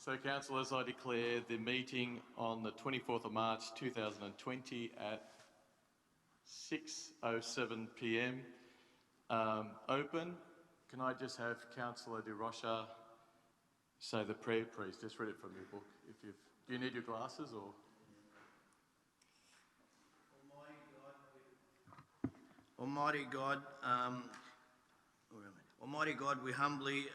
So, councillors, I declare the meeting on the 24th of March 2020 at 6:07 p.m. Open. Can I just have Councillor De Rocha say the prayer, please? Just read it from your book. Do you need your glasses or? Almighty God, we humbly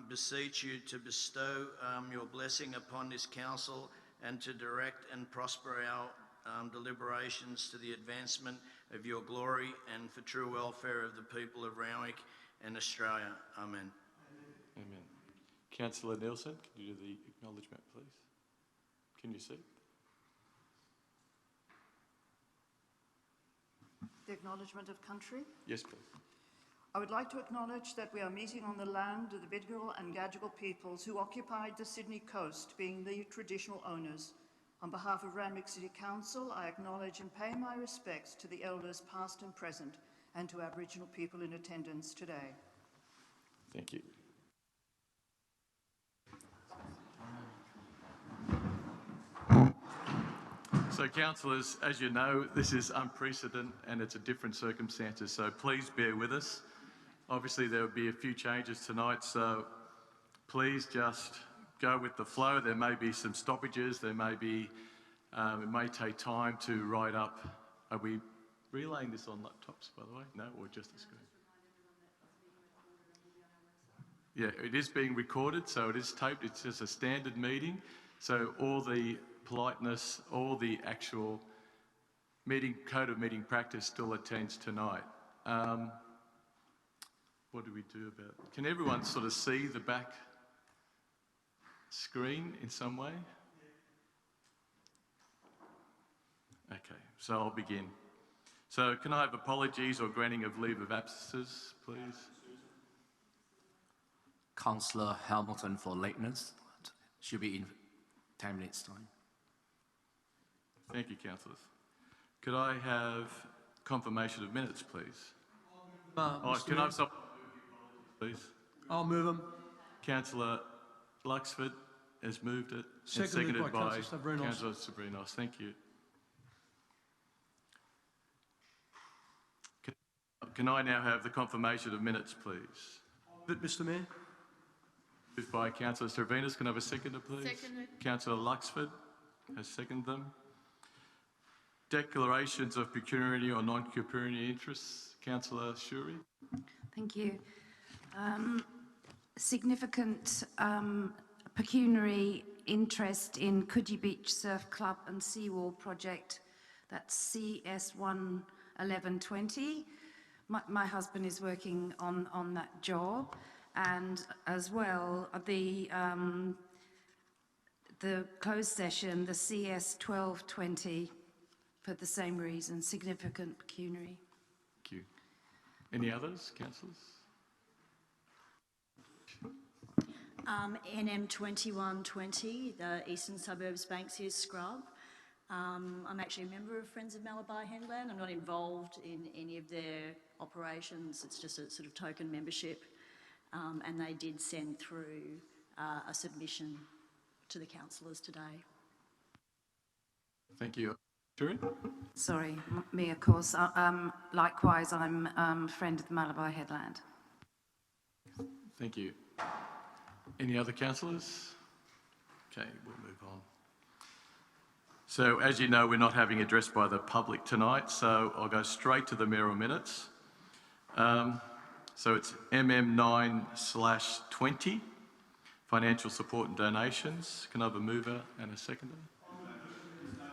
beseech you to bestow your blessing upon this council and to direct and prosper our deliberations to the advancement of your glory and for true welfare of the people of Randwick and Australia. Amen. Amen. Councillor Nielsen, can you do the acknowledgement, please? Can you see? The Acknowledgement of Country. Yes, please. I would like to acknowledge that we are meeting on the land of the Bidjigal and Gadigal peoples who occupied the Sydney coast, being the traditional owners. On behalf of Randwick City Council, I acknowledge and pay my respects to the elders past and present and to Aboriginal people in attendance today. Thank you. So, councillors, as you know, this is unprecedented and it's a different circumstances, so please bear with us. Obviously, there will be a few changes tonight, so please just go with the flow. There may be some stoppages, there may be, it may take time to write up. Are we relaying this on laptops, by the way? No, or just the screen? Yeah, it is being recorded, so it is taped. It's just a standard meeting, so all the politeness, all the actual meeting, code of meeting practice still attends tonight. What do we do about it? Can everyone sort of see the back screen in some way? Okay, so I'll begin. So can I have apologies or granting of leave of absences, please? Councillor Hamilton for lateness. Should be in 10 minutes' time. Thank you, councillors. Could I have confirmation of minutes, please? Can I have some, please? I'll move them. Councillor Luxford has moved it. Seconded by Councillor Sabrinos. Thank you. Can I now have the confirmation of minutes, please? Mr. Mayor. Moved by Councillor Sabrinos. Can I have a seconder, please? Seconded. Councillor Luxford has seconded them. Declarations of pecuniary or non-pecuniary interests. Councillor Shuri. Thank you. Significant pecuniary interest in Coogee Beach Surf Club and Seawall project. That's CS 11120. My husband is working on that job, and as well the closed session, the CS 1220. For the same reason, significant pecuniary. Thank you. Any others, councillors? NM 2120, the Eastern Suburbs Banksia Scrub. I'm actually a member of Friends of Malabar Headland. I'm not involved in any of their operations. It's just a sort of token membership. And they did send through a submission to the councillors today. Thank you. Shuri? Sorry, me of course. Likewise, I'm a friend of the Malabar Headland. Thank you. Any other councillors? Okay, we'll move on. So, as you know, we're not having addressed by the public tonight, so I'll go straight to the Merrell Minutes. So it's MM9/20, financial support and donations. Can I have a mover and a seconder?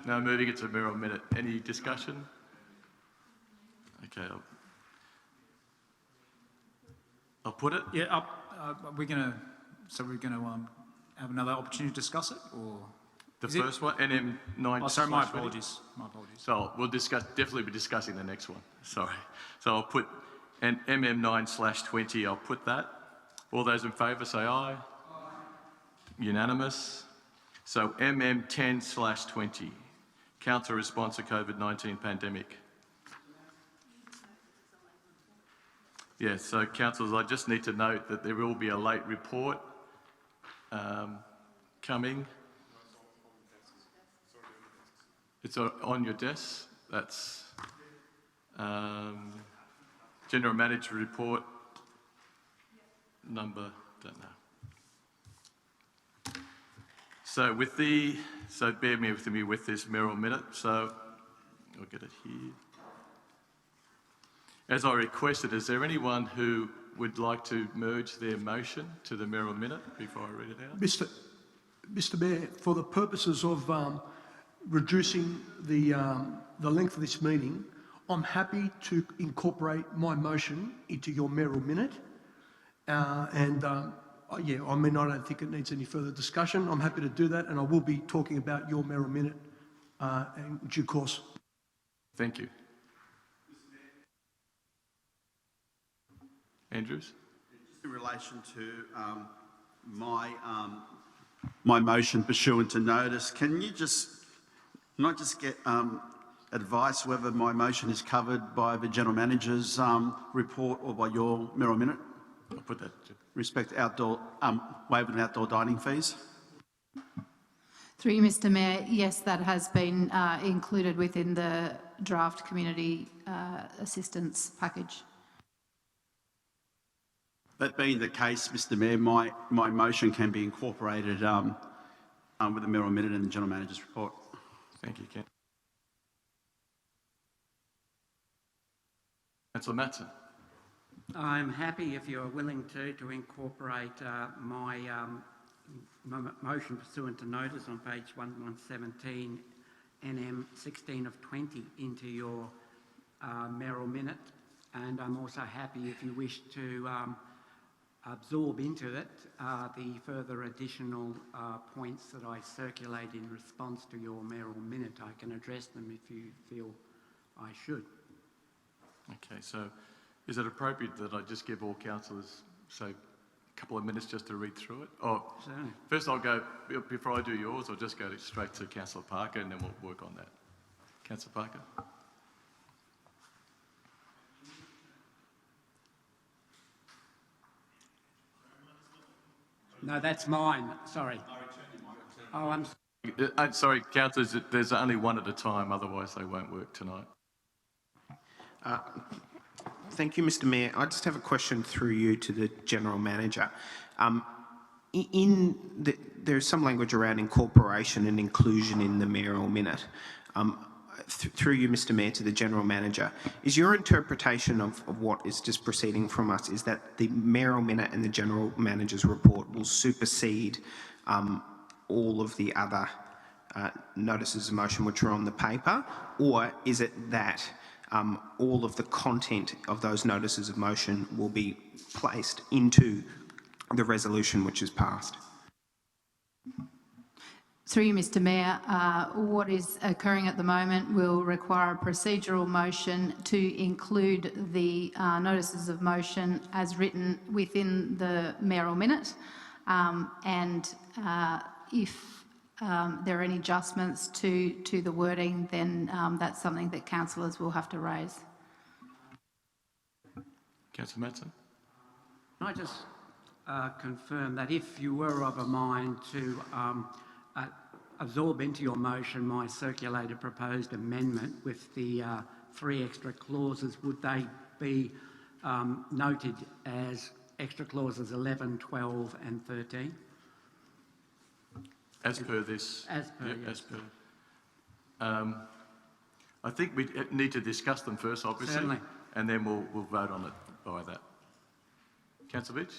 No, moving it to Merrell Minute. Any discussion? Okay, I'll put it. Yeah, we're going to have another opportunity to discuss it, or the first one, NM9. Oh, sorry, my apologies. My apologies. So we'll definitely be discussing the next one. Sorry. So I'll put an MM9/20. I'll put that. All those in favour say aye. Aye. Unanimous. So MM10/20. Counter response to COVID-19 pandemic. Yeah, so councillors, I just need to note that there will be a late report coming. It's on your desk. That's General Manager Report number, don't know. So bear with me with this Merrell Minute. So I'll get it here. As I requested, is there anyone who would like to merge their motion to the Merrell Minute before I read it out? Mr. Mayor, for the purposes of reducing the length of this meeting, I'm happy to incorporate my motion into your Merrell Minute. Yeah, I mean, I don't think it needs any further discussion. I'm happy to do that, and I will be talking about your Merrell Minute in due course. Thank you. Andrews? Just in relation to my motion pursuant to notice, can I just get advice whether my motion is covered by the General Manager's report or by your Merrell Minute? I'll put that. Respect outdoor, waiving outdoor dining fees. Through you, Mr. Mayor, yes, that has been included within the draft community assistance package. That being the case, Mr. Mayor, my motion can be incorporated with the Merrell Minute and the General Manager's report. Thank you, Ken. Councillor Matson. I'm happy if you're willing to incorporate my motion pursuant to notice on page 1117 NM 16 of 20 into your Merrell Minute, and I'm also happy if you wish to absorb into it the further additional points that I circulate in response to your Merrell Minute. I can address them if you feel I should. Okay, so is it appropriate that I just give all councillors, say, a couple of minutes just to read through it? Or Certainly. first I'll go, before I do yours, I'll just go straight to Councillor Parker and then we'll work on that. Councillor Parker. No, that's mine. Sorry. Oh, I'm Sorry, councillors, there's only one at a time, otherwise they won't work tonight. Thank you, Mr. Mayor. I just have a question through you to the General Manager. There's some language around incorporation and inclusion in the Mayoral Minute. Through you, Mr. Mayor, to the General Manager, is your interpretation of what is just proceeding from us is that the Mayoral Minute and the General Manager's report will supersede all of the other notices of motion which are on the paper, or is it that all of the content of those notices of motion will be placed into the resolution which is passed? Through you, Mr. Mayor, what is occurring at the moment will require a procedural motion to include the notices of motion as written within the Mayoral Minute, and if there are any adjustments to the wording, then that's something that councillors will have to raise. Councillor Matson. Can I just confirm that if you were of a mind to absorb into your motion my circulated proposed amendment with the 3 extra clauses, would they be noted as extra clauses 11, 12 and 13? As per this? As per, yep, yes. as per. I think we need to discuss them first, obviously. Certainly. And then we'll vote on it by that. Councillor Beach?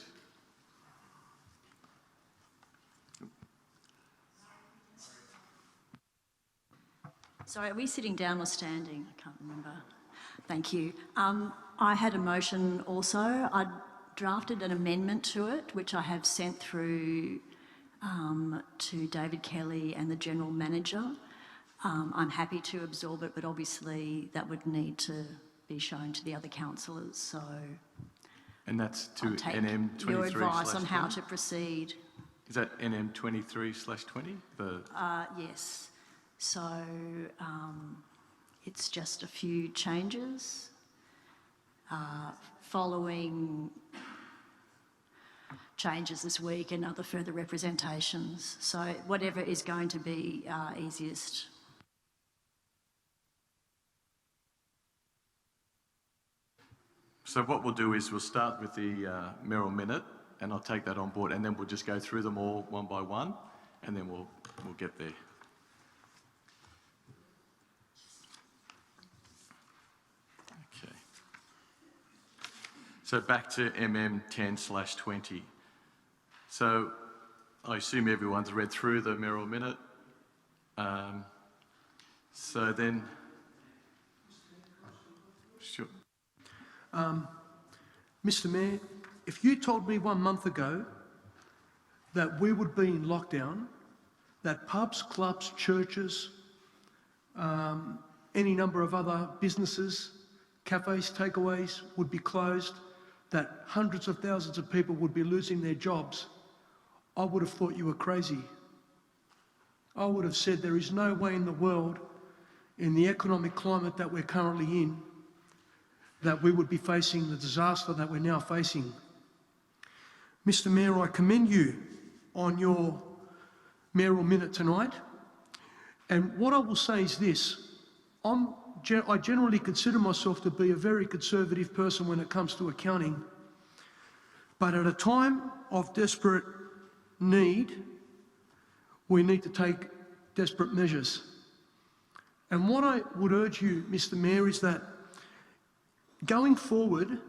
Sorry, are we sitting down or standing? I can't remember. Thank you. I had a motion also. I drafted an amendment to it, which I have sent through to David Kelly and the General Manager. I'm happy to absorb it, but obviously that would need to be shown to the other councillors. So, And that's to I'll take NM 23/20? your advice on how to proceed. Is that NM 23/20? Yes. So it's just a few changes following changes this week and other further representations. So whatever is going to be easiest. So what we'll do is we'll start with the Merrell Minute, and I'll take that on board, and then we'll just go through them all one by one, and then we'll get there. Okay. So back to MM 10/20. So I assume everyone's read through the Mayoral Minute. So then, sure. Mr Mayor, if you told me 1 month ago that we would be in lockdown, that pubs, clubs, churches, any number of other businesses, cafes, takeaways would be closed, that hundreds of thousands of people would be losing their jobs, I would have thought you were crazy. I would have said there is no way in the world, in the economic climate that we're currently in, that we would be facing the disaster that we're now facing. Mr Mayor, I commend you on your Mayoral Minute tonight. And what I will say is this: I generally consider myself to be a very conservative person when it comes to accounting. But at a time of desperate need, we need to take desperate measures. And what I would urge you, Mr Mayor, is that going forward,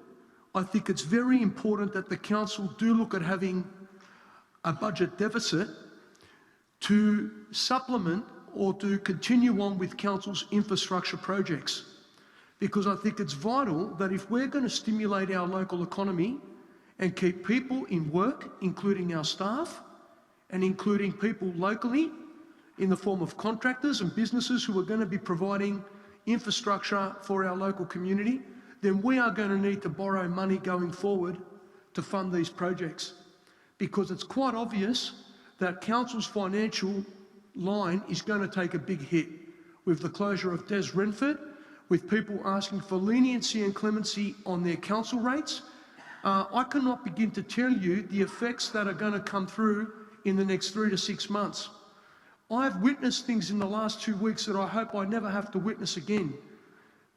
I think it's very important that the council do look at having a budget deficit to supplement or to continue on with council's infrastructure projects. Because I think it's vital that if we're going to stimulate our local economy and keep people in work, including our staff, and including people locally in the form of contractors and businesses who are going to be providing infrastructure for our local community, then we are going to need to borrow money going forward to fund these projects. Because it's quite obvious that council's financial line is going to take a big hit with the closure of Des Renford, with people asking for leniency and clemency on their council rates. I cannot begin to tell you the effects that are going to come through in the next 3 to 6 months. I've witnessed things in the last 2 weeks that I hope I never have to witness again.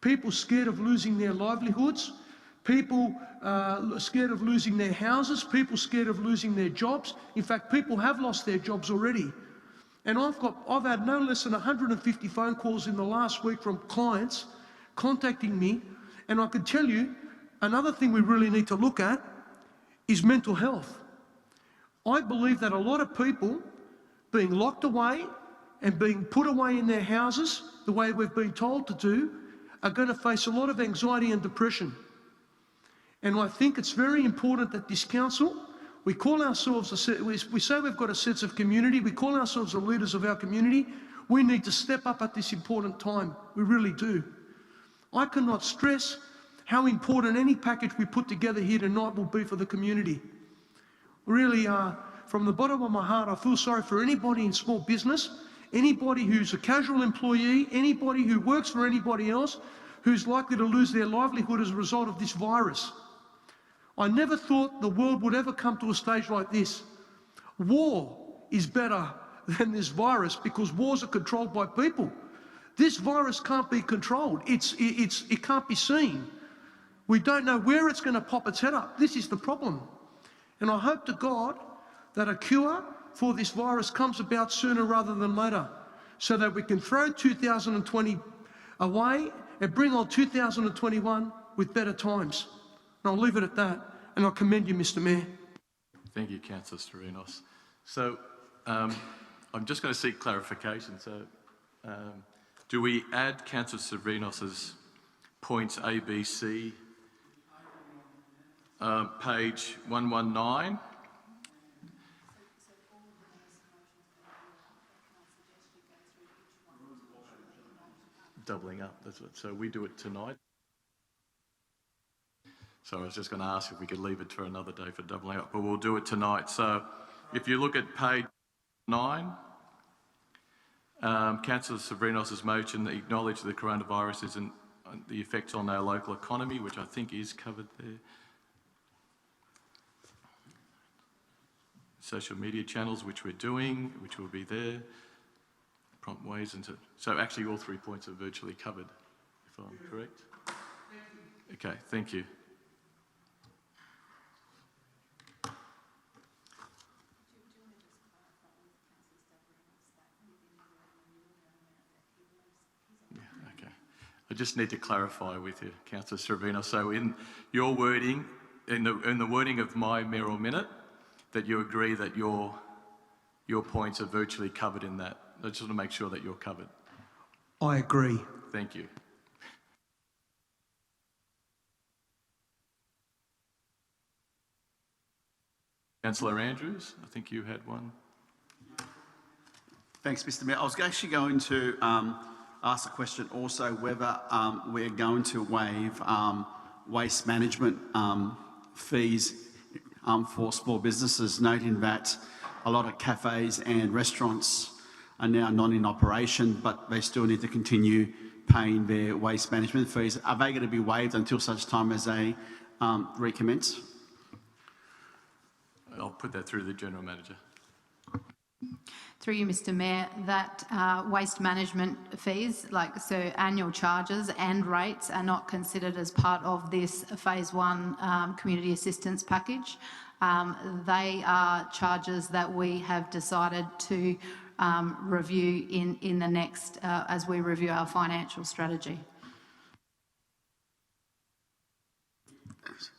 People scared of losing their livelihoods, people scared of losing their houses, people scared of losing their jobs. In fact, people have lost their jobs already. And I've had no less than 150 phone calls in the last week from clients contacting me. And I can tell you, another thing we really need to look at is mental health. I believe that a lot of people being locked away and being put away in their houses, the way we've been told to do, are going to face a lot of anxiety and depression. And I think it's very important that this council, we call ourselves, we say we've got a sense of community, we call ourselves the leaders of our community. We need to step up at this important time. We really do. I cannot stress how important any package we put together here tonight will be for the community. Really, from the bottom of my heart, I feel sorry for anybody in small business, anybody who's a casual employee, anybody who works for anybody else who's likely to lose their livelihood as a result of this virus. I never thought the world would ever come to a stage like this. War is better than this virus because wars are controlled by people. This virus can't be controlled. It can't be seen. We don't know where it's going to pop its head up. This is the problem. And I hope to God that a cure for this virus comes about sooner rather than later, so that we can throw 2020 away and bring on 2021 with better times. And I'll leave it at that, and I commend you, Mr Mayor. Thank you, Councillor Sterinos. So I'm just going to seek clarification. So do we add Councillor Sterinos's points A, B, C, page 119? Doubling up, that's what, so we do it tonight. So I was just going to ask if we could leave it for another day for doubling up, but we'll do it tonight. So if you look at page 9, Councillor Sterinos's motion that acknowledge the coronavirus isn't the effects on our local economy, which I think is covered there. social media channels, which we're doing, which will be there. Prompt ways into... So actually all 3 points are virtually covered, if I'm correct. Okay, thank you. I just need to clarify with you, Councillor Servino. So in your wording, in the wording of my Merrell Minute, that you agree that your points are virtually covered in that. I just want to make sure that you're covered. I agree. Thank you. Councillor Andrews, I think you had one. Thanks, Mr. Mayor. I was actually going to ask a question also whether we're going to waive waste management fees for small businesses, noting that a lot of cafes and restaurants are now not in operation, but they still need to continue paying their waste management fees. Are they going to be waived until such time as they recommence? I'll put that through the General Manager. Through you, Mr. Mayor, that waste management fees, so annual charges and rates, are not considered as part of this Phase 1 community assistance package. They are charges that we have decided to review in the next, as we review our financial strategy.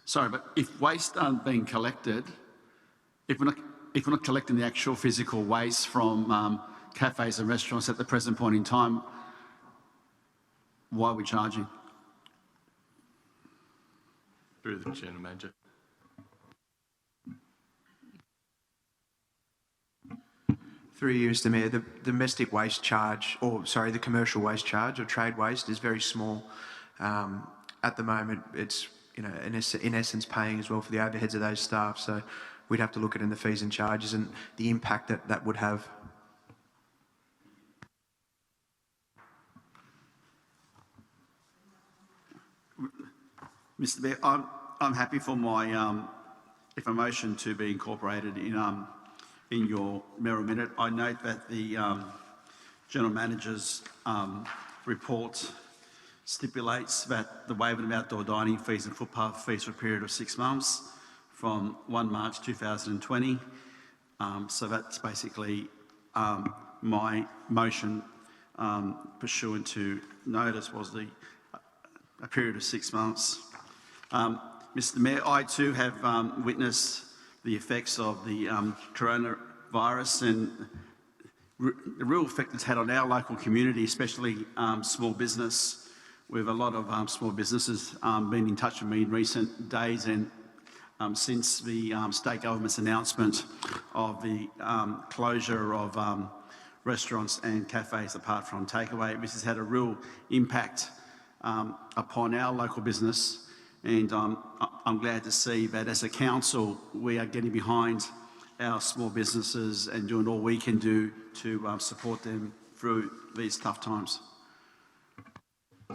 Sorry, but if waste aren't being collected, if we're not collecting the actual physical waste from cafes and restaurants at the present point in time, why are we charging? Through the General Manager. Through you, Mr. Mayor, the domestic waste charge, the commercial waste charge or trade waste is very small. At the moment, it's in essence paying as well for the overheads of those staff. So we'd have to look at it in the fees and charges and the impact that would have. Mr. Mayor, I'm happy for my if a motion to be incorporated in your Merrell Minute. I note that the General Manager's report stipulates that the waiver of outdoor dining fees and footpath fees for a period of 6 months from 1 March 2020. So that's basically my motion pursuant to notice was a period of 6 months. Mr. Mayor, I too have witnessed the effects of the coronavirus and the real effect it's had on our local community, especially small business. We have a lot of small businesses been in touch with me in recent days, and since the state government's announcement of the closure of restaurants and cafes apart from takeaway, this has had a real impact upon our local business. And I'm glad to see that as a council, we are getting behind our small businesses and doing all we can do to support them through these tough times.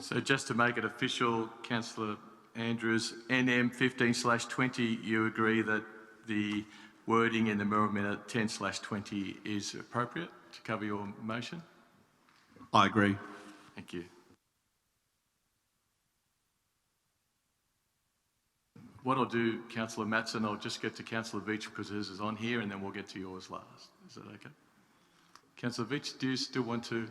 So just to make it official, Councillor Andrews, NM 15/20, you agree that the wording in the Merrell Minute 10/20 is appropriate to cover your motion? I agree. Thank you. What I'll do, Councillor Matson, I'll just get to Councillor Veitch because his is on here, and then we'll get to yours last. Is that okay? Councillor Veitch, do you still want to?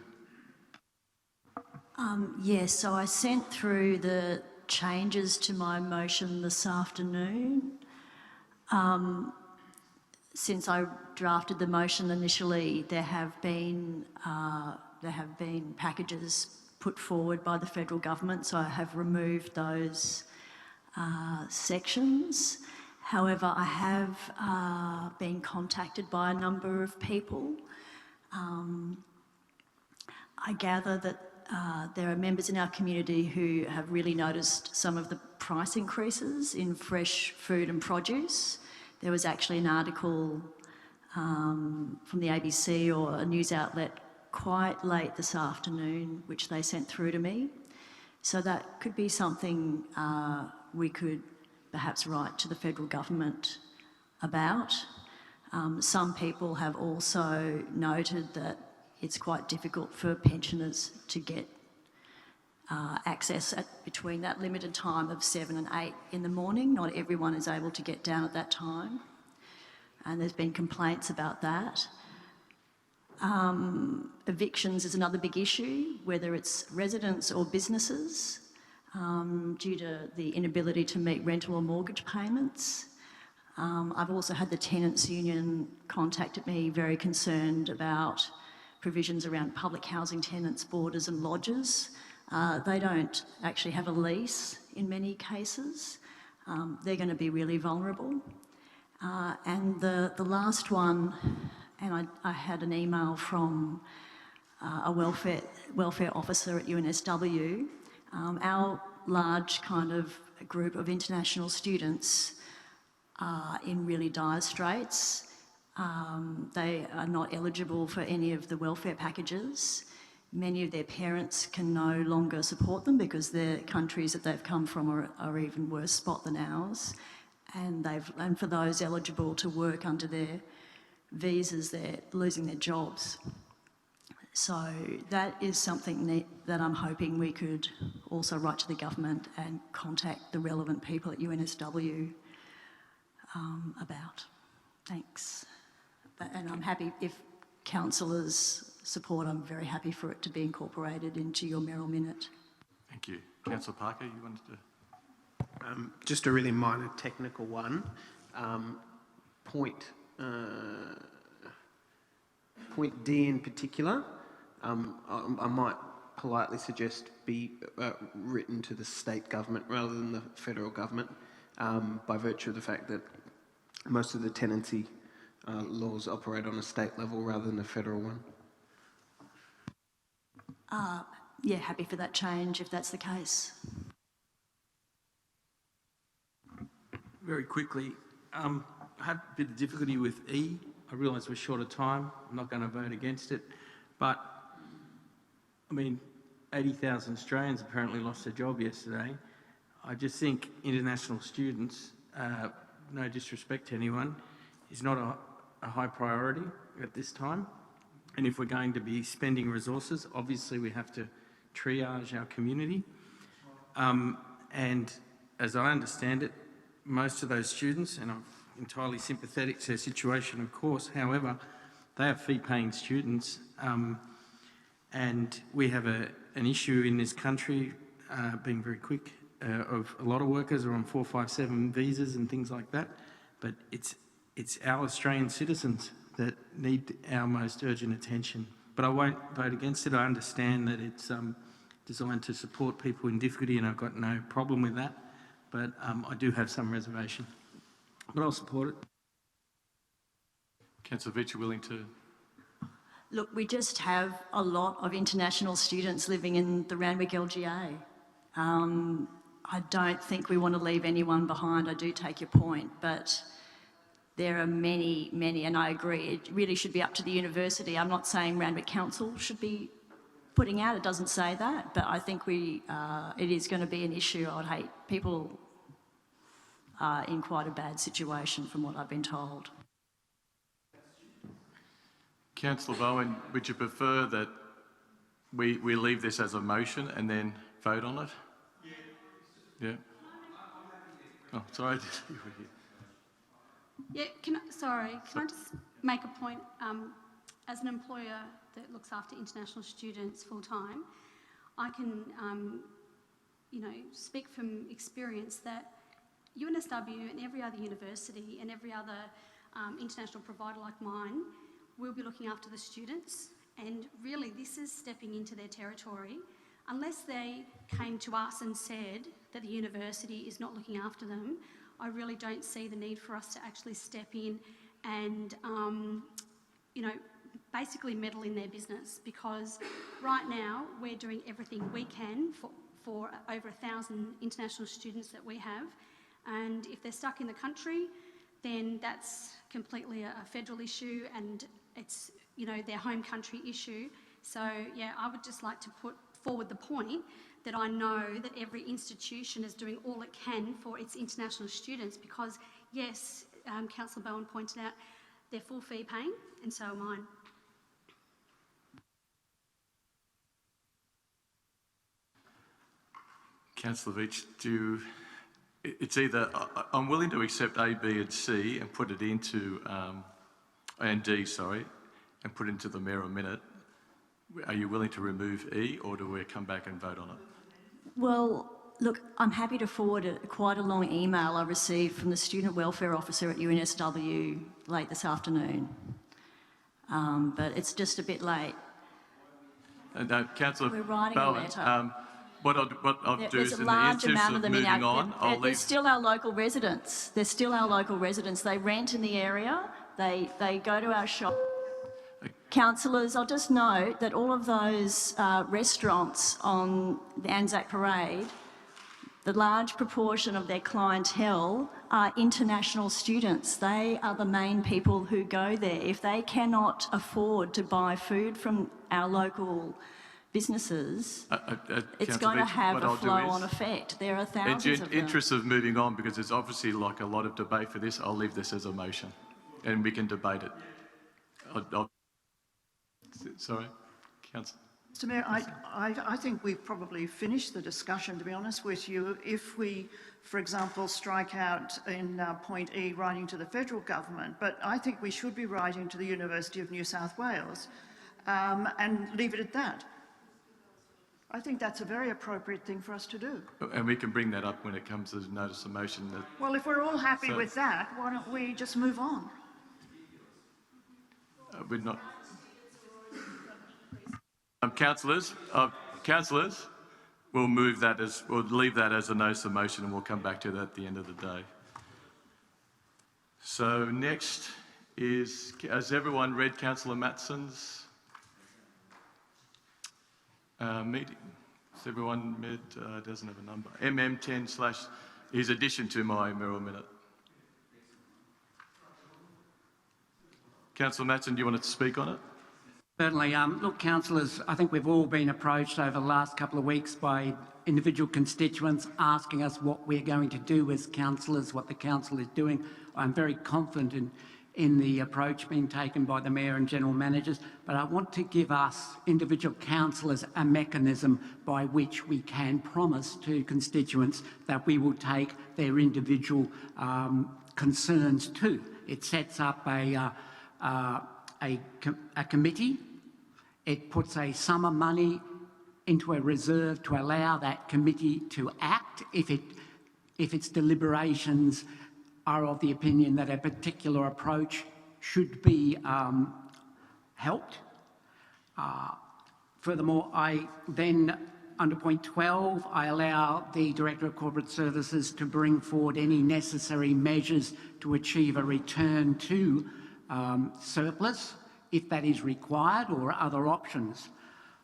Yes, so I sent through the changes to my motion this afternoon. Since I drafted the motion initially, there have been packages put forward by the federal government, so I have removed those sections. However, I have been contacted by a number of people. I gather that there are members in our community who have really noticed some of the price increases in fresh food and produce. There was actually an article from the ABC or a news outlet quite late this afternoon, which they sent through to me. So that could be something we could perhaps write to the federal government about. Some people have also noted that it's quite difficult for pensioners to get access between that limited time of 7 and 8 in the morning. Not everyone is able to get down at that time, and there's been complaints about that. Evictions is another big issue, whether it's residents or businesses, due to the inability to meet rental or mortgage payments. I've also had the tenants' union contacted me very concerned about provisions around public housing tenants, boarders and lodgers. They don't actually have a lease in many cases. They're going to be really vulnerable. And the last one, and I had an email from a welfare officer at UNSW. Our large kind of group of international students are in really dire straits. They are not eligible for any of the welfare packages. Many of their parents can no longer support them because the countries that they've come from are even worse spot than ours. And for those eligible to work under their visas, they're losing their jobs. So that is something that I'm hoping we could also write to the government and contact the relevant people at UNSW about. Thanks. And I'm happy if councillors support, I'm very happy for it to be incorporated into your Merrell Minute. Thank you. Councillor Parker, you wanted to... Just a really minor technical one. Point D in particular, I might politely suggest be written to the state government rather than the federal government, by virtue of the fact that most of the tenancy laws operate on a state level rather than a federal one. Yeah, happy for that change if that's the case. Very quickly, I had a bit of difficulty with E. I realise we're short of time. I'm not going to vote against it. But, I mean, 80,000 Australians apparently lost their job yesterday. I just think international students, no disrespect to anyone, is not a high priority at this time. And if we're going to be spending resources, obviously we have to triage our community. And as I understand it, most of those students, and I'm entirely sympathetic to their situation, of course, however, they are fee-paying students, and we have an issue in this country, being very quick, of a lot of workers are on 457 visas and things like that, but it's our Australian citizens that need our most urgent attention. But I won't vote against it. I understand that it's designed to support people in difficulty, and I've got no problem with that. But I do have some reservation. But I'll support it. Councillor Veitch, you willing to... Look, we just have a lot of international students living in the Randwick LGA. I don't think we want to leave anyone behind. I do take your point, but there are many, and I agree, it really should be up to the university. I'm not saying Randwick Council should be putting out, it doesn't say that, but I think it is going to be an issue. I would hate people are in quite a bad situation from what I've been told. Councillor Bowen, would you prefer that we leave this as a motion and then vote on it? Yeah. Oh, sorry. Yeah, can I just make a point? As an employer that looks after international students full-time, I can, speak from experience that UNSW and every other university and every other international provider like mine will be looking after the students, and really this is stepping into their territory. Unless they came to us and said that the university is not looking after them, I really don't see the need for us to actually step in and, basically meddle in their business, because right now we're doing everything we can for over 1,000 international students that we have, and if they're stuck in the country, then that's completely a federal issue, and it's, their home country issue. So, yeah, I would just like to put forward the point that I know that every institution is doing all it can for its international students, because, yes, Councillor Bowen pointed out, They're full fee paying, and so are mine. Councillor Veitch, it's either I'm willing to accept A, B and C and put it into, and D, sorry, and put it into the Merrell Minute. Are you willing to remove E, or do we come back and vote on it? Well, look, I'm happy to forward quite a long email I received from the Student Welfare Officer at UNSW late this afternoon. But it's just a bit late. No, Councillor We're writing Bowen, a letter. what I'll do There's is a in the large interest amount of of them in moving our... on, I'll They're leave... still our local residents. They're still our local residents. They rent in the area. They go to our shop. Councillors, I'll just note that all of those restaurants on the Anzac Parade, the large proportion of their clientele are international students. They are the main people who go there. If they cannot afford to buy food from our local businesses, it's going to have a flow-on effect. There are thousands of them. In interest of moving on, because there's obviously like a lot of debate for this, I'll leave this as a motion and we can debate it. Sorry, Councillor. Mr Mayor, I think we've probably finished the discussion, to be honest with you. If we, for example, strike out in point E, writing to the federal government, but I think we should be writing to the University of New South Wales and leave it at that. I think that's a very appropriate thing for us to do. And we can bring that up when it comes to notice of motion. Well, if we're all happy with that, why don't we just move on? We're not... Councillors, we'll leave that as a notice of motion and we'll come back to that at the end of the day. So next is, has everyone read Councillor Matson's meeting? Has everyone read, doesn't have a number, MM10/ his addition to my Merrell Minute. Councillor Matson, do you want to speak on it? Certainly. Look, councillors, I think we've all been approached over the last couple of weeks by individual constituents asking us what we're going to do as councillors, what the council is doing. I'm very confident in the approach being taken by the Mayor and General Managers, but I want to give us, individual councillors, a mechanism by which we can promise to constituents that we will take their individual concerns to. It sets up a committee. It puts a sum of money into a reserve to allow that committee to act if its deliberations are of the opinion that a particular approach should be helped. Furthermore, I then, under point 12, I allow the Director of Corporate Services to bring forward any necessary measures to achieve a return to surplus, if that is required, or other options.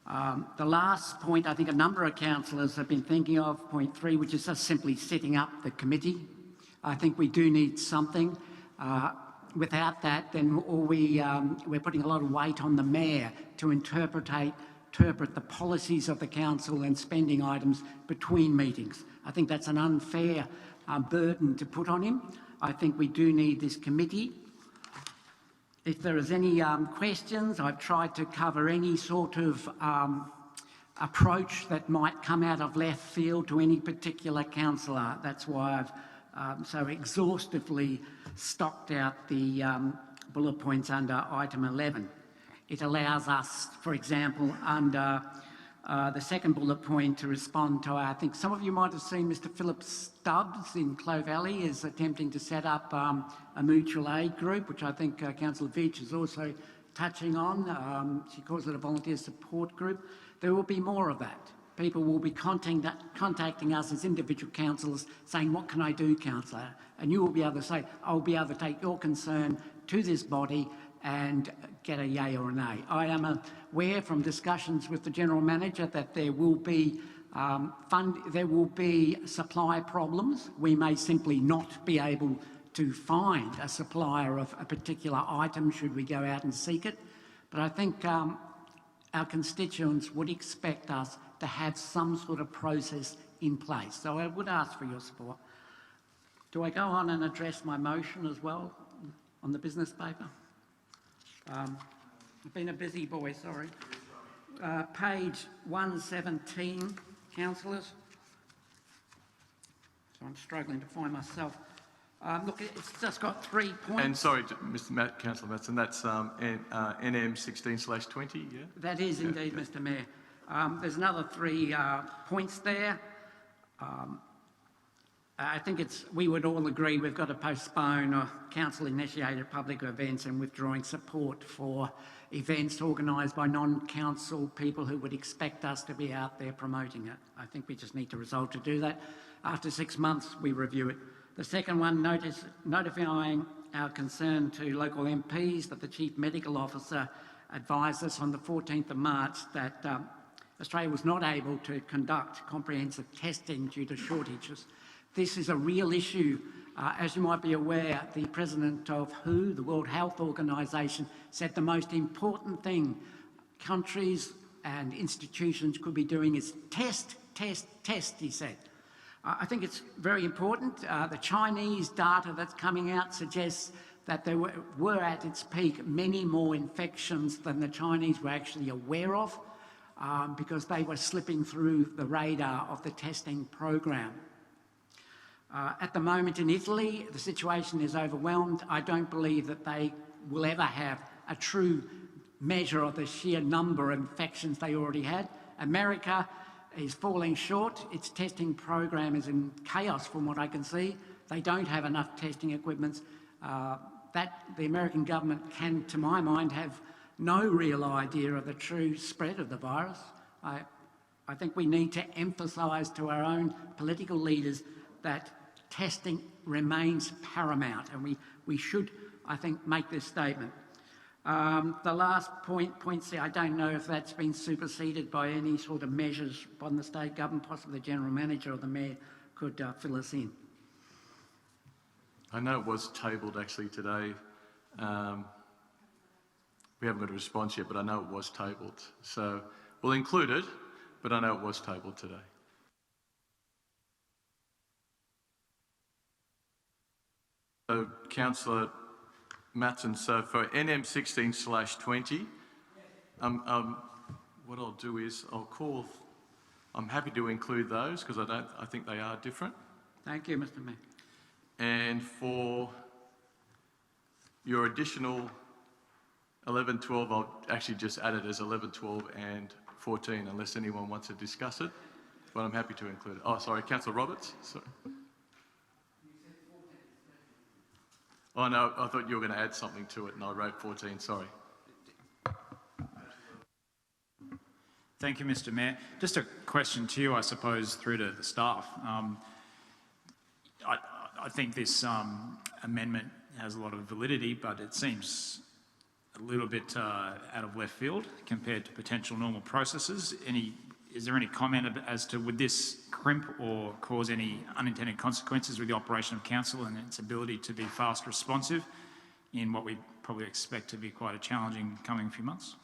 The last point I think a number of councillors have been thinking of, point 3, which is just simply setting up the committee. I think we do need something. Without that, then we're putting a lot of weight on the Mayor to interpret the policies of the council and spending items between meetings. I think that's an unfair burden to put on him. I think we do need this committee. If there is any questions, I've tried to cover any sort of approach that might come out of left field to any particular councillor. That's why I've so exhaustively stocked out the bullet points under item 11. It allows us, for example, under the second bullet point to respond to, I think some of you might have seen Mr Philip Stubbs in Clove Valley is attempting to set up a mutual aid group, which I think Councillor Veitch is also touching on. She calls it a volunteer support group. There will be more of that. People will be contacting us as individual councillors saying, what can I do, councillor? And you will be able to say, I'll be able to take your concern to this body and get a yay or a nay. I am aware from discussions with the General Manager that there will be supply problems. We may simply not be able to find a supplier of a particular item should we go out and seek it. But I think our constituents would expect us to have some sort of process in place. So I would ask for your support. Do I go on and address my motion as well on the business paper? I've been a busy boy, sorry. Page 117, councillors. So I'm struggling to find myself. Look, it's just got 3 points. And sorry, Councillor Matson, that's NM 16/20, yeah? That is indeed, Mr Mayor. There's another 3 points there. I think we would all agree we've got to postpone council-initiated public events and withdrawing support for events organised by non-council people who would expect us to be out there promoting it. I think we just need to resolve to do that. After 6 months, we review it. The second one, notifying our concern to local MPs that the Chief Medical Officer advised us on the 14th of March that Australia was not able to conduct comprehensive testing due to shortages. This is a real issue. As you might be aware, the president of WHO, the World Health Organization, said the most important thing countries and institutions could be doing is test, test, test, he said. I think it's very important. The Chinese data that's coming out suggests that there were at its peak many more infections than the Chinese were actually aware of because they were slipping through the radar of the testing program. At the moment in Italy, the situation is overwhelmed. I don't believe that they will ever have a true measure of the sheer number of infections they already had. America is falling short. Its testing program is in chaos from what I can see. They don't have enough testing equipment. The American government can, to my mind, have no real idea of the true spread of the virus. I think we need to emphasise to our own political leaders that testing remains paramount, and we should, I think, make this statement. The last point C, I don't know if that's been superseded by any sort of measures by the state government, possibly the General Manager or the Mayor could fill us in. I know it was tabled actually today. We haven't got a response yet, but I know it was tabled. So we'll include it, but I know it was tabled today. So, Councillor Matson, so for NM 16/20, what I'll do is I'm happy to include those because I think they are different. Thank you, Mr Mayor. And for your additional 11, 12, I'll actually just add it as 11, 12 and 14 unless anyone wants to discuss it, but I'm happy to include it. Oh, sorry, Councillor Roberts, sorry. Oh no, I thought you were going to add something to it and I wrote 14, sorry. Thank you, Mr Mayor. Just a question to you, I suppose, through to the staff. I think this amendment has a lot of validity, but it seems a little bit out of left field compared to potential normal processes. Is there any comment as to would this crimp or cause any unintended consequences with the operation of council and its ability to be fast responsive in what we probably expect to be quite a challenging coming few months?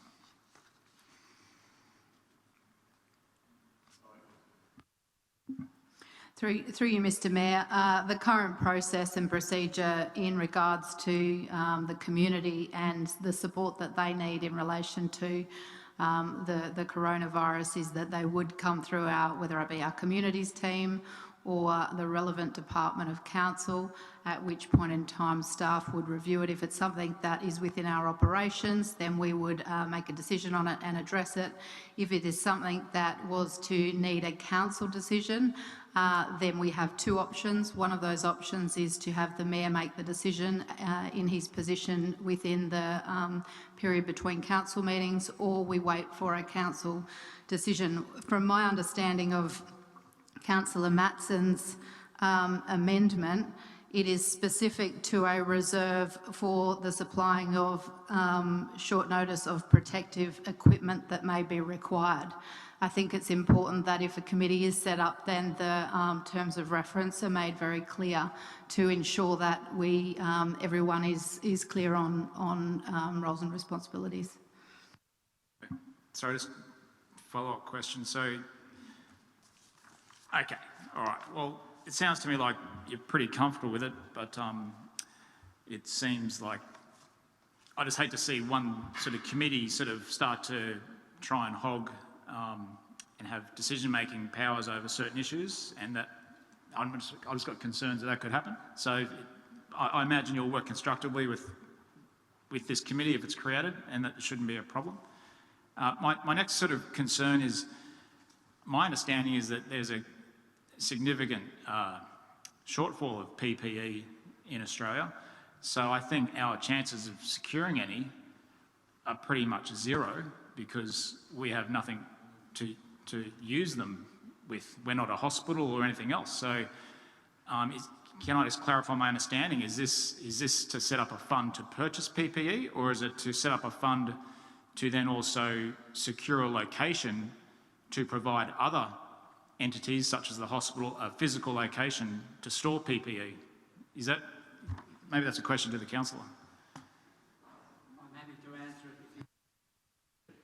Through you, Mr Mayor, the current process and procedure in regards to the community and the support that they need in relation to the coronavirus is that they would come through whether it be our communities team or the relevant department of council, at which point in time staff would review it. If it's something that is within our operations, then we would make a decision on it and address it. If it is something that was to need a council decision, then we have 2 options. One of those options is to have the Mayor make the decision in his position within the period between council meetings, or we wait for a council decision. From my understanding of Councillor Matson's amendment, it is specific to a reserve for the supplying of short notice of protective equipment that may be required. I think it's important that if a committee is set up, then the terms of reference are made very clear to ensure that everyone is clear on roles and responsibilities. Sorry, just follow-up question. So, okay, all right. Well, it sounds to me like you're pretty comfortable with it, but it seems like I just hate to see one sort of committee sort of start to try and hog and have decision-making powers over certain issues, and that I've just got concerns that could happen. So I imagine you'll work constructively with this committee if it's created, and that shouldn't be a problem. My next sort of concern is, my understanding is that there's a significant shortfall of PPE in Australia. So I think our chances of securing any are pretty much zero, because we have nothing to use them with. We're not a hospital or anything else. So can I just clarify my understanding? Is this to set up a fund to purchase PPE, or is it to set up a fund to then also secure a location to provide other entities, such as the hospital, a physical location to store PPE? Is that, maybe that's a question to the councillor. I'm happy to answer it.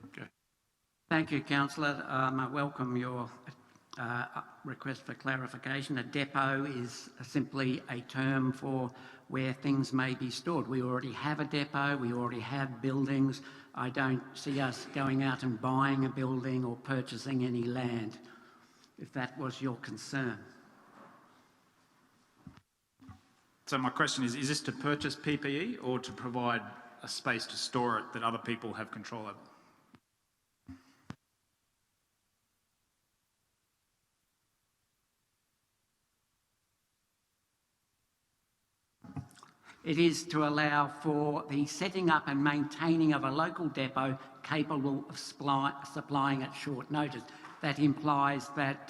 Okay. Thank you, councillor. I welcome your request for clarification. A depot is simply a term for where things may be stored. We already have a depot, we already have buildings. I don't see us going out and buying a building or purchasing any land, if that was your concern. So my question is this to purchase PPE or to provide a space to store it that other people have control over? It is to allow for the setting up and maintaining of a local depot capable of supplying at short notice. That implies that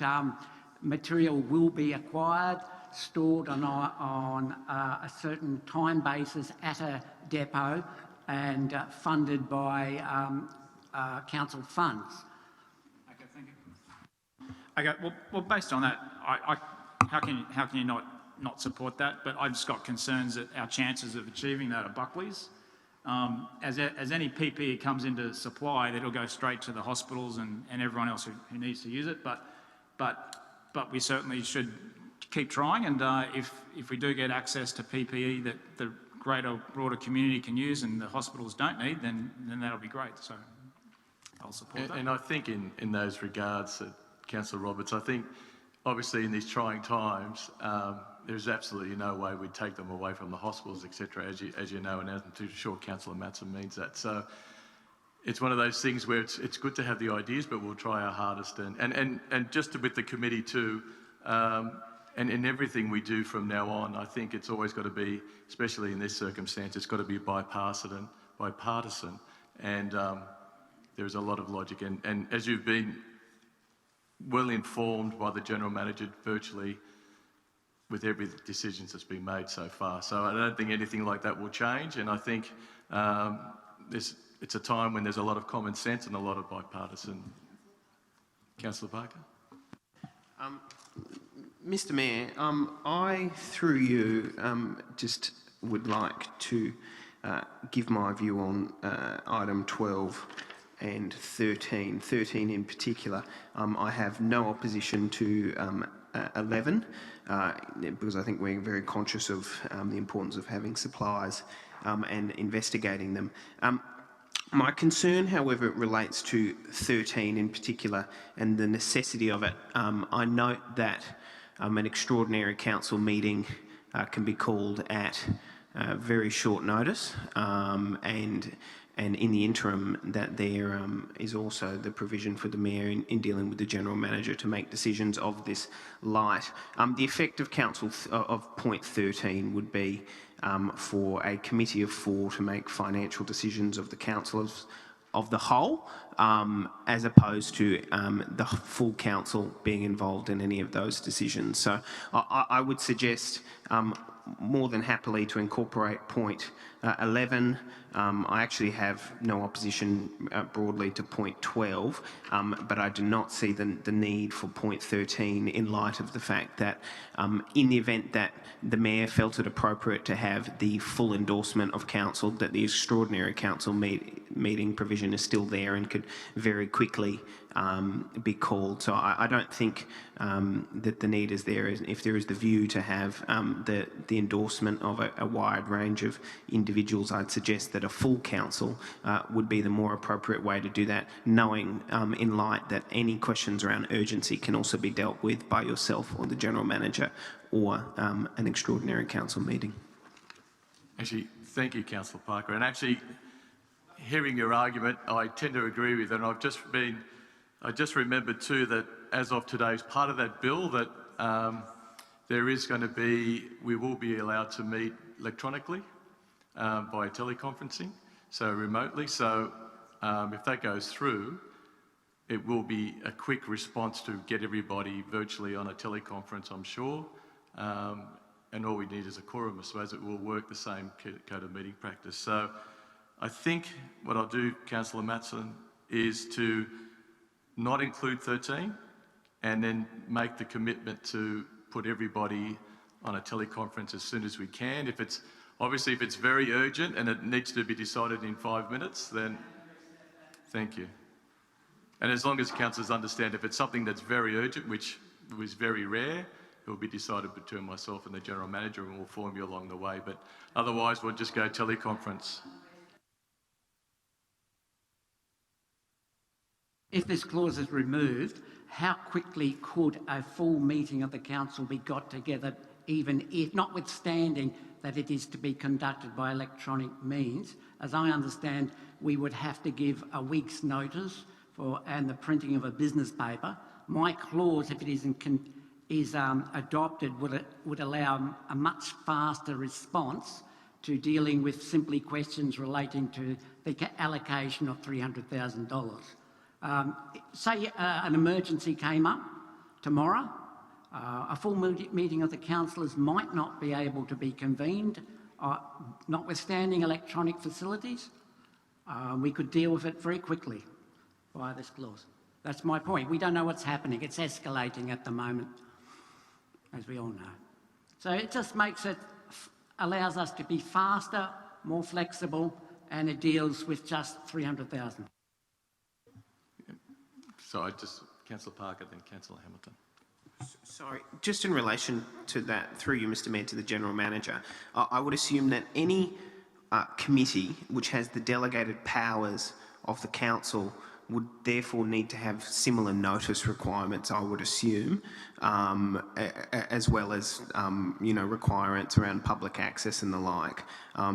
material will be acquired, stored on a certain time basis at a depot, and funded by council funds. Okay, thank you. Okay, well, based on that, how can you not support that? But I've just got concerns that our chances of achieving that are Buckley's. As any PPE comes into supply, that'll go straight to the hospitals and everyone else who needs to use it. But we certainly should keep trying, and if we do get access to PPE that the greater, broader community can use and the hospitals don't need, then that'll be great. So I'll support that. And I think in those regards, Councillor Roberts, I think obviously in these trying times, there's absolutely no way we'd take them away from the hospitals, etc., as you know, and I'm too sure Councillor Matson means that. So it's one of those things where it's good to have the ideas, but we'll try our hardest. And just with the committee too, and in everything we do from now on, I think it's always got to be, especially in this circumstance, it's got to be bipartisan, and there's a lot of logic. And as you've been well informed by the General Manager virtually with every decision that's been made so far. So I don't think anything like that will change, and I think it's a time when there's a lot of common sense and a lot of bipartisan. Councillor Parker? Mr Mayor, I, through you, just would like to give my view on item 12 and 13. 13 in particular, I have no opposition to 11 because I think we're very conscious of the importance of having supplies and investigating them. My concern, however, relates to 13 in particular and the necessity of it. I note that an extraordinary council meeting can be called at very short notice, and in the interim that there is also the provision for the Mayor in dealing with the General Manager to make decisions of this light. The effect of council of point 13 would be for a committee of 4 to make financial decisions of the councillors of the whole, as opposed to the full council being involved in any of those decisions. So I would suggest more than happily to incorporate point 11. I actually have no opposition broadly to point 12, but I do not see the need for point 13 in light of the fact that in the event that the Mayor felt it appropriate to have the full endorsement of council, that the extraordinary council meeting provision is still there and could very quickly be called. So I don't think that the need is there. If there is the view to have the endorsement of a wide range of individuals, I'd suggest that at a full council would be the more appropriate way to do that, knowing in light that any questions around urgency can also be dealt with by yourself or the General Manager or an extraordinary council meeting. Actually, thank you, Councillor Parker. And actually, hearing your argument, I tend to agree with it. And I just remembered too that as of today, as part of that bill, that there is going to be, we will be allowed to meet electronically by teleconferencing, so remotely. So if that goes through, it will be a quick response to get everybody virtually on a teleconference, I'm sure. And all we need is a quorum, so as it will work the same code of meeting practice. So I think what I'll do, Councillor Matson, is to not include 13 and then make the commitment to put everybody on a teleconference as soon as we can. If it's very urgent and it needs to be decided in 5 minutes, then thank you. And as long as councillors understand, if it's something that's very urgent, which is very rare, it will be decided between myself and the General Manager, and we'll inform you along the way. But otherwise, we'll just go teleconference. If this clause is removed, how quickly could a full meeting of the council be got together, even if, notwithstanding that it is to be conducted by electronic means? As I understand, we would have to give a week's notice and the printing of a business paper. My clause, if it is adopted, would allow a much faster response to dealing with simply questions relating to the allocation of $300,000. Say an emergency came up tomorrow, a full meeting of the councillors might not be able to be convened, notwithstanding electronic facilities. We could deal with it very quickly via this clause. That's my point. We don't know what's happening. It's escalating at the moment, as we all know. So it just allows us to be faster, more flexible, and it deals with just 300,000. So Councillor Parker, then Councillor Hamilton. Sorry, just in relation to that, through you, Mr Mayor, to the General Manager, I would assume that any committee which has the delegated powers of the council would therefore need to have similar notice requirements, I would assume, as well as, requirements around public access and the like.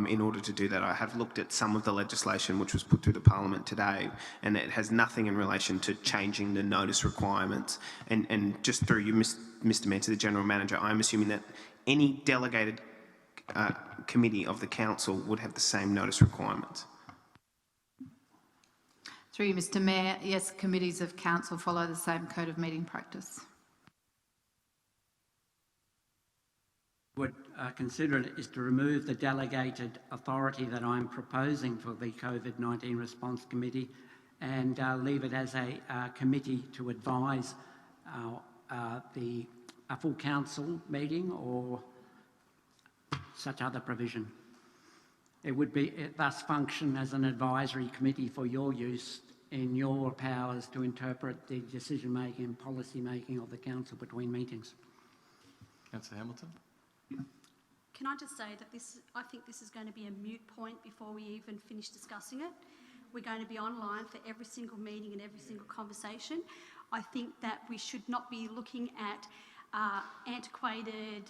In order to do that, I have looked at some of the legislation which was put through the Parliament today, and it has nothing in relation to changing the notice requirements. And just through you, Mr Mayor, to the General Manager, I'm assuming that any delegated committee of the council would have the same notice requirements. Through you, Mr Mayor, yes, committees of council follow the same code of meeting practice. Would consider it is to remove the delegated authority that I'm proposing for the COVID-19 Response Committee and leave it as a committee to advise a full council meeting or such other provision. It would thus function as an advisory committee for your use in your powers to interpret the decision-making and policy-making of the council between meetings. Councillor Hamilton. Can I just say that I think this is going to be a moot point before we even finish discussing it. We're going to be online for every single meeting and every single conversation. I think that we should not be looking at antiquated,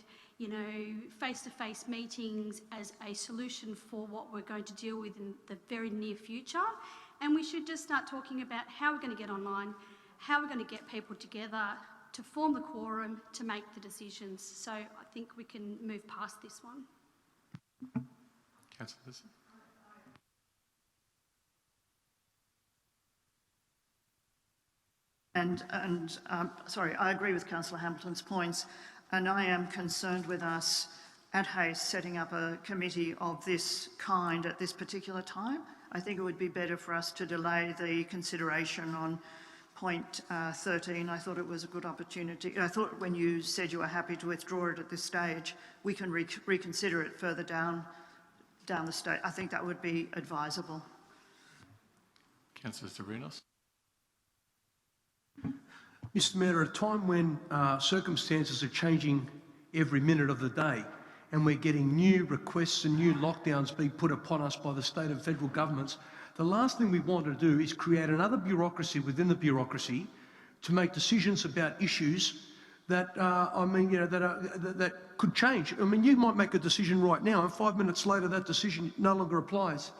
face-to-face meetings as a solution for what we're going to deal with in the very near future. And we should just start talking about how we're going to get online, how we're going to get people together to form the quorum to make the decisions. So I think we can move past this one. Councillor Lisson. Sorry, I agree with Councillor Hamilton's points, and I am concerned with us at haste setting up a committee of this kind at this particular time. I think it would be better for us to delay the consideration on point 13. I thought it was a good opportunity. I thought when you said you were happy to withdraw it at this stage, we can reconsider it further down the stage. I think that would be advisable. Councillor Torinos. Mr Mayor, at a time when circumstances are changing every minute of the day, and we're getting new requests and new lockdowns being put upon us by the state and federal governments, the last thing we want to do is create another bureaucracy within the bureaucracy to make decisions about issues that, that could change. I mean, you might make a decision right now and 5 minutes later that decision no longer applies.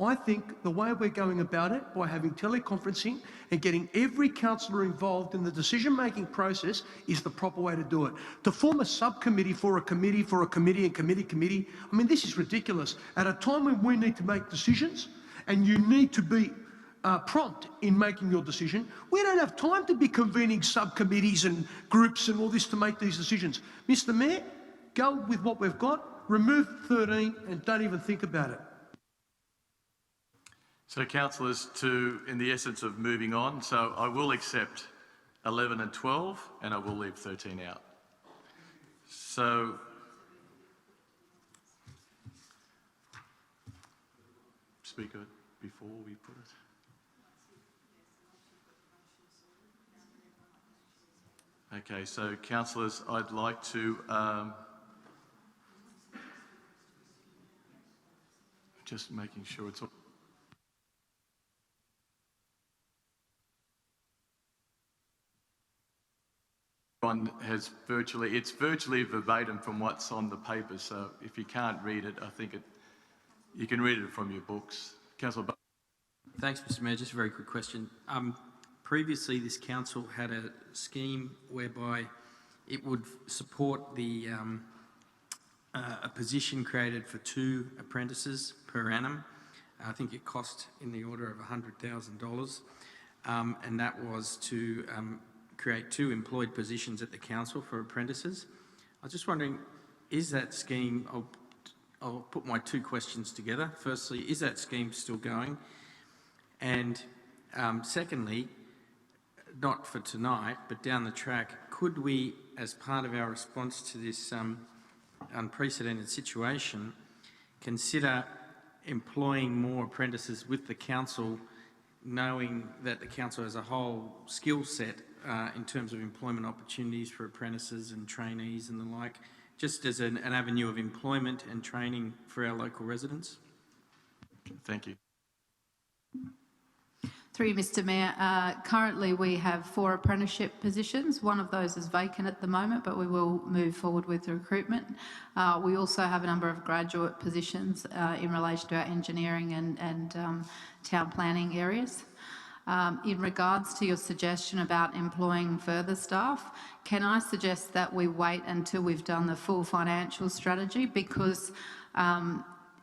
I think the way we're going about it, by having teleconferencing and getting every councillor involved in the decision-making process, is the proper way to do it. To form a subcommittee for a committee, for a committee and committee, I mean, this is ridiculous. At a time when we need to make decisions and you need to be prompt in making your decision, we don't have time to be convening subcommittees and groups and all this to make these decisions. Mr Mayor, go with what we've got, remove 13 and don't even think about it. So, councillors, in the essence of moving on, so I will accept 11 and 12, and I will leave 13 out. So, Speaker, before we put it. Okay, so councillors, I'd like to just making sure it's all. Has it's virtually verbatim from what's on the paper, so if you can't read it, I think you can read it from your books. Councillor Thanks, Mr Mayor. Just a very quick question. Previously, this council had a scheme whereby it would support a position created for 2 apprentices per annum. I think it cost in the order of $100,000, and that was to create 2 employed positions at the council for apprentices. I was just wondering, is that scheme, I'll put my 2 questions together. Firstly, is that scheme still going? And secondly, not for tonight, but down the track, could we, as part of our response to this unprecedented situation, consider employing more apprentices with the council, knowing that the council has a whole skill set in terms of employment opportunities for apprentices and trainees and the like, just as an avenue of employment and training for our local residents? Thank you. Through you, Mr Mayor, currently we have 4 apprenticeship positions. One of those is vacant at the moment, but we will move forward with the recruitment. We also have a number of graduate positions in relation to our engineering and town planning areas. In regards to your suggestion about employing further staff, can I suggest that we wait until we've done the full financial strategy? Because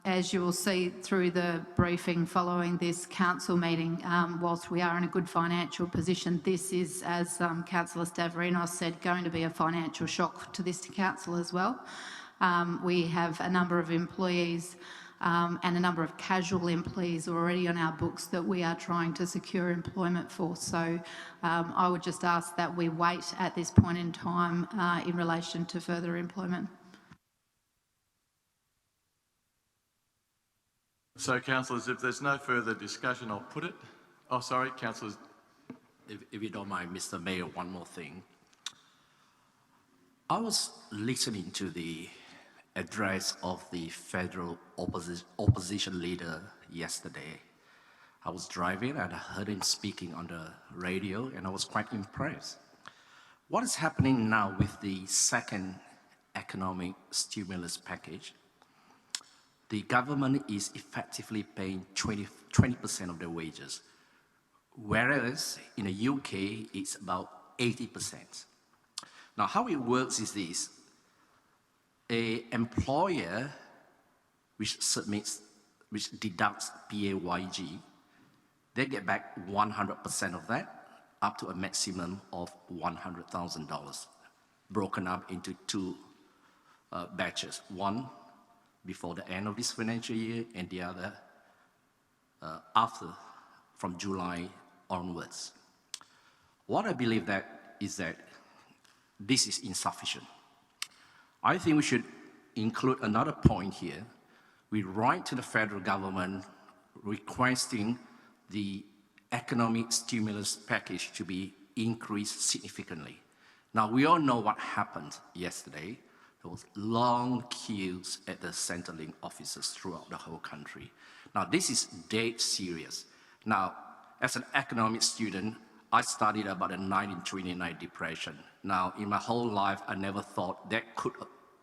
as you will see through the briefing following this council meeting, whilst we are in a good financial position, this is, as Councillor Stavrinos said, going to be a financial shock to this council as well. We have a number of employees and a number of casual employees already on our books that we are trying to secure employment for. So I would just ask that we wait at this point in time in relation to further employment. So, councillors, if there's no further discussion, I'll put it. Oh, sorry, councillors. If you don't mind, Mr. Mayor, one more thing. I was listening to the address of the federal opposition leader yesterday. I was driving and I heard him speaking on the radio and I was quite impressed. What is happening now with the second economic stimulus package? The government is effectively paying 20% of their wages, whereas in the UK, it's about 80%. Now, how it works is this. An employer which deducts PAYG, they get back 100% of that, up to a maximum of $100,000, broken up into 2 batches. One before the end of this financial year and the other after, from July onwards. What I believe is that this is insufficient. I think we should include another point here. We write to the federal government requesting the economic stimulus package to be increased significantly. Now, we all know what happened yesterday. There was long queues at the Centrelink offices throughout the whole country. Now, this is dead serious. Now, as an economics student, I studied about the 1929 depression. Now, in my whole life, I never thought that could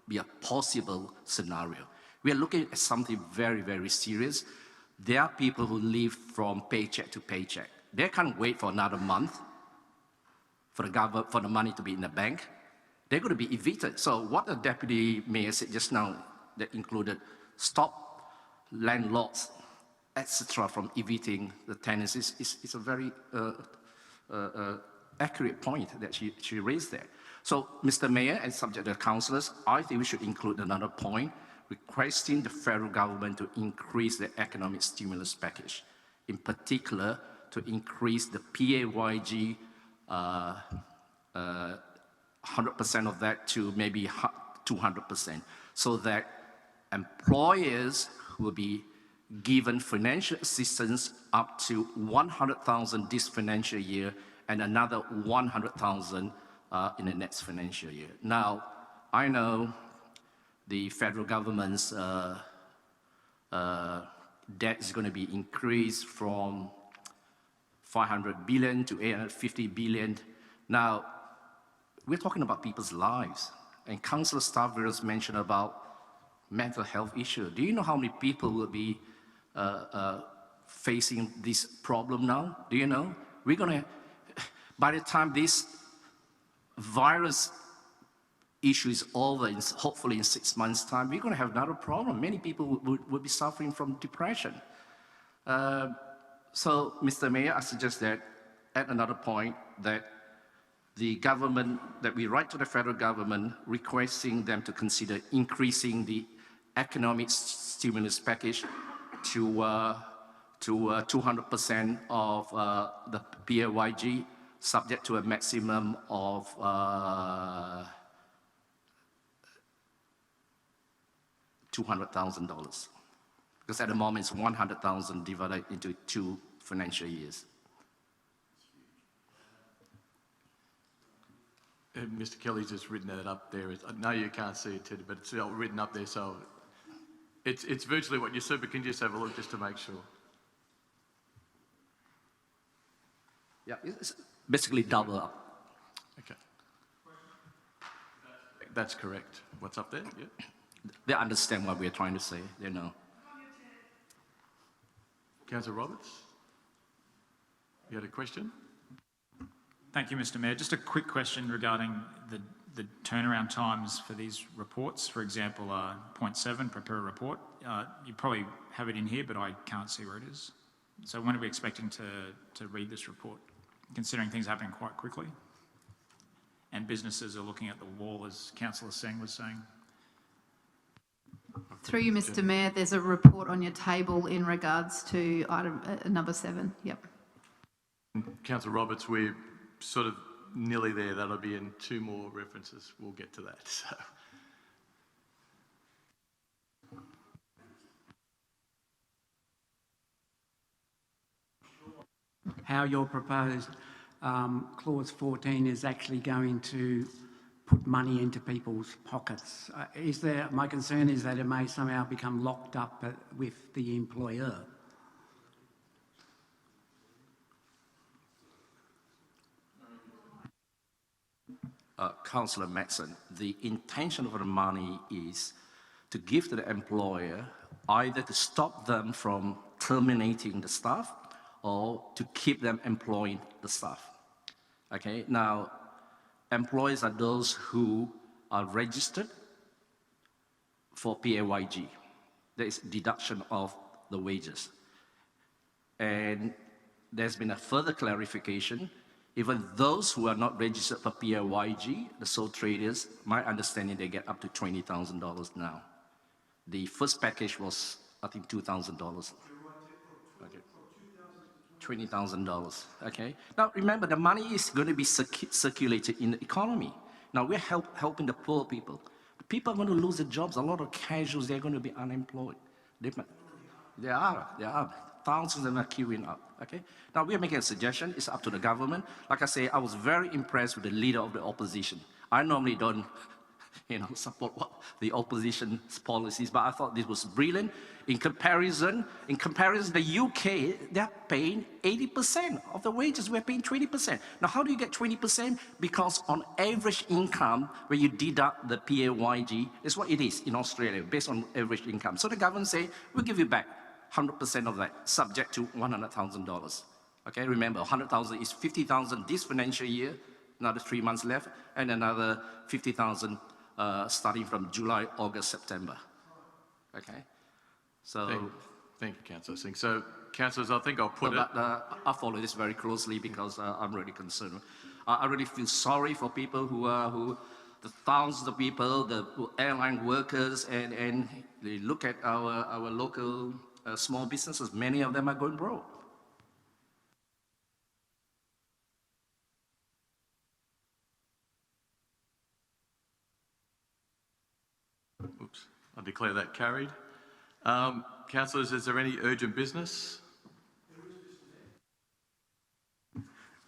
be a possible scenario. We are looking at something very, very serious. There are people who live from paycheck to paycheck. They can't wait for another month for the money to be in the bank. They're going to be evicted. So what the deputy mayor said just now, that included stop landlords, etc., from evicting the tenants is a very accurate point that she raised there. So, Mr. Mayor, and subject to the councillors, I think we should include another point, requesting the federal government to increase the economic stimulus package, in particular, to increase the PAYG 100% of that to maybe 200%, so that employers will be given financial assistance up to 100,000 this financial year and another 100,000 in the next financial year. Now, I know the federal government's debt is going to be increased from 500 billion to 850 billion. Now, we're talking about people's lives. And Councillor Stavros mentioned about mental health issue. Do you know how many people will be facing this problem now? Do you know? We're going to, by the time this virus issue is over, hopefully in 6 months' time, we're going to have another problem. Many people will be suffering from depression. So, Mr. Mayor, I suggest that at another point that the government, that we write to the federal government requesting them to consider increasing the economic stimulus package to 200% of the PAYG, subject to a maximum of $200,000. Because at the moment it's 100,000 divided into 2 financial years. Mr. Kelly's just written that up there. I know you can't see it, Teddy, but it's all written up there, so it's virtually what you said, but can you just have a look just to make sure? Yeah, it's basically double up. Okay. That's correct. What's up there? Yeah. They understand what we're trying to say, they know. Councillor Roberts, you had a question? Thank you, Mr. Mayor. Just a quick question regarding the turnaround times for these reports. For example, point 7, prepare a report. You probably have it in here, but I can't see where it is. So when are we expecting to read this report, considering things are happening quite quickly? And businesses are looking at the wall, as Councillor Singh was saying. Through you, Mr. Mayor, there's a report on your table in regards to item number 7. Yep. Councillor Roberts, we're sort of nearly there. That'll be in 2 more references. We'll get to that. So. How your proposed clause 14 is actually going to put money into people's pockets. My concern is that it may somehow become locked up with the employer. Councillor Maxson, the intention of the money is to give to the employer either to stop them from terminating the staff or to keep them employing the staff. Okay, now employees are those who are registered for PAYG. There is deduction of the wages. And there's been a further clarification. Even those who are not registered for PAYG, the sole traders, my understanding they get up to $20,000 now. The first package was, I think, $2,000. Okay. $20,000, okay? Now remember, the money is going to be circulated in the economy. Now we're helping the poor people. People are going to lose their jobs. A lot of casuals, they're going to be unemployed. They are. Thousands of them are queuing up, okay? Now we're making a suggestion. It's up to the government. Like I say, I was very impressed with the leader of the opposition. I normally don't support the opposition's policies, but I thought this was brilliant. In comparison, the UK, they're paying 80% of the wages, we're paying 20%. Now, how do you get 20%? Because on average income, when you deduct the PAYG, it's what it is in Australia, based on average income. So the government say, we'll give you back 100% of that, subject to $100,000. Okay, remember, 100,000 is 50,000 this financial year, another 3 months left, and another 50,000 starting from July, August, September. Okay, so... Thank you, Councillor Singh. So, councillors, I think I'll put it... I follow this very closely because I'm really concerned. I really feel sorry for people the thousands of people, the airline workers, and they look at our local small businesses. Many of them are going broke. Oops, I declare that carried. Councillors, is there any urgent business?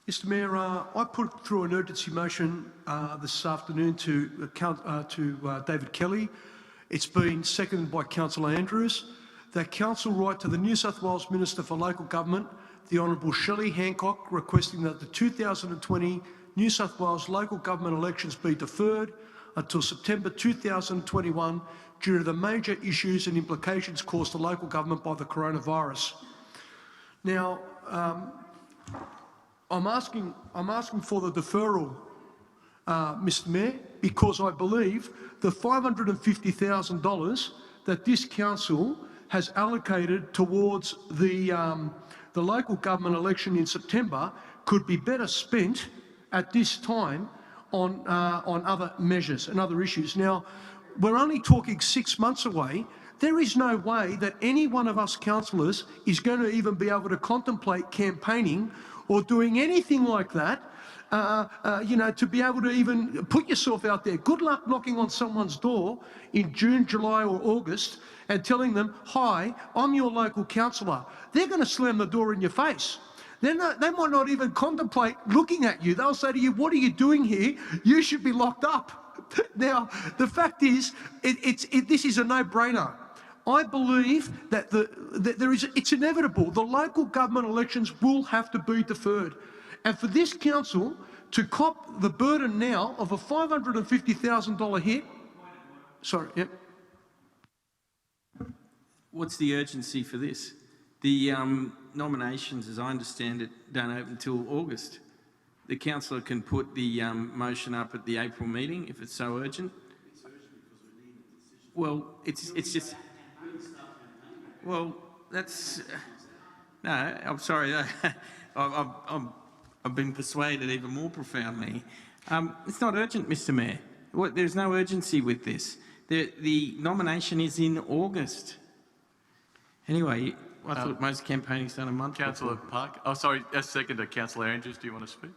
Mr Mayor, I put through an urgency motion this afternoon to David Kelly. It's been seconded by Councillor Andrews. That Council write to the New South Wales Minister for Local Government, the Honourable Shelley Hancock, requesting that the 2020 New South Wales local government elections be deferred until September 2021 due to the major issues and implications caused to local government by the coronavirus. Now, I'm asking for the deferral, Mr Mayor, because I believe the $550,000 that this council has allocated towards the local government election in September could be better spent at this time on other measures and other issues. Now, we're only talking 6 months away. There is no way that any one of us councillors is going to even be able to contemplate campaigning or doing anything like that, to be able to even put yourself out there. Good luck knocking on someone's door in June, July or August and telling them, hi, I'm your local councillor. They're going to slam the door in your face. They might not even contemplate looking at you. They'll say to you, what are you doing here? You should be locked up. Now, the fact is, this is a no-brainer. I believe that it's inevitable. The local government elections will have to be deferred. And for this council to cop the burden now of a $550,000 hit... Sorry, yep. What's the urgency for this? The nominations, as I understand it, don't open until August. The councillor can put the motion up at the April meeting if it's so urgent. It's urgent because we need a decision. Well, it's just... Well, that's... no, I'm sorry. I've been persuaded even more profoundly. It's not urgent, Mr Mayor. There's no urgency with this. The nomination is in August. Anyway, I thought most campaigning's done a month. Councillor Park. Oh, sorry, a second to Councillor Andrews. Do you want to speak?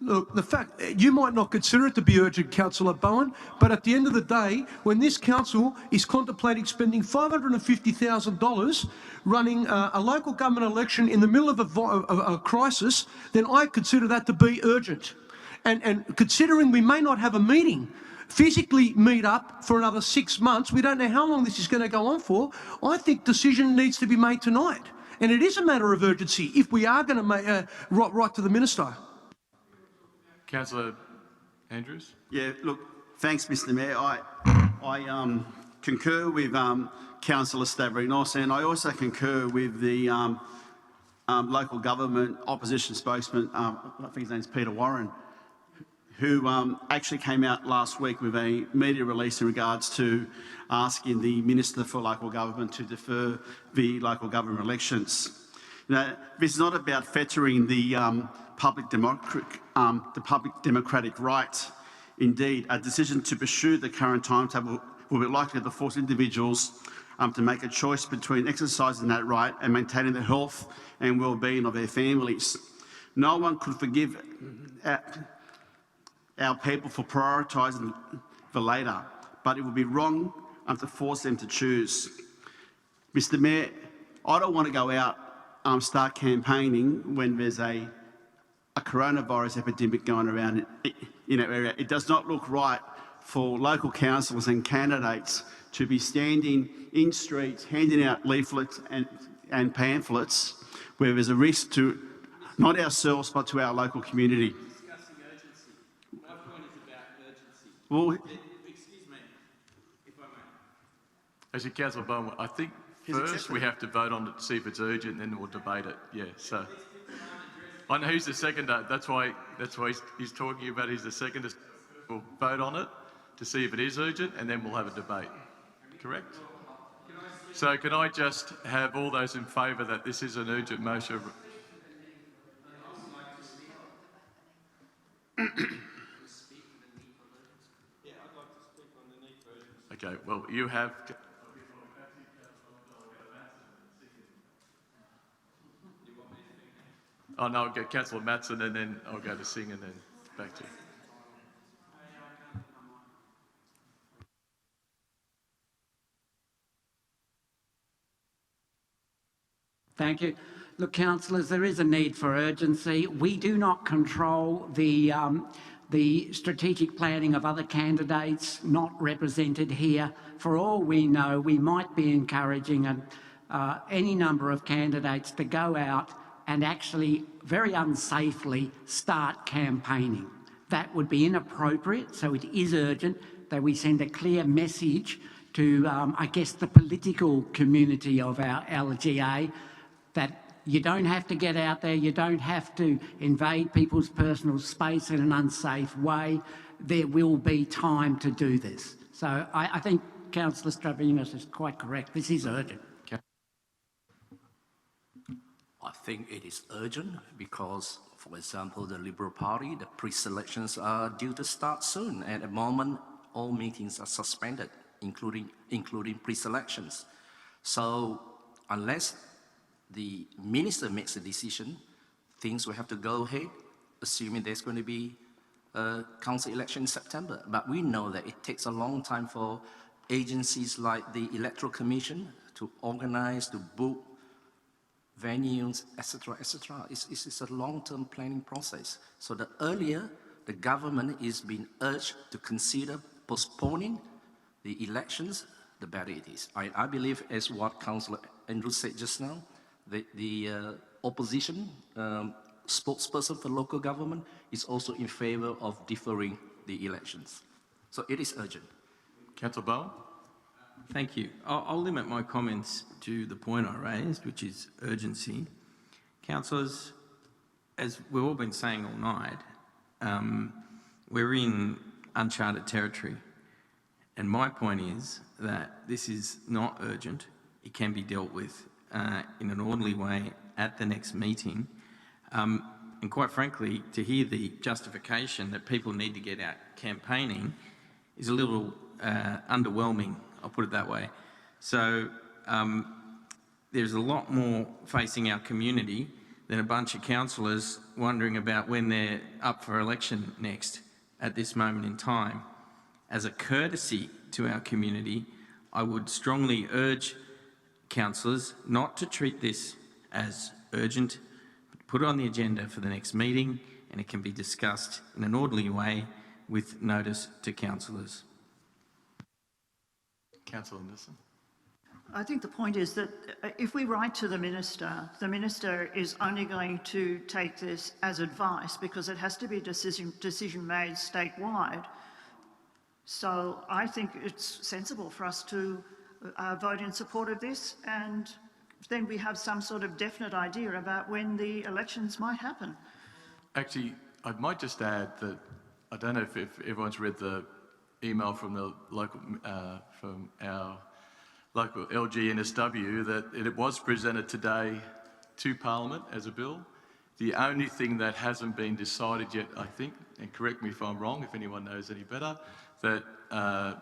Look, the fact, you might not consider it to be urgent, Councillor Bowen, but at the end of the day, when this council is contemplating spending $550,000 running a local government election in the middle of a crisis, then I consider that to be urgent. And considering we may not have a meeting, physically meet up for another 6 months, we don't know how long this is going to go on for, I think decision needs to be made tonight. And it is a matter of urgency if we are going to write to the Minister. Councillor Andrews? Yeah, look, thanks, Mr Mayor. I concur with Councillor Stavrinos, and I also concur with the local government opposition spokesman, I think his name's Peter Warren, who actually came out last week with a media release in regards to asking the Minister for Local Government to defer the local government elections. Now, this is not about fettering the public democratic right. Indeed, a decision to pursue the current timetable will be likely to force individuals to make a choice between exercising that right and maintaining the health and well-being of their families. No one could forgive our people for prioritising the later, but it would be wrong to force them to choose. Mr Mayor, I don't want to go out start campaigning when there's a a coronavirus epidemic going around in our area. It does not look right for local councillors and candidates to be standing in streets handing out leaflets and pamphlets where there's a risk to not ourselves but to our local community. Discussing urgency. My point is about urgency. Well, excuse me, if I may. Actually, Councillor Bowen, I think first we have to vote on it to see if it's urgent, and then we'll debate it. Yeah, so. I know who's the seconder. That's why he's talking about he's the seconder. We'll vote on it to see if it is urgent, and then we'll have a debate. Correct? So can I just have all those in favour that this is an urgent motion? Okay, well, you have... Oh, no, I'll get Councillor Matson and then I'll go to Singh and then back to you. Thank you. Look, councillors, there is a need for urgency. We do not control the strategic planning of other candidates not represented here. For all we know, we might be encouraging any number of candidates to go out and actually very unsafely start campaigning. That would be inappropriate, so it is urgent that we send a clear message to, I guess, the political community of our LGA that you don't have to get out there, you don't have to invade people's personal space in an unsafe way. There will be time to do this. So I think Councillor Stravinas is quite correct. This is urgent. I think it is urgent because, for example, the Liberal Party, the pre-selections are due to start soon. At the moment, all meetings are suspended, including pre-selections. So unless the minister makes a decision, things will have to go ahead, assuming there's going to be a council election in September. But we know that it takes a long time for agencies like the Electoral Commission to organise, to book venues, etc., etc. It's a long-term planning process. So the earlier the government is being urged to consider postponing the elections, the better it is. I believe, as what Councillor Andrews said just now, the opposition spokesperson for local government is also in favour of deferring the elections. So it is urgent. Councillor Bowen? Thank you. I'll limit my comments to the point I raised, which is urgency. Councillors, as we've all been saying all night, we're in uncharted territory. And my point is that this is not urgent. It can be dealt with in an orderly way at the next meeting. And quite frankly, to hear the justification that people need to get out campaigning is a little underwhelming, I'll put it that way. So there's a lot more facing our community than a bunch of councillors wondering about when they're up for election next at this moment in time. As a courtesy to our community, I would strongly urge councillors not to treat this as urgent, but put it on the agenda for the next meeting, and it can be discussed in an orderly way with notice to councillors. Councillor Anderson. I think the point is that if we write to the minister is only going to take this as advice because it has to be a decision made statewide. So I think it's sensible for us to vote in support of this, and then we have some sort of definite idea about when the elections might happen. Actually, I might just add that I don't know if everyone's read the email from the local, from our local LGNSW that it was presented today to Parliament as a bill. The only thing that hasn't been decided yet, I think, and correct me if I'm wrong, if anyone knows any better, that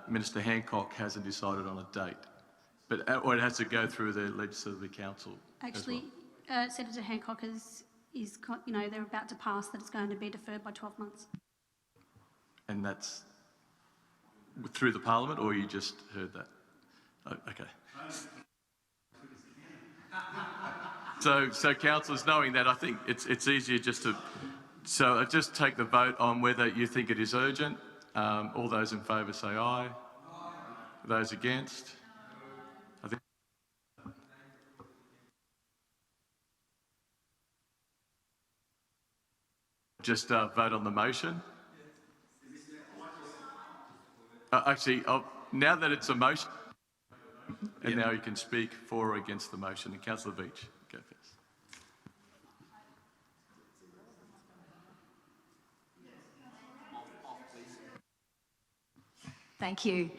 Minister Hancock hasn't decided on a date. Or it has to go through the Legislative Council. Actually, Senator Hancock is, they're about to pass that it's going to be deferred by 12 months. And that's through the Parliament, or you just heard that? Oh, okay. So councillors, knowing that, I think it's easier just to So I just take the vote on whether you think it is urgent. All those in favour say aye. Those against? I think just vote on the motion. Now that it's a motion, and now you can speak for or against the motion. And Councillor Veitch, go first. Thank you.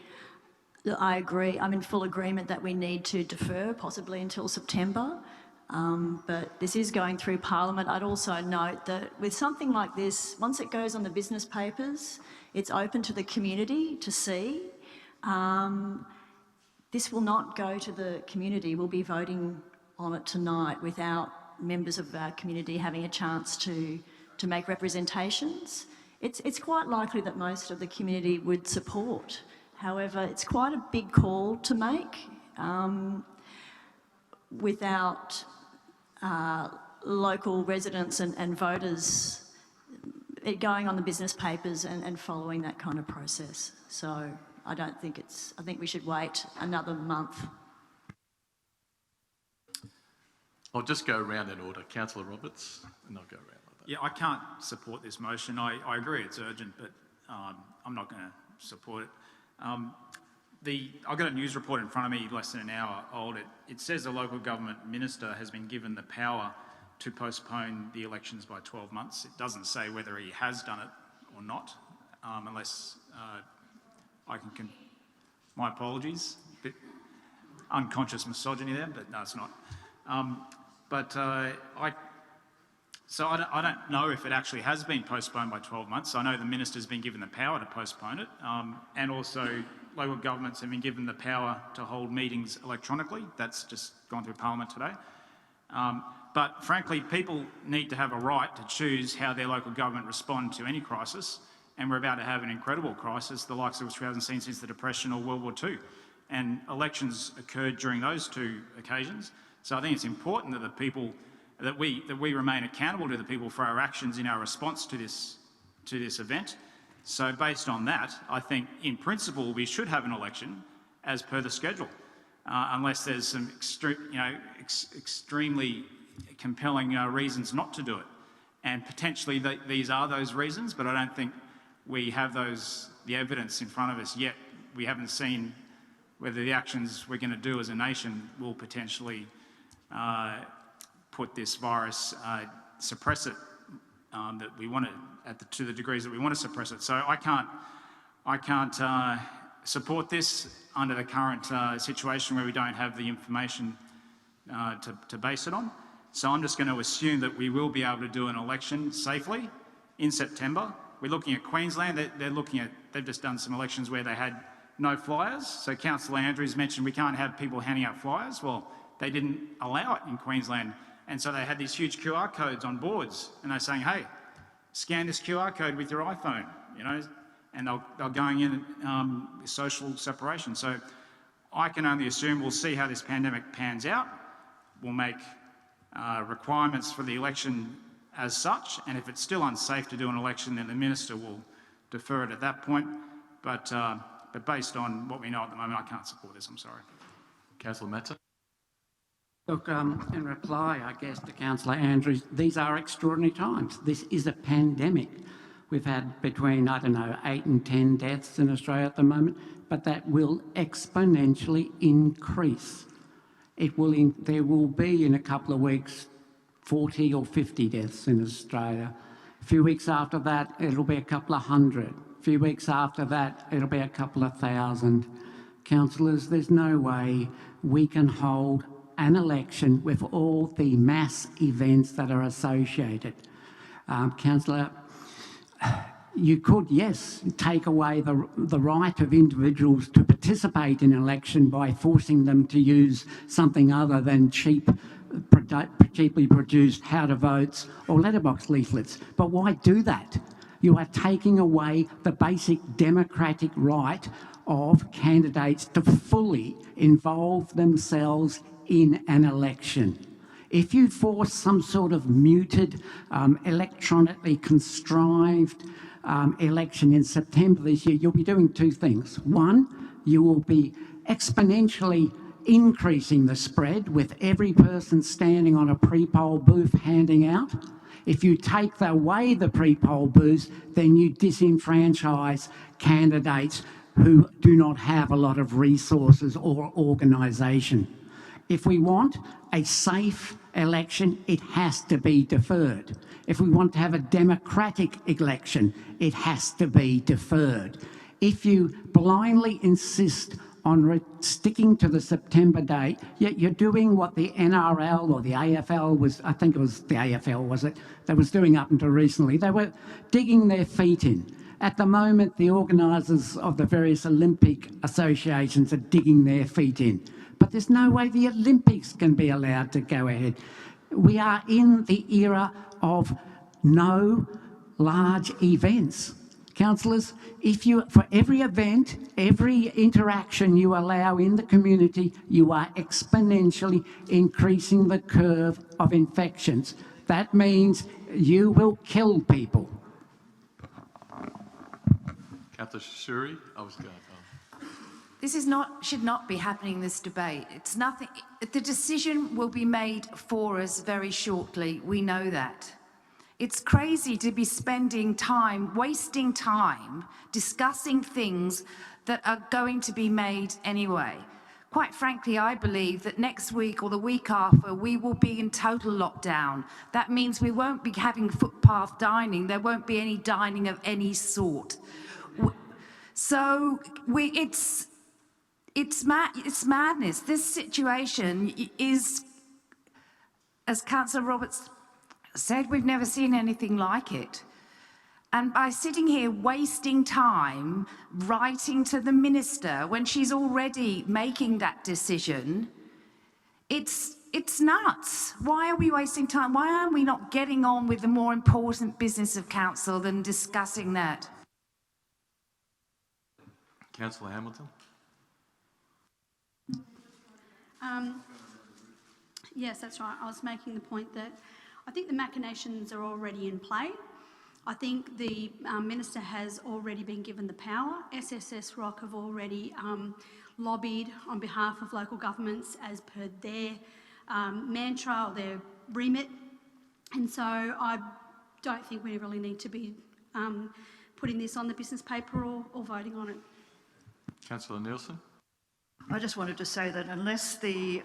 Look, I agree. I'm in full agreement that we need to defer, possibly until September. But this is going through Parliament. I'd also note that with something like this, once it goes on the business papers, it's open to the community to see. This will not go to the community. We'll be voting on it tonight without members of our community having a chance to make representations. It's quite likely that most of the community would support. However, it's quite a big call to make without local residents and voters it going on the business papers and following that kind of process. So I think we should wait another month. I'll just go around in order. Councillor Roberts, and I'll go around like that. Yeah, I can't support this motion. I agree it's urgent, but I'm not going to support it. I've got a news report in front of me, less than an hour old. It says the local government minister has been given the power to postpone the elections by 12 months. It doesn't say whether he has done it or not, unless I can... My apologies. A bit unconscious misogyny there, but no, it's not. So I don't know if it actually has been postponed by 12 months. I know the minister's been given the power to postpone it, and also local governments have been given the power to hold meetings electronically. That's just gone through Parliament today. But frankly, people need to have a right to choose how their local government respond to any crisis, and we're about to have an incredible crisis, the likes of which we haven't seen since the Depression or World War II. And elections occurred during those two occasions. So I think it's important that the people that we remain accountable to the people for our actions in our response to this event. So based on that, I think in principle we should have an election as per the schedule, unless there's some extremely compelling reasons not to do it. And potentially these are those reasons, but I don't think we have the evidence in front of us yet. We haven't seen whether the actions we're going to do as a nation will potentially put this virus, suppress it, that we want to the degrees that we want to suppress it. So I can't support this under the current situation where we don't have the information to base it on. So I'm just going to assume that we will be able to do an election safely in September. We're looking at Queensland. They've just done some elections where they had no flyers. So Councillor Andrews mentioned we can't have people handing out flyers. Well, they didn't allow it in Queensland. And so they had these huge QR codes on boards, and they're saying, hey, scan this QR code with your iPhone, and they're going in social separation. So I can only assume we'll see how this pandemic pans out. We'll make requirements for the election as such, and if it's still unsafe to do an election, then the minister will defer it at that point. But based on what we know at the moment, I can't support this, I'm sorry. Councillor Matson. Look, in reply, I guess, to Councillor Andrews, these are extraordinary times. This is a pandemic. We've had between, 8 and 10 deaths in Australia at the moment, but that will exponentially increase. There will be, in a couple of weeks, 40 or 50 deaths in Australia. A few weeks after that, it'll be a couple of hundred. A few weeks after that, it'll be a couple of thousand. Councillors, there's no way we can hold an election with all the mass events that are associated. Councillor, you could, yes, take away the right of individuals to participate in an election by forcing them to use something other than cheaply produced how-to-votes or letterbox leaflets. But why do that? You are taking away the basic democratic right of candidates to fully involve themselves in an election. If you force some sort of muted, electronically contrived election in September this year, you'll be doing two things. One, you will be exponentially increasing the spread with every person standing on a pre-poll booth handing out. If you take away the pre-poll booths, then you disenfranchise candidates who do not have a lot of resources or organisation. If we want a safe election, it has to be deferred. If we want to have a democratic election, it has to be deferred. If you blindly insist on sticking to the September date, yet you're doing what the NRL or the AFL was, I think it was the AFL, was it, that was doing up until recently. They were digging their feet in. At the moment, the organisers of the various Olympic associations are digging their feet in. But there's no way the Olympics can be allowed to go ahead. We are in the era of no large events. Councillors, if you, for every event, every interaction you allow in the community, you are exponentially increasing the curve of infections. That means you will kill people. Councillor Shuri, I was going to. This is should not be happening, this debate. It's nothing. The decision will be made for us very shortly. We know that. It's crazy to be spending time, wasting time, discussing things that are going to be made anyway. Quite frankly, I believe that next week or the week after, we will be in total lockdown. That means we won't be having footpath dining. There won't be any dining of any sort. So it's madness. This situation is, as Councillor Roberts said, we've never seen anything like it. And by sitting here wasting time writing to the minister when she's already making that decision, it's nuts. Why are we wasting time? Why are we not getting on with the more important business of council than discussing that? Councillor Hamilton. Yes, that's right. I was making the point that I think the machinations are already in play. I think the Minister has already been given the power. SSS Rock have already lobbied on behalf of local governments as per their mantra or their remit. And so I don't think we really need to be putting this on the business paper or voting on it. Councillor Nielsen. I just wanted to say that unless the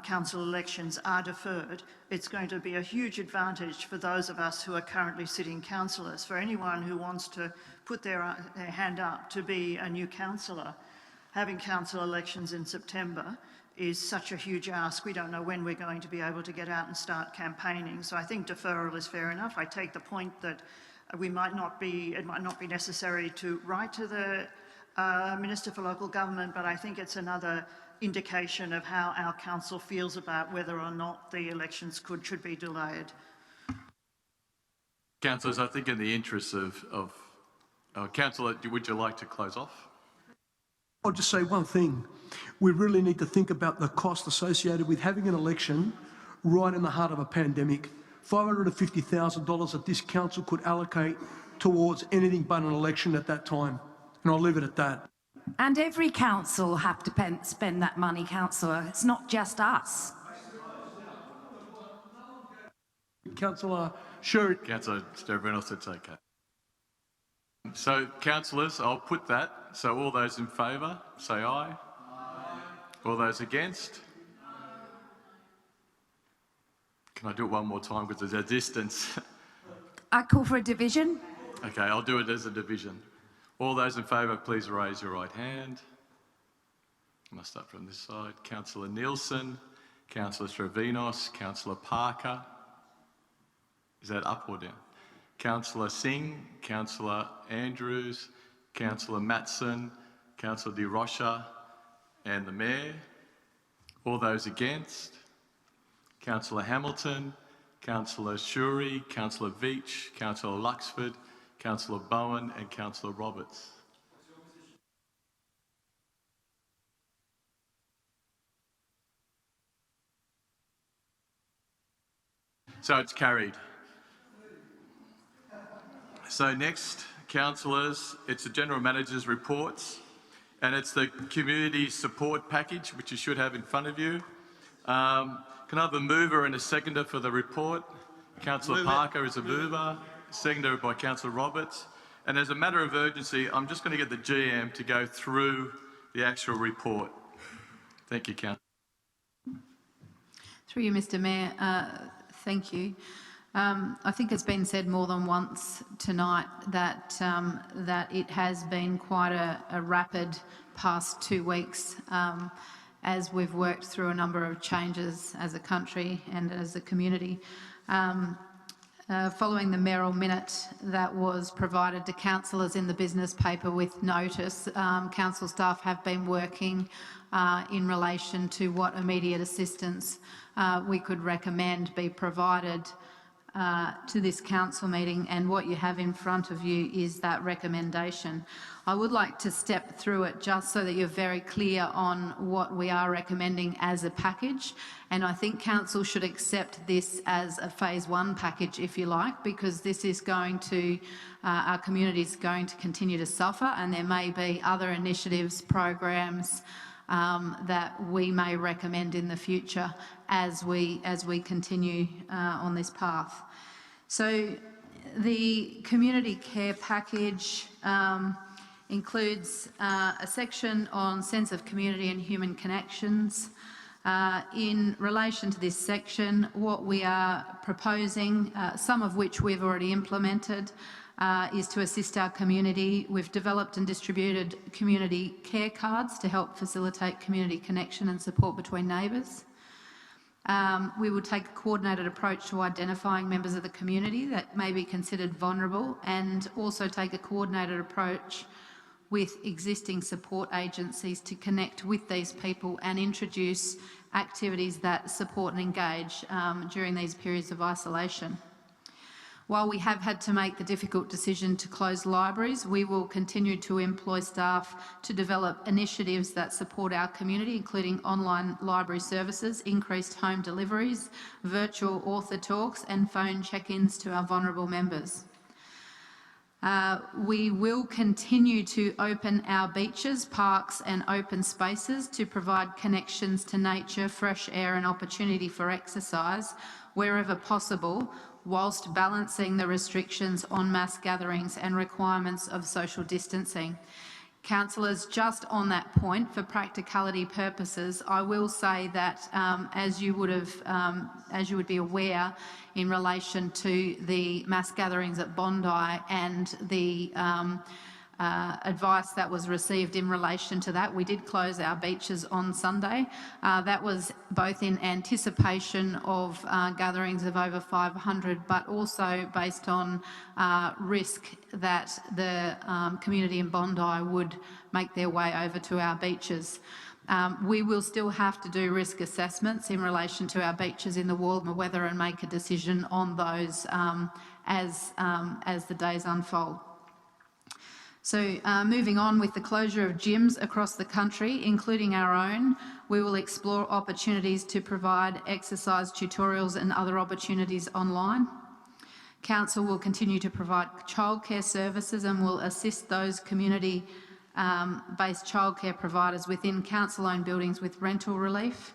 council elections are deferred, it's going to be a huge advantage for those of us who are currently sitting councillors. For anyone who wants to put their hand up to be a new councillor, having council elections in September is such a huge ask. We don't know when we're going to be able to get out and start campaigning. So I think deferral is fair enough. I take the point that it might not be necessary to write to the Minister for Local Government, but I think it's another indication of how our council feels about whether or not the elections should be delayed. Councillors, I think in the interests of Councillor, would you like to close off? I'll just say one thing. We really need to think about the cost associated with having an election right in the heart of a pandemic. $550,000 that this council could allocate towards anything but an election at that time. And I'll leave it at that. And every council have to spend that money, councillor. It's not just us. Councillor Shuri. Councillor, everyone else, it's okay. So, councillors, I'll put that. So all those in favour, say aye. Aye. All those against? Can I do it one more time because there's a distance? I call for a division. Okay, I'll do it as a division. All those in favour, please raise your right hand. I must start from this side. Councillor Nielsen, Councillor Stravinos, Councillor Parker. Is that up or down? Councillor Singh, Councillor Andrews, Councillor Matson, Councillor De Rocha, and the Mayor. All those against? Councillor Hamilton, Councillor Shuri, Councillor Veach, Councillor Luxford, Councillor Bowen and Councillor Roberts. So it's carried. So next, councillors, it's the General Manager's reports, and it's the Community Support Package, which you should have in front of you. Can I have a mover and a seconder for the report? Councillor Parker is a mover, seconded by Councillor Roberts. And as a matter of urgency, I'm just going to get the GM to go through the actual report. Thank you, Councillor. Through you, Mr Mayor, thank you. I think it's been said more than once tonight that that it has been quite a rapid past 2 weeks as we've worked through a number of changes as a country and as a community. Following the Merrell Minute that was provided to councillors in the business paper with notice, council staff have been working in relation to what immediate assistance we could recommend be provided to this council meeting, and what you have in front of you is that recommendation. I would like to step through it just so that you're very clear on what we are recommending as a package, and I think council should accept this as a phase 1 package, if you like, because this is going to, our community is going to continue to suffer, and there may be other initiatives, programs that we may recommend in the future as we continue on this path. So the community care package includes a section on sense of community and human connections. In relation to this section, what we are proposing, some of which we've already implemented, is to assist our community. We've developed and distributed community care cards to help facilitate community connection and support between neighbours. We will take a coordinated approach to identifying members of the community that may be considered vulnerable, and also take a coordinated approach with existing support agencies to connect with these people and introduce activities that support and engage during these periods of isolation. While we have had to make the difficult decision to close libraries, we will continue to employ staff to develop initiatives that support our community, including online library services, increased home deliveries, virtual author talks, and phone check-ins to our vulnerable members. We will continue to open our beaches, parks and open spaces to provide connections to nature, fresh air and opportunity for exercise wherever possible, whilst balancing the restrictions on mass gatherings and requirements of social distancing. Councillors, just on that point, for practicality purposes, I will say that as you would be aware, in relation to the mass gatherings at Bondi and the advice that was received in relation to that, we did close our beaches on Sunday. That was both in anticipation of gatherings of over 500, but also based on risk that the community in Bondi would make their way over to our beaches. We will still have to do risk assessments in relation to our beaches in the warmer weather and make a decision on those as the days unfold. So moving on with the closure of gyms across the country, including our own, we will explore opportunities to provide exercise tutorials and other opportunities online. Council will continue to provide childcare services and will assist those community based childcare providers within council-owned buildings with rental relief.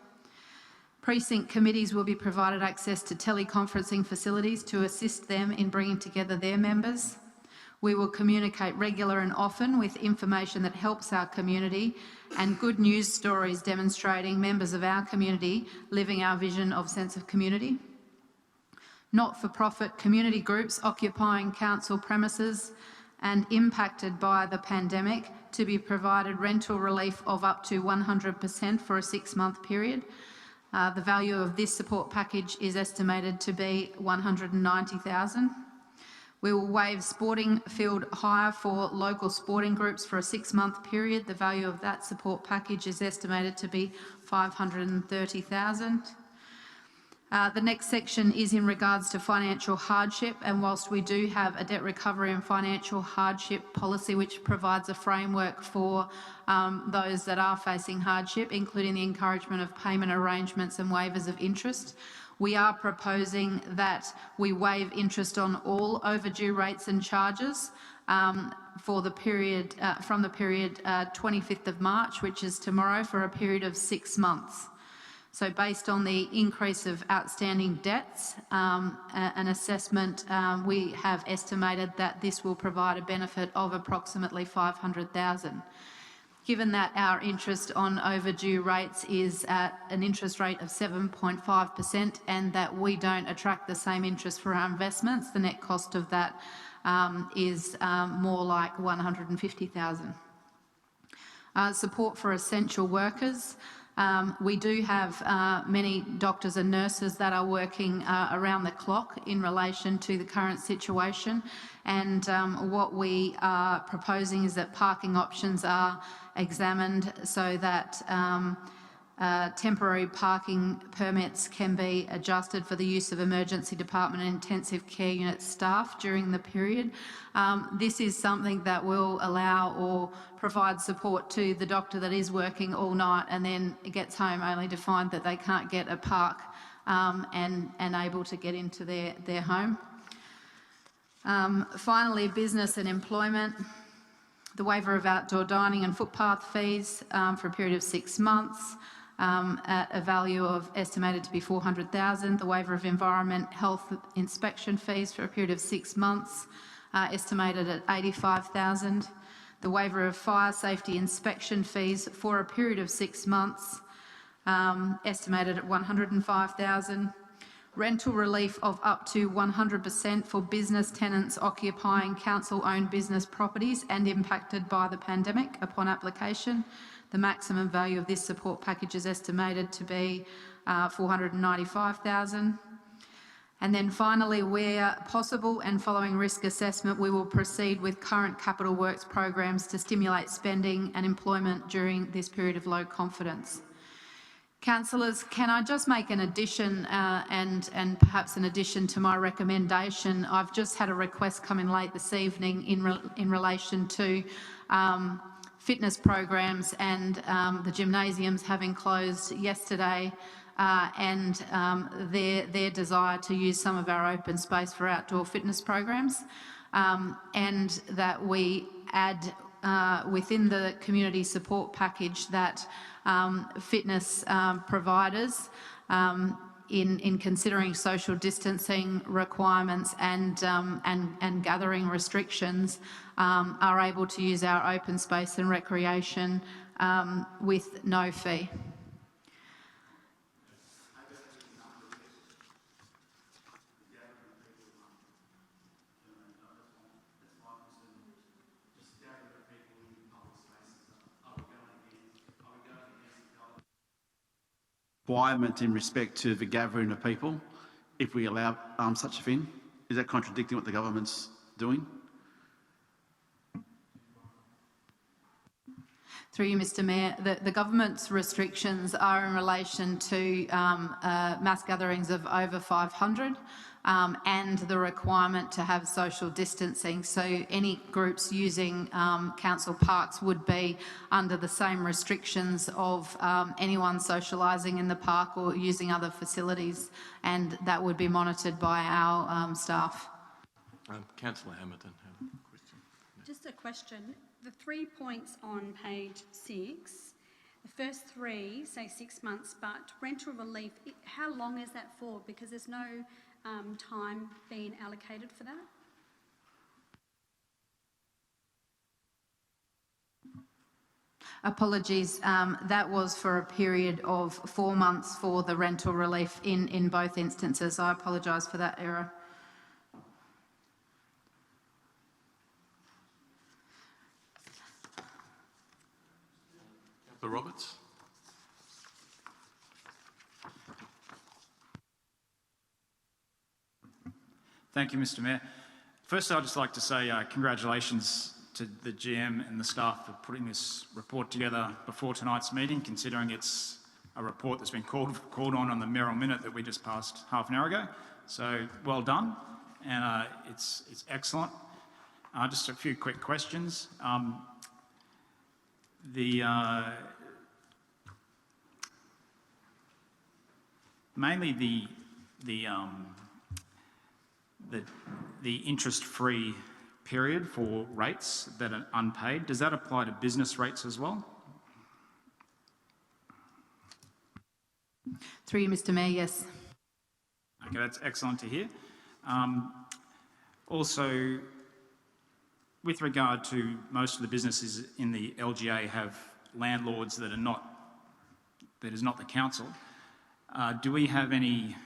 Precinct committees will be provided access to teleconferencing facilities to assist them in bringing together their members. We will communicate regular and often with information that helps our community and good news stories demonstrating members of our community living our vision of sense of community. Not-for-profit community groups occupying council premises and impacted by the pandemic to be provided rental relief of up to 100% for a 6-month period. The value of this support package is estimated to be $190,000. We will waive sporting field hire for local sporting groups for a 6-month period. The value of that support package is estimated to be $530,000. The next section is in regards to financial hardship, and whilst we do have a debt recovery and financial hardship policy which provides a framework for those that are facing hardship, including the encouragement of payment arrangements and waivers of interest, we are proposing that we waive interest on all overdue rates and charges for the period from the period 25th of March, which is tomorrow, for a period of 6 months. So based on the increase of outstanding debts, an assessment, we have estimated that this will provide a benefit of approximately $500,000. Given that our interest on overdue rates is at an interest rate of 7.5% and that we don't attract the same interest for our investments, the net cost of that is more like $150,000. Support for essential workers. We do have many doctors and nurses that are working around the clock in relation to the current situation, and what we are proposing is that parking options are examined so that temporary parking permits can be adjusted for the use of emergency department and intensive care unit staff during the period. This is something that will allow or provide support to the doctor that is working all night and then gets home only to find that they can't get a park and able to get into their home. Finally, business and employment. The waiver of outdoor dining and footpath fees for a period of 6 months. At a value of estimated to be $400,000. The waiver of environment health inspection fees for a period of 6 months, estimated at $85,000. The waiver of fire safety inspection fees for a period of 6 months, estimated at $105,000. Rental relief of up to 100% for business tenants occupying council-owned business properties and impacted by the pandemic upon application. The maximum value of this support package is estimated to be $495,000. And then finally, where possible and following risk assessment, we will proceed with current capital works programs to stimulate spending and employment during this period of low confidence. Councillors, can I just make an addition and perhaps an addition to my recommendation? I've just had a request come in late this evening in relation to fitness programs and the gymnasiums having closed yesterday and their desire to use some of our open space for outdoor fitness programs, and that we add within the community support package that fitness providers, in considering social distancing requirements and gathering restrictions, are able to use our open space and recreation with no fee. Requirement in respect to the gathering of people, if we allow such a thing? Is that contradicting what the government's doing? Through you, Mr Mayor, the government's restrictions are in relation to mass gatherings of over 500 and the requirement to have social distancing. So any groups using council parks would be under the same restrictions of anyone socialising in the park or using other facilities, and that would be monitored by our staff. Councillor Hamilton had a question. Just a question. The 3 points on page 6, the first 3 say 6 months, but rental relief, how long is that for? Because there's no time being allocated for that. Apologies, that was for a period of 4 months for the rental relief in both instances. I apologise for that error. Councillor Roberts. Thank you, Mr Mayor. First, I'd just like to say congratulations to the GM and the staff for putting this report together before tonight's meeting, considering it's a report that's been called on the Merrell Minute that we just passed half an hour ago. So well done, and it's excellent. Just a few quick questions. Mainly the interest-free period for rates that are unpaid, does that apply to business rates as well? Through you, Mr Mayor, yes. Okay, that's excellent to hear. Also, with regard to most of the businesses in the LGA have landlords that is not the council, do we have any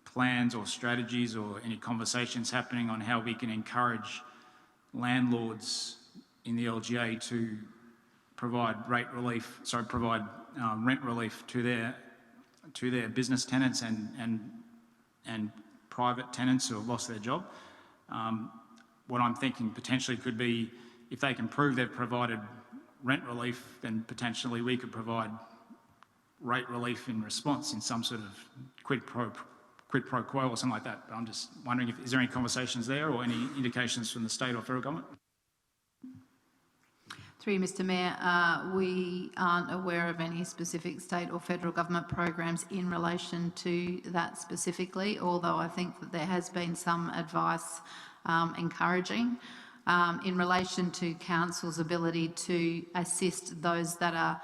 plans or strategies or any conversations happening on how we can encourage landlords in the LGA to provide rent relief to their business tenants and private tenants who have lost their job? What I'm thinking potentially could be, if they can prove they've provided rent relief, then potentially we could provide rate relief in response in some sort of quid pro quo or something like that. But I'm just wondering, is there any conversations there or any indications from the state or federal government? Through you, Mr Mayor, we aren't aware of any specific state or federal government programs in relation to that specifically, although I think that there has been some advice encouraging. In relation to council's ability to assist those that are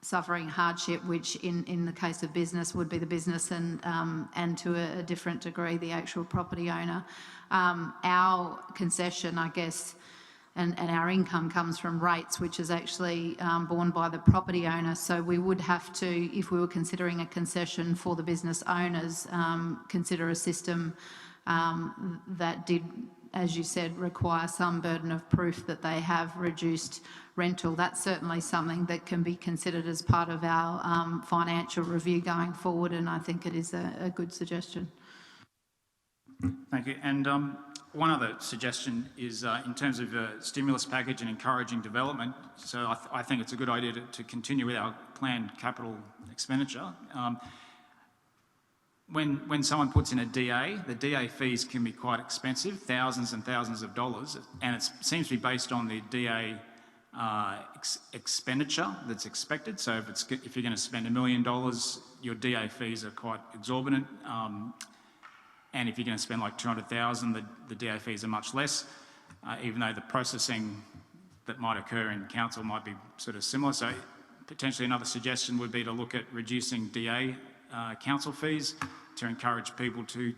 suffering hardship, which in the case of business would be the business and to a different degree the actual property owner. Our concession, I guess, and our income comes from rates, which is actually borne by the property owner. So we would have to, if we were considering a concession for the business owners, consider a system that did, as you said, require some burden of proof that they have reduced rental. That's certainly something that can be considered as part of our financial review going forward, and I think it is a good suggestion. Thank you. And one other suggestion is in terms of a stimulus package and encouraging development. So I think it's a good idea to continue with our planned capital expenditure. When someone puts in a DA, the DA fees can be quite expensive, thousands and thousands of dollars, and it seems to be based on the DA expenditure that's expected. So if you're going to spend $1 million, your DA fees are quite exorbitant. And if you're going to spend like $200,000, the DA fees are much less, even though the processing that might occur in council might be sort of similar. So potentially another suggestion would be to look at reducing DA council fees to encourage people to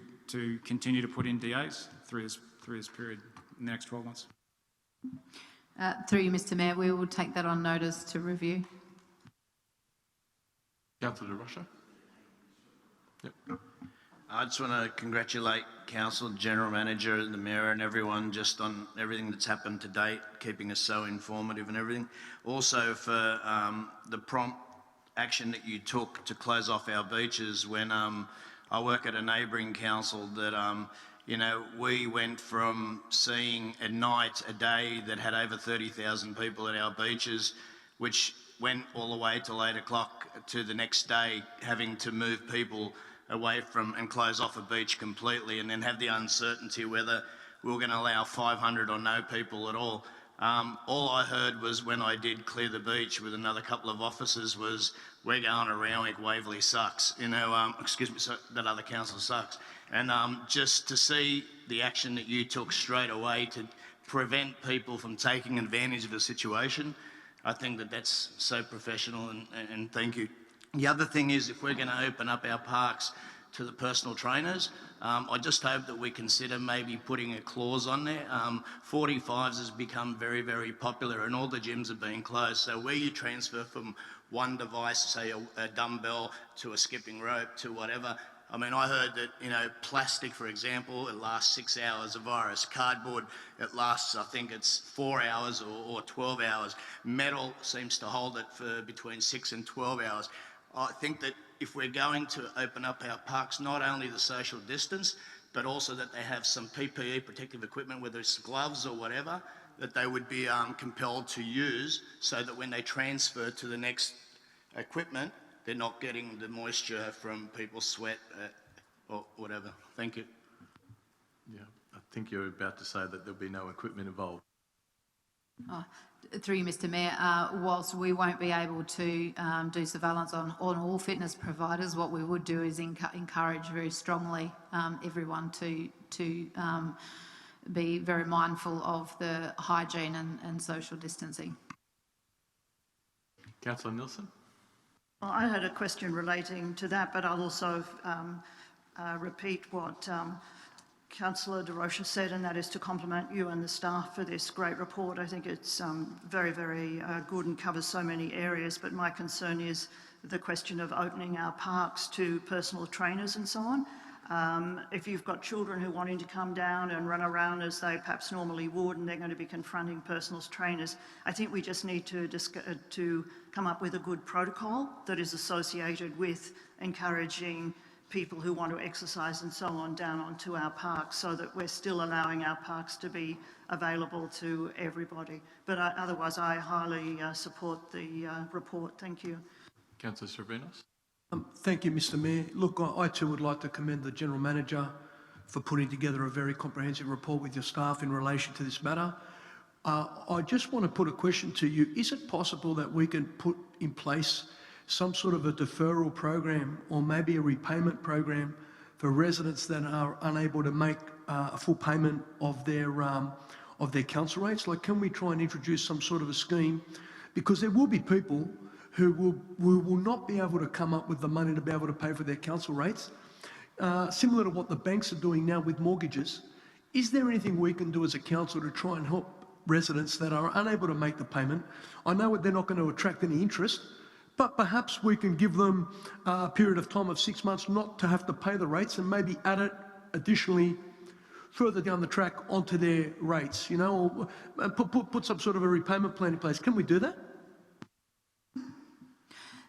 continue to put in DAs through this period in the next 12 months. Through you, Mr Mayor, we will take that on notice to review. Councillor Russia. Yep. I just want to congratulate Council, General Manager, and the Mayor and everyone just on everything that's happened to date, keeping us so informative and everything. Also for the prompt action that you took to close off our beaches when I work at a neighbouring council that, you know, we went from seeing a night, a day that had over 30,000 people at our beaches, which went all the way till 8 o'clock to the next day, having to move people away from and close off a beach completely, and then have the uncertainty whether we were going to allow 500 or no people at all. All I heard was when I did clear the beach with another couple of officers was, we're going to Randwick, Waverley sucks, you know, excuse me, so that other council sucks. And just to see the action that you took straight away to prevent people from taking advantage of the situation, I think that that's so professional, and thank you. The other thing is, if we're going to open up our parks to the personal trainers, I just hope that we consider maybe putting a clause on there. 45s has become very, very popular and all the gyms are being closed. So where you transfer from one device, say a dumbbell to a skipping rope to whatever, I mean, I heard that, you know, plastic, for example, it lasts 6 hours, a virus. Cardboard, it lasts, I think it's 4 hours or 12 hours. Metal seems to hold it for between 6 and 12 hours. I think that if we're going to open up our parks, not only the social distance, but also that they have some PPE, protective equipment, whether it's gloves or whatever, that they would be compelled to use, so that when they transfer to the next equipment, they're not getting the moisture from people's sweat or whatever. Thank you. Yeah, I think you're about to say that there'll be no equipment involved. Oh, through you, Mr Mayor, whilst we won't be able to do surveillance on all fitness providers, what we would do is encourage very strongly everyone to be very mindful of the hygiene and social distancing. Councillor Nielsen? Well, I had a question relating to that, but I'll also repeat what Councillor De Rocha said, and that is to compliment you and the staff for this great report. I think it's very, very good and covers so many areas, but my concern is the question of opening our parks to personal trainers and so on. If you've got children who are wanting to come down and run around as they perhaps normally would, and they're going to be confronting personal trainers, I think we just need to come up with a good protocol that is associated with encouraging people who want to exercise and so on down onto our parks, so that we're still allowing our parks to be available to everybody. But otherwise, I highly support the report. Thank you. Councillor Srebrinos? Thank you, Mr Mayor. Look, I too would like to commend the General Manager for putting together a very comprehensive report with your staff in relation to this matter. I just want to put a question to you. Is it possible that we can put in place some sort of a deferral program or maybe a repayment program for residents that are unable to make a full payment of their council rates? Like, can we try and introduce some sort of a scheme? Because there will be people who will not be able to come up with the money to be able to pay for their council rates, similar to what the banks are doing now with mortgages. Is there anything we can do as a council to try and help residents that are unable to make the payment? I know they're not going to attract any interest, but perhaps we can give them a period of time of 6 months not to have to pay the rates, and maybe add it additionally further down the track onto their rates, you know, or put some sort of a repayment plan in place. Can we do that?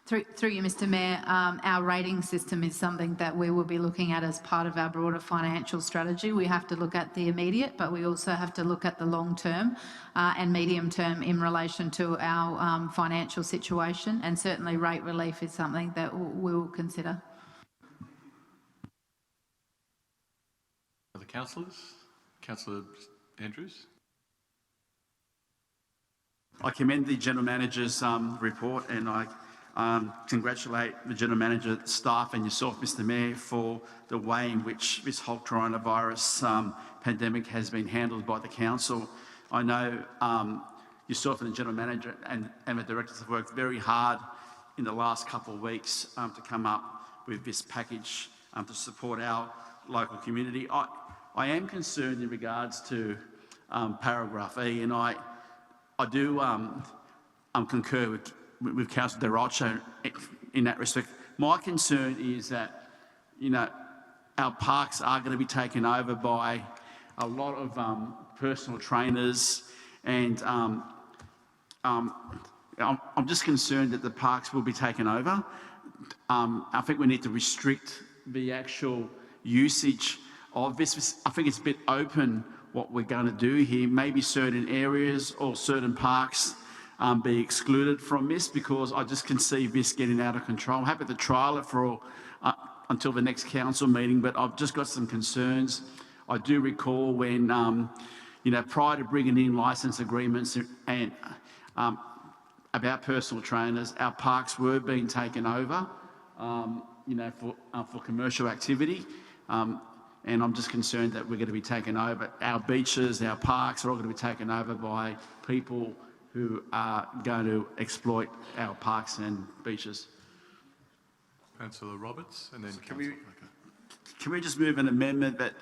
Through you, Mr Mayor, our rating system is something that we will be looking at as part of our broader financial strategy. We have to look at the immediate, but we also have to look at the long term and medium term in relation to our financial situation, and certainly rate relief is something that we will consider. Other councillors? Councillor Andrews? I commend the General Manager's report, and I congratulate the General Manager, staff and yourself, Mr Mayor, for the way in which this whole coronavirus pandemic has been handled by the Council. I know yourself and the General Manager and the Directors have worked very hard in the last couple of weeks to come up with this package to support our local community. I am concerned in regards to paragraph E, and I do concur with Councillor De Rocha in that respect. My concern is that, you know, our parks are going to be taken over by a lot of personal trainers, and I'm just concerned that the parks will be taken over. I think we need to restrict the actual usage of this. I think it's a bit open what we're going to do here. Maybe certain areas or certain parks be excluded from this, because I just can see this getting out of control. I'm happy to trial it for until the next council meeting, but I've just got some concerns. I do recall when, you know, prior to bringing in licence agreements and about personal trainers, our parks were being taken over, you know, for commercial activity. And I'm just concerned that we're going to be taken over. Our beaches, our parks are all going to be taken over by people who are going to exploit our parks and beaches. Councillor Roberts, and then Can we just move an amendment that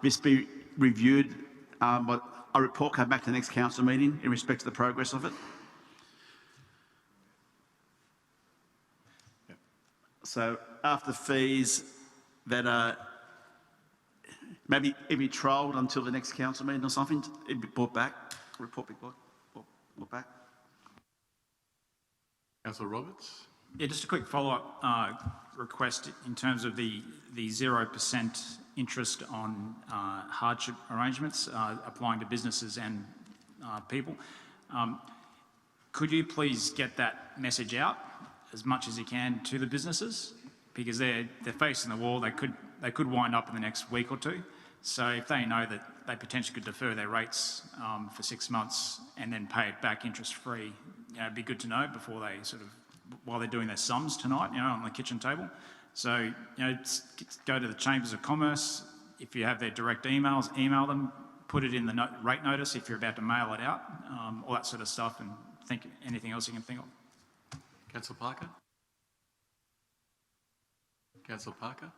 this be reviewed, but a report come back to the next council meeting in respect to the progress of it? Yep. So after fees that are maybe it'd be trialled until the next council meeting or something, it'd be brought back, report be brought back. Councillor Roberts? Yeah, just a quick follow-up request in terms of the 0% interest on hardship arrangements applying to businesses and people. Could you please get that message out as much as you can to the businesses, because they're facing the wall. They could wind up in the next week or two. So if they know that they potentially could defer their rates for 6 months and then pay it back interest-free, it'd be good to know before they while they're doing their sums tonight, on the kitchen table. So, go to the Chambers of Commerce. If you have their direct emails, email them, put it in the rate notice if you're about to mail it out, all that sort of stuff, and think anything else you can think of. Councillor Parker? Councillor Parker?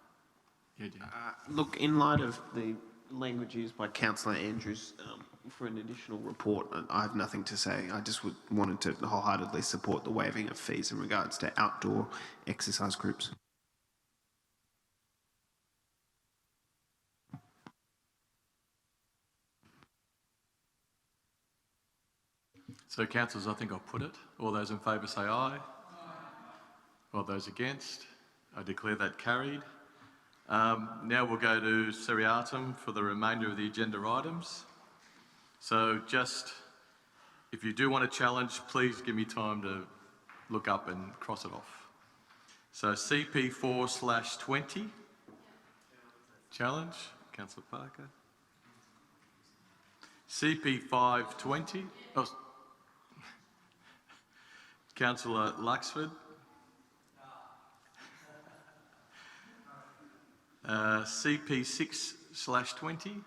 Yeah, Jan. Look, in light of the language used by Councillor Andrews for an additional report, I have nothing to say. I just wanted to wholeheartedly support the waiving of fees in regards to outdoor exercise groups. So, councillors, I think I'll put it. All those in favour say aye. All those against? I declare that carried. Now we'll go to seriatim for the remainder of the agenda items. So just, if you do want to challenge, please give me time to look up and cross it off. So CP4/20, challenge, Councillor Parker. CP5/20, Councillor Luxford. CP6/20,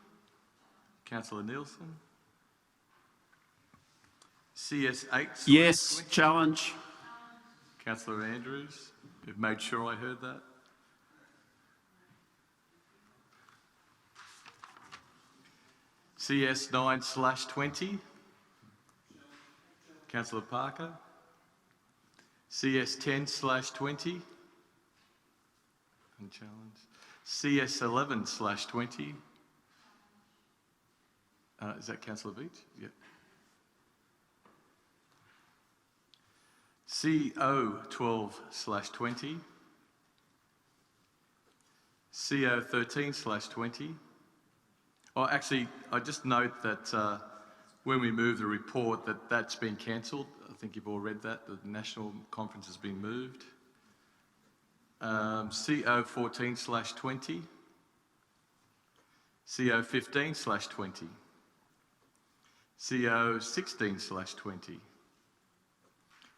Councillor Nielsen. CS8/20. Yes, challenge. Councillor Andrews. You've made sure I heard that. CS9/20, Councillor Parker. CS10/20, unchallenged. CS11/20. Is that Councillor Beach? Yeah. CO12/20. CO13/20. Oh, actually, I just note that when we move the report, that's been cancelled. I think you've all read that. The national conference has been moved. CO14/20. CO15/20. CO16/20.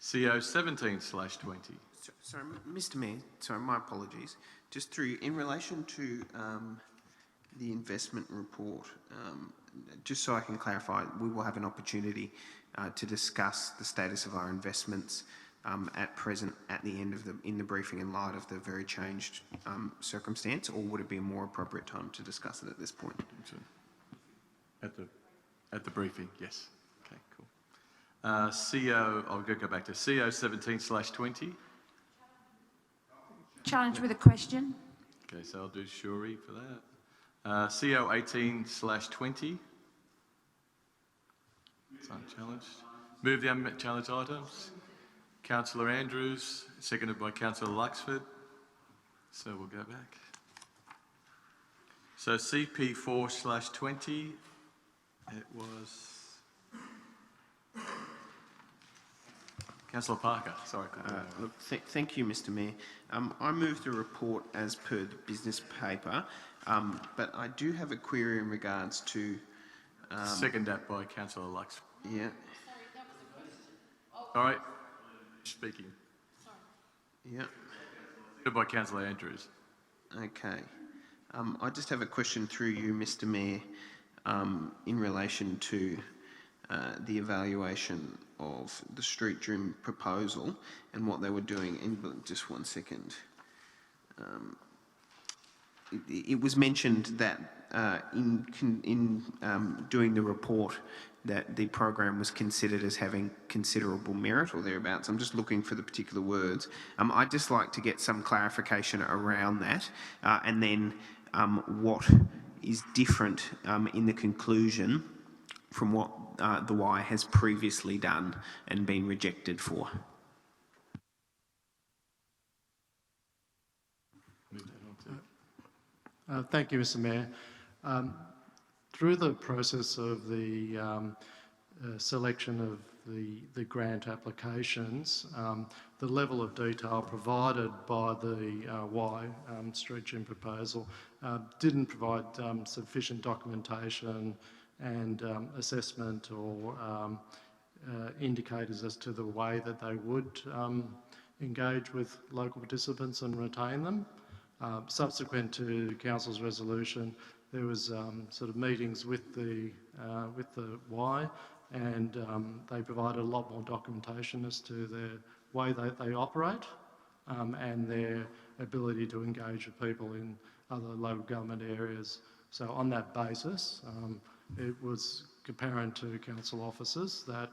CO17/20. Sorry, Mr. Mayor, my apologies. Just in relation to the investment report, just so I can clarify, we will have an opportunity to discuss the status of our investments at present at the end of in the briefing in light of the very changed circumstance, or would it be a more appropriate time to discuss it at this point? At the briefing, yes. Okay, cool. I'll go back to CO17/20. Challenge with a question. Okay, so I'll do Shuri for that. CO18/20. It's unchallenged. Move the unchallenged items. Councillor Andrews, seconded by Councillor Luxford. So we'll go back. So CP4/20, it was Councillor Parker, sorry. Look, thank you, Mr. Mayor. I move the report as per the business paper, but I do have a query in regards to... Second that by Councillor Luxford. Yeah. All right. Speaking. Yeah. By Councillor Andrews. Okay. I just have a question through you, Mr. Mayor, in relation to the evaluation of the street gym proposal and what they were doing. Just 1 second. It was mentioned that in doing the report that the program was considered as having considerable merit or thereabouts. I'm just looking for the particular words. I'd just like to get some clarification around that, and then what is different in the conclusion from what the Y has previously done and been rejected for. Thank you, Mr. Mayor. Through the process of the selection of the grant applications, the level of detail provided by the Y street gym proposal didn't provide sufficient documentation and assessment or indicators as to the way that they would engage with local participants and retain them. Subsequent to Council's resolution, there was sort of meetings with the Y, and they provided a lot more documentation as to the way that they operate and their ability to engage with people in other local government areas. So on that basis, it was apparent to council officers that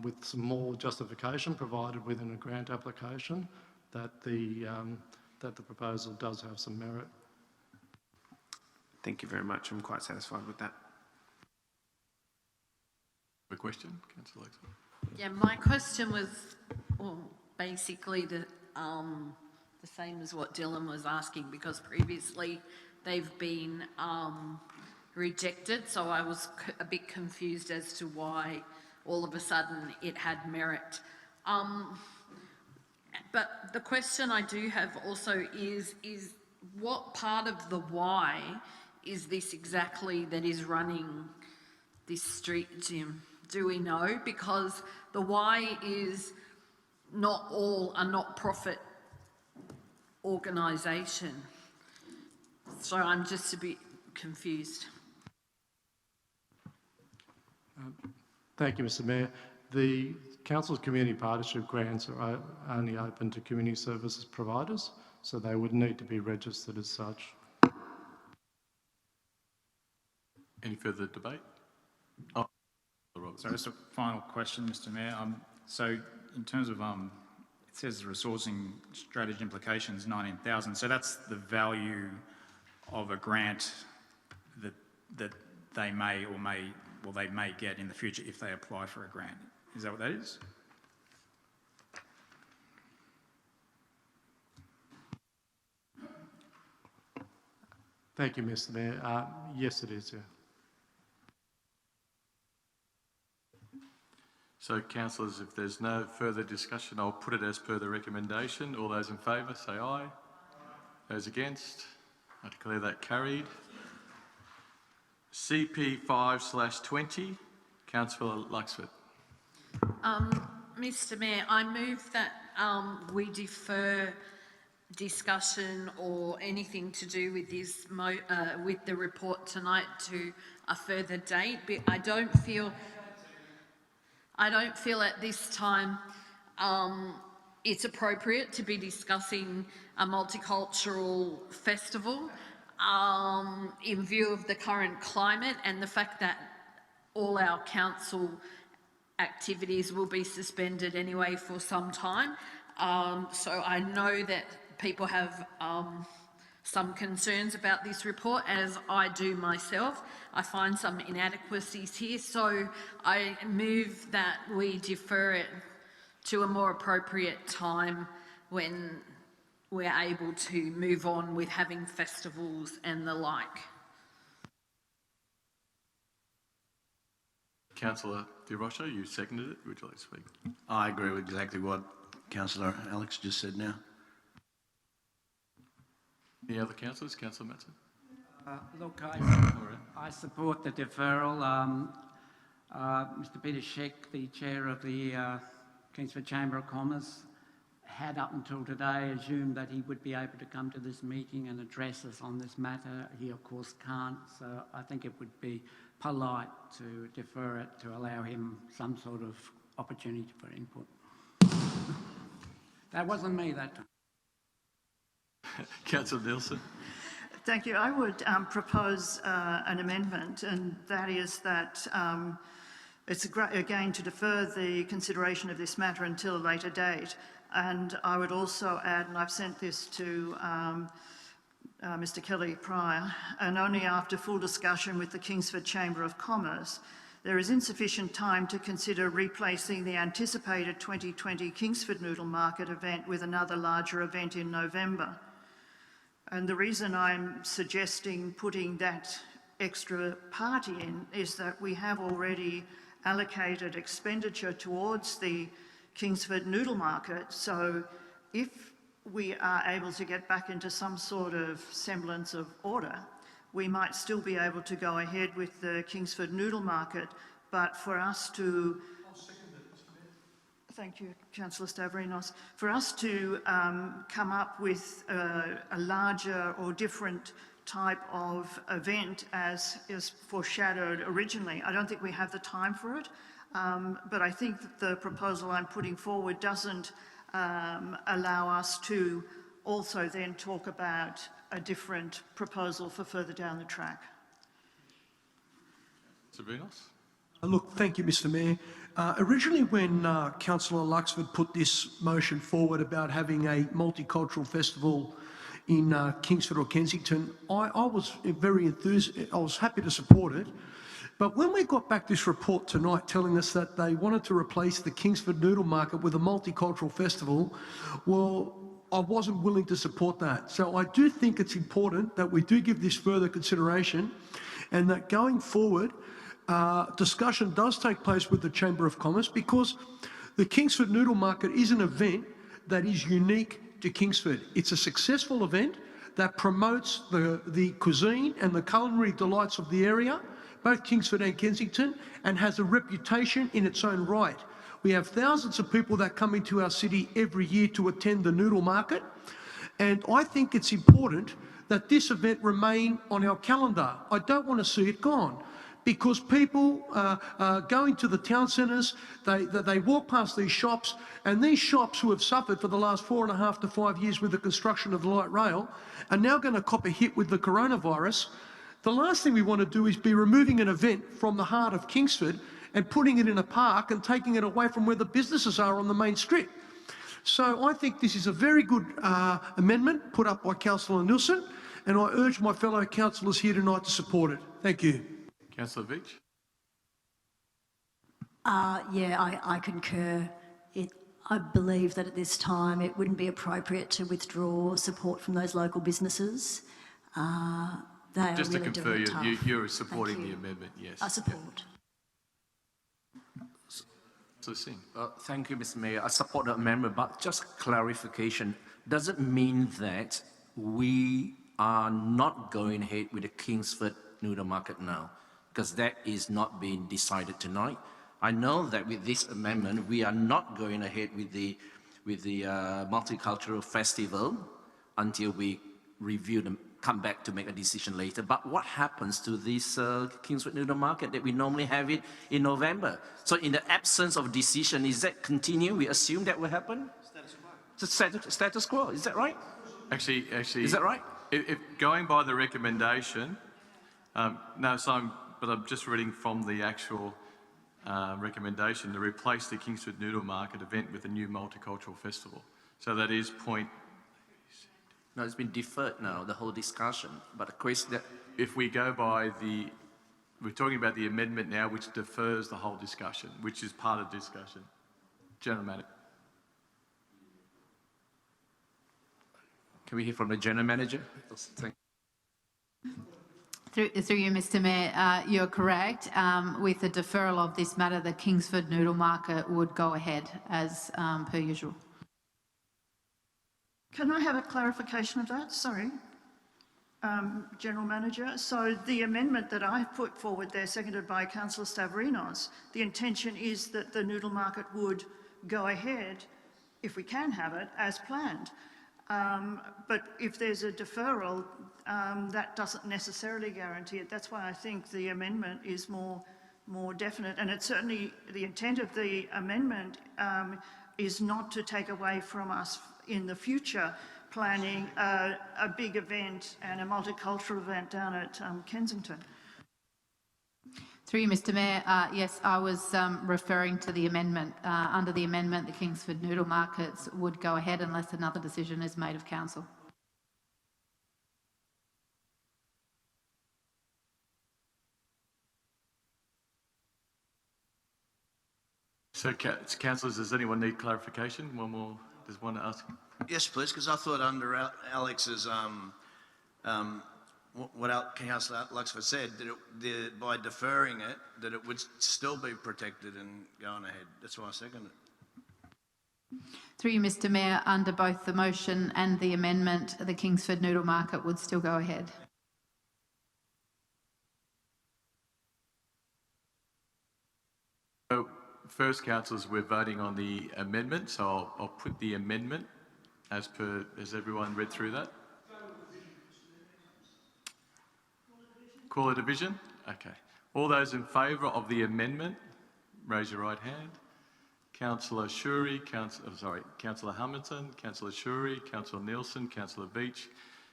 with some more justification provided within a grant application, that the proposal does have some merit. Thank you very much. I'm quite satisfied with that. A question, Councillor Alexander? Yeah, my question was basically the same as what Dylan was asking, because previously they've been rejected, so I was a bit confused as to why all of a sudden it had merit. But the question I do have also is what part of the why is this exactly that is running this street gym? Do we know? Because the why is not all a not-profit organisation. So I'm just a bit confused. Thank you, Mr. Mayor. The Council's community partnership grants are only open to community services providers, so they would need to be registered as such. Any further debate? So just a final question, Mr. Mayor. So in terms of, it says resourcing strategy implications, 19,000. So that's the value of a grant that they may get in the future if they apply for a grant. Is that what that is? Thank you, Mr. Mayor. Yes, it is, yeah. So, councillors, if there's no further discussion, I'll put it as per the recommendation. All those in favour, say aye. Those against? I declare that carried. CP5/20, Councillor Luxford. Mr. Mayor, I move that we defer discussion or anything to do with this with the report tonight to a further date. But I don't feel at this time it's appropriate to be discussing a multicultural festival in view of the current climate and the fact that all our council activities will be suspended anyway for some time. So I know that people have some concerns about this report, as I do myself. I find some inadequacies here, so I move that we defer it to a more appropriate time when we're able to move on with having festivals and the like. Councillor De Rocha, you seconded it. Would you like to speak? I agree with exactly what Councillor Alex just said now. Any other councillors? Councillor Matson? Look, I support the deferral. Mr. Peter Sheck, the chair of the Kingsford Chamber of Commerce, had up until today assumed that he would be able to come to this meeting and address us on this matter. He, of course, can't, so I think it would be polite to defer it to allow him some sort of opportunity for input. That wasn't me that time. Councillor Nielsen. Thank you. I would propose an amendment, and that is that it's again to defer the consideration of this matter until a later date. And I would also add, and I've sent this to Mr. Kelly prior, and only after full discussion with the Kingsford Chamber of Commerce, there is insufficient time to consider replacing the anticipated 2020 Kingsford Noodle Market event with another larger event in November. And the reason I'm suggesting putting that extra party in is that we have already allocated expenditure towards the Kingsford Noodle Market. So if we are able to get back into some sort of semblance of order, we might still be able to go ahead with the Kingsford Noodle Market, but for us to... Thank you, Councillor Stavrinos. For us to come up with a larger or different type of event as is foreshadowed originally, I don't think we have the time for it, but I think that the proposal I'm putting forward doesn't allow us to also then talk about a different proposal for further down the track. Sabrinos? Look, thank you, Mr Mayor. Originally when Councillor Luxford put this motion forward about having a multicultural festival in Kingsford or Kensington, I was very enthusiastic. I was happy to support it. But when we got back this report tonight telling us that they wanted to replace the Kingsford Noodle Market with a multicultural festival, well, I wasn't willing to support that. So I do think it's important that we do give this further consideration and that going forward, discussion does take place with the Chamber of Commerce, because the Kingsford Noodle Market is an event that is unique to Kingsford. It's a successful event that promotes the cuisine and the culinary delights of the area, both Kingsford and Kensington, and has a reputation in its own right. We have thousands of people that come into our city every year to attend the noodle market, and I think it's important that this event remain on our calendar. I don't want to see it gone, because people going to the town centres, they walk past these shops, and these shops who have suffered for the last 4.5 to 5 years with the construction of the light rail are now going to cop a hit with the coronavirus. The last thing we want to do is be removing an event from the heart of Kingsford and putting it in a park and taking it away from where the businesses are on the main street. So I think this is a very good amendment put up by Councillor Nielsen, and I urge my fellow councillors here tonight to support it. Thank you. Councillor Veitch? Yeah, I concur. I believe that at this time it wouldn't be appropriate to withdraw support from those local businesses. They Just are to really confer, doing it tough. you're supporting the amendment, yes. I support. So Singh. Thank you, Mr. Mayor. I support the amendment, but just clarification. Does it mean that we are not going ahead with the Kingsford Noodle Market now? Because that is not being decided tonight. I know that with this amendment, we are not going ahead with the multicultural festival until we review them, come back to make a decision later. But what happens to this Kingsford Noodle Market that we normally have it in November? So in the absence of decision, is that continue? We assume that will happen? Status quo. Status quo, is that right? Actually, is that right? If going by the recommendation, no, so but I'm just reading from the actual recommendation to replace the Kingsford Noodle Market event with a new multicultural festival. So that is point. No, it's been deferred now, the whole discussion. But the question that if we go by we're talking about the amendment now, which defers the whole discussion, which is part of discussion. General Manager. Can we hear from the General Manager? Thank you. Through you, Mr. Mayor, you're correct. With the deferral of this matter, the Kingsford Noodle Market would go ahead as per usual. Can I have a clarification of that? Sorry, General Manager. So the amendment that I put forward there, seconded by Councillor Stavrinos, the intention is that the noodle market would go ahead, if we can have it, as planned. But if there's a deferral, that doesn't necessarily guarantee it. That's why I think the amendment is more definite, and it's certainly the intent of the amendment is not to take away from us in the future planning a big event and a multicultural event down at Kensington. Through you, Mr. Mayor, yes, I was referring to the amendment. Under the amendment, the Kingsford Noodle Markets would go ahead unless another decision is made of Council. So, councillors, does anyone need clarification? One more. Does one ask? Yes, please, because I thought under Alex's one what Councillor Luxford said, that by deferring it, that it would still be protected and going ahead. That's why I second it. Through you, Mr Mayor, under both the motion and the amendment, the Kingsford Noodle Market would still go ahead. So first, councillors, we're voting on the amendment, so I'll put the amendment as everyone read through that? Call a division? Okay. All those in favour of the amendment, raise your right hand. Councillor Shuri, Councillor Hamilton, Councillor Shuri, Councillor Nielsen, Councillor Beach,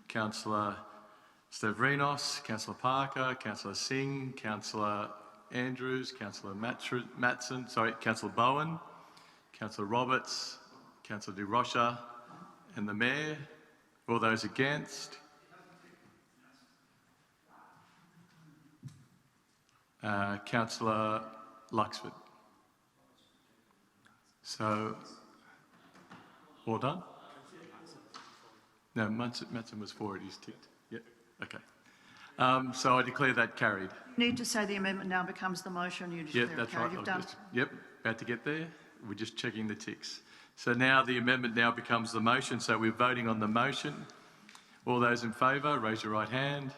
Councillor Stavrinos, Councillor Parker, Councillor Singh, Councillor Andrews, Councillor Matson, Councillor Bowen, Councillor Roberts, Councillor De Rocha, and the Mayor. All those against? Councillor Luxford. So, all done? No, Matson was for it, he's ticked. Yep, okay. So I declare that carried. You need to say the amendment now becomes the motion. You declare it That's carried. right. You've done. Yep, about to get there. We're just checking the ticks. So now the amendment now becomes the motion. So we're voting on the motion. All those in favour, raise your right hand.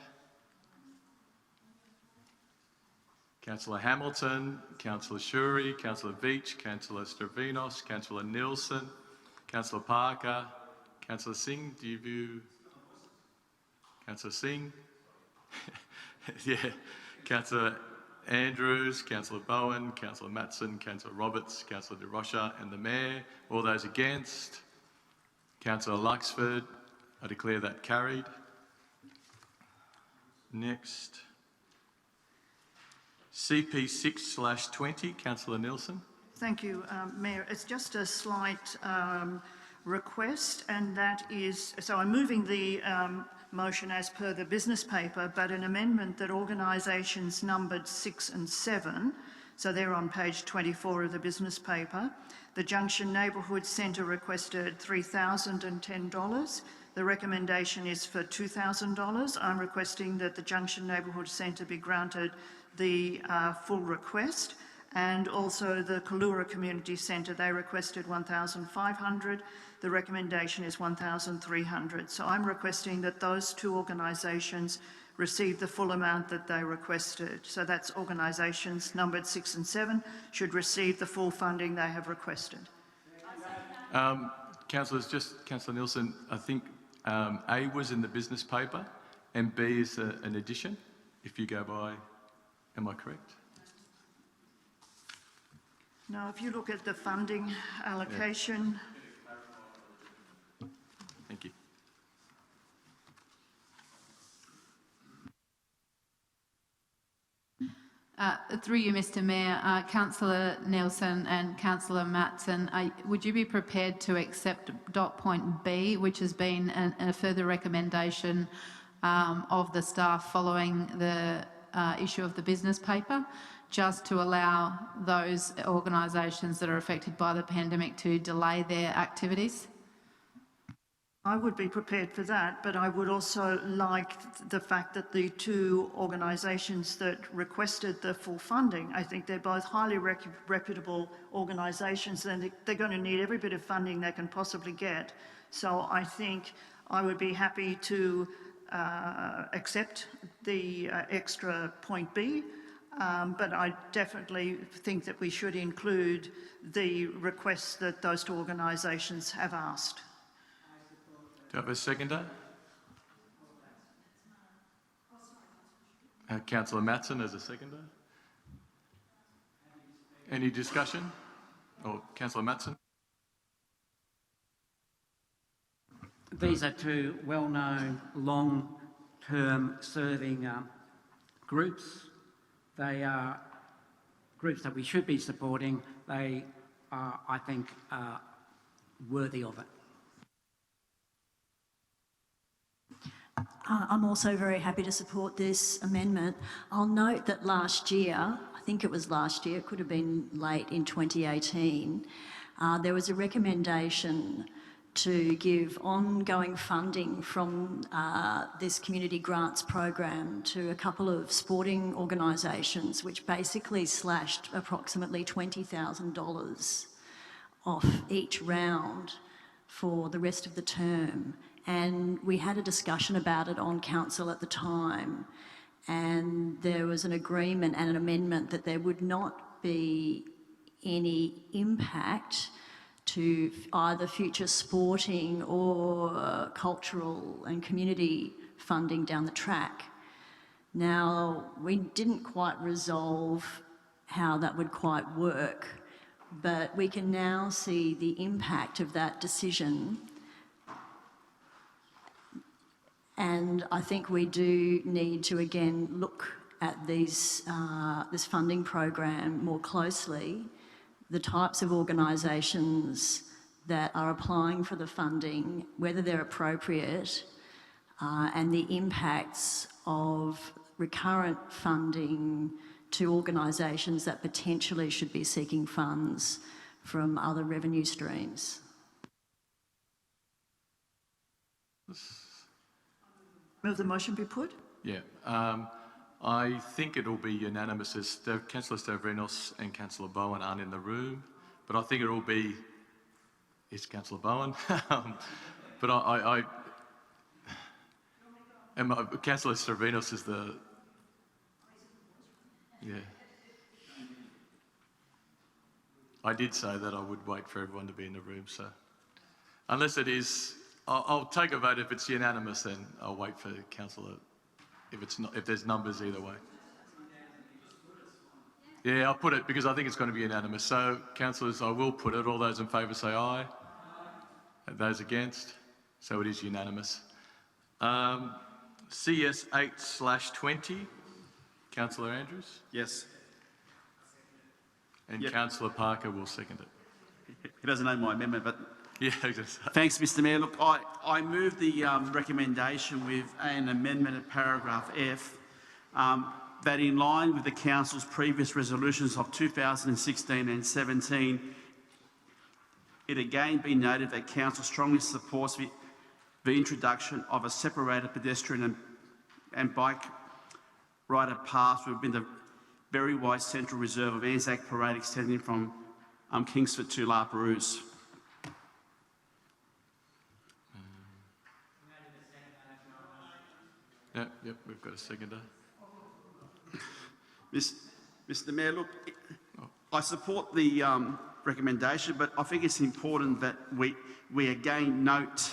Councillor Hamilton, Councillor Shuri, Councillor Veach, Councillor Stravinos, Councillor Nielsen, Councillor Parker, Councillor Singh, do you view? Councillor Singh? Yeah. Councillor Andrews, Councillor Bowen, Councillor Matson, Councillor Roberts, Councillor De Rocha, and the Mayor. All those against? Councillor Luxford. I declare that carried. Next. CP6/20, Councillor Nielsen. Thank you, Mayor. It's just a slight request, and that is, so I'm moving the motion as per the business paper, but an amendment that organisations numbered 6 and 7, so they're on page 24 of the business paper. The Junction Neighbourhood Centre requested $3,010. The recommendation is for $2,000. I'm requesting that the Junction Neighbourhood Centre be granted the full request, and also the Kalura Community Centre, they requested $1,500. The recommendation is $1,300. So I'm requesting that those two organisations receive the full amount that they requested. So that's organisations numbered 6 and 7 should receive the full funding they have requested. Councillors, Councillor Nielsen, I think A was in the business paper and B is an addition, if you go by. Am I correct? Now, if you look at the funding allocation. Yeah. Thank you. Through you, Mr Mayor, Councillor Nielsen and Councillor Matson, would you be prepared to accept dot point B, which has been a further recommendation of the staff following the issue of the business paper, just to allow those organisations that are affected by the pandemic to delay their activities? I would be prepared for that, but I would also like the fact that the two organisations that requested the full funding, I think they're both highly reputable organisations, and they're going to need every bit of funding they can possibly get. So I think I would be happy to accept the extra point B, but I definitely think that we should include the requests that those two organisations have asked. Do I have a seconder? Councillor Matson as a seconder. Any discussion? Or Councillor Matson? These are two well-known, long-term serving groups. They are groups that we should be supporting. They are, I think, worthy of it. I'm also very happy to support this amendment. I'll note that last year, I think it was last year, it could have been late in 2018, there was a recommendation to give ongoing funding from this community grants program to a couple of sporting organisations, which basically slashed approximately $20,000 off each round for the rest of the term. And we had a discussion about it on council at the time, and there was an agreement and an amendment that there would not be any impact to either future sporting or cultural and community funding down the track. Now, we didn't quite resolve how that would quite work, but we can now see the impact of that decision. And I think we do need to again look at these, this funding program more closely, the types of organisations that are applying for the funding, whether they're appropriate, and the impacts of recurrent funding to organisations that potentially should be seeking funds from other revenue streams. Move the motion be put? Yeah. I think it'll be unanimous as Councillor Stavrinos and Councillor Bowen aren't in the room, but I think it'll be, it's Councillor Bowen, but and Councillor Stavrinos is the, yeah. I did say that I would wait for everyone to be in the room, so unless it is, I'll take a vote if it's unanimous, then I'll wait for Councillor. If it's not, if there's numbers either way. Yeah, I'll put it because I think it's going to be unanimous. So, councillors, I will put it. All those in favour say aye. And those against? So it is unanimous. CS 8/20, Councillor Andrews? Yes. And Councillor Parker will second it. He doesn't know my amendment, but... Yeah, exactly. Thanks, Mr Mayor. Look, I move the recommendation with an amendment at paragraph F, that in line with the Council's previous resolutions of 2016 and 17, it again be noted that Council strongly supports the introduction of a separated pedestrian and bike rider path within the very wide central reserve of Anzac Parade extending from Kingsford to La Perouse. Yep, we've got a seconder. Mr Mayor, look, I support the recommendation, but I think it's important that we again note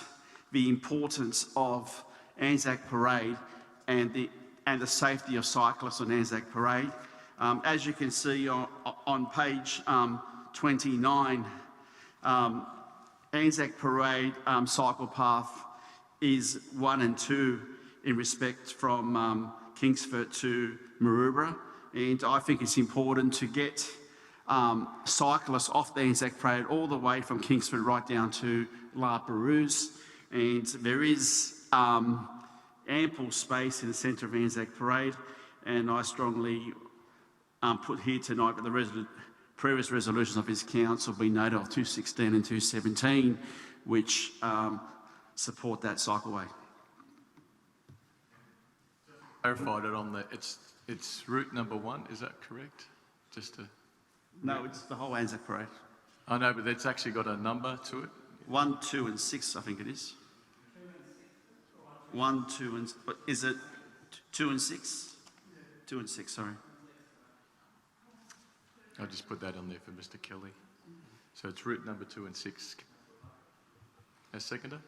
the importance of Anzac Parade and the safety of cyclists on Anzac Parade. As you can see on page 29, Anzac Parade cycle path is 1 and 2 in respect from Kingsford to Maroubra, and I think it's important to get cyclists off the Anzac Parade all the way from Kingsford right down to La Perouse, and there is ample space in the centre of Anzac Parade, and I strongly put here tonight that the previous resolutions of his council be noted of 216 and 217, which support that cycleway. Clarified it on the, it's route number 1, is that correct? Just to... No, it's the whole Anzac Parade. I know, but it's actually got a number to it. 1, 2 and 6, I think it is. 1, 2 and... But is it 2 and 6? 2 and 6, sorry. I'll just put that on there for Mr Kelly. So it's route number 2 and 6. A seconder?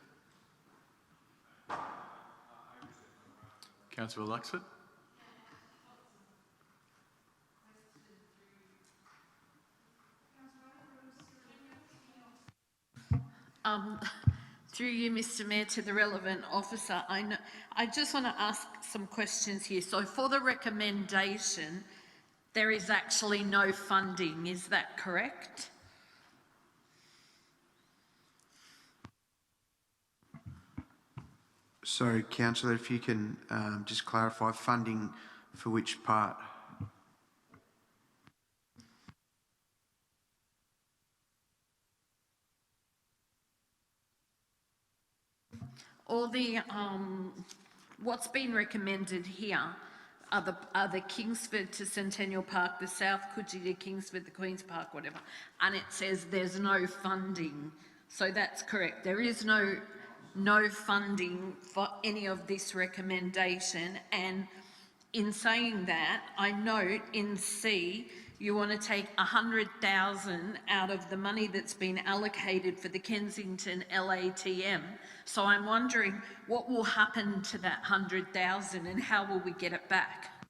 Councillor Luxford? Through you, Mr Mayor, to the relevant officer, I just want to ask some questions here. So for the recommendation, there is actually no funding, is that correct? So, Councillor, if you can just clarify funding for which part? all the, what's been recommended here are the Kingsford to Centennial Park, the South Coogee to Kingsford, the Queen's Park, whatever, and it says there's no funding. So that's correct. There is no funding for any of this recommendation, and in saying that, I note in C, you want to take 100,000 out of the money that's been allocated for the Kensington LATM. So I'm wondering what will happen to that 100,000 and how will we get it back?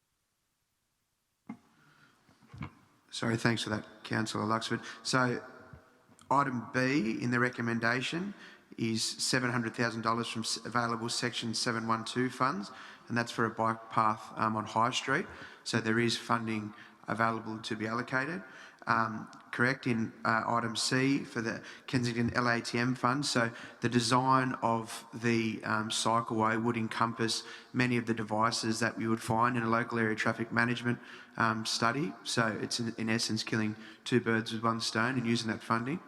Sorry, thanks for that, Councillor Luxford. So item B in the recommendation is $700,000 from available Section 712 funds, and that's for a bike path on High Street. So there is funding available to be allocated. Correct in item C for the Kensington LATM fund. So the design of the cycleway would encompass many of the devices that we would find in a local area traffic management study. So it's in essence killing two birds with one stone and using that funding.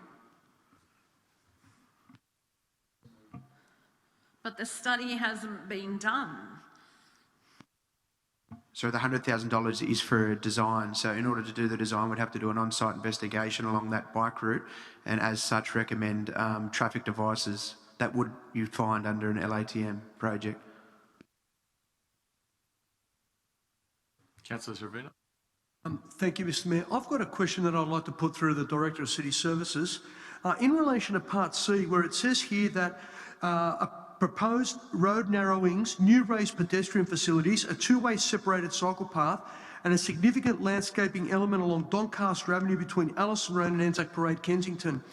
But the study hasn't been done. So the $100,000 is for a design. So in order to do the design, we'd have to do an on-site investigation along that bike route, and as such recommend traffic devices that you'd find under an LATM project. Councillor Servino. Thank you, Mr Mayor. I've got a question that I'd like to put through the Director of City Services. In relation to Part C, where it says here that proposed road narrowings, new raised pedestrian facilities, a two-way separated cycle path and a significant landscaping element along Doncaster Avenue between Allison Road and Anzac Parade, Kensington.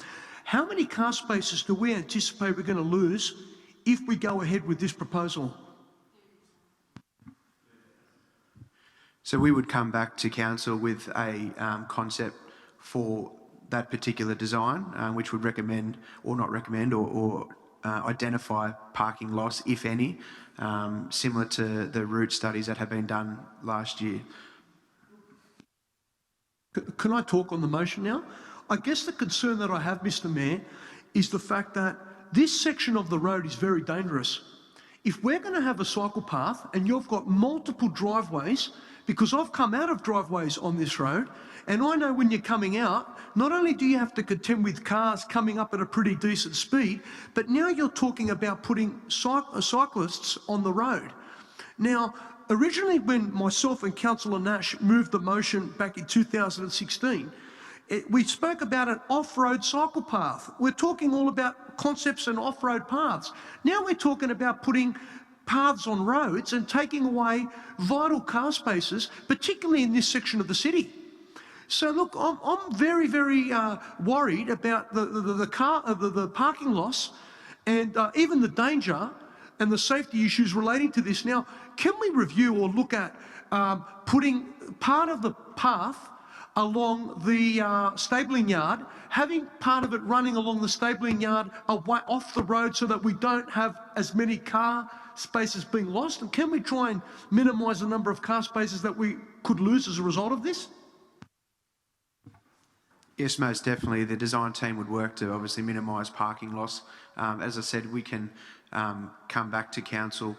How many car spaces do we anticipate we're going to lose if we go ahead with this proposal? So we would come back to Council with a concept for that particular design, which would recommend or not recommend or identify parking loss, if any, similar to the route studies that have been done last year. Can I talk on the motion now? I guess the concern that I have, Mr Mayor, is the fact that this section of the road is very dangerous. If we're going to have a cycle path and you've got multiple driveways, because I've come out of driveways on this road, and I know when you're coming out, not only do you have to contend with cars coming up at a pretty decent speed, but now you're talking about putting cyclists on the road. Now, originally when myself and Councillor Nash moved the motion back in 2016, we spoke about an off-road cycle path. We're talking all about concepts and off-road paths. Now we're talking about putting paths on roads and taking away vital car spaces, particularly in this section of the city. So look, I'm very, very worried about the parking loss and even the danger and the safety issues relating to this. Now, can we review or look at putting part of the path along the stabling yard, having part of it running along the stabling yard away off the road so that we don't have as many car spaces being lost? And can we try and minimise the number of car spaces that we could lose as a result of this? Yes, most definitely. The design team would work to obviously minimise parking loss. As I said, we can come back to Council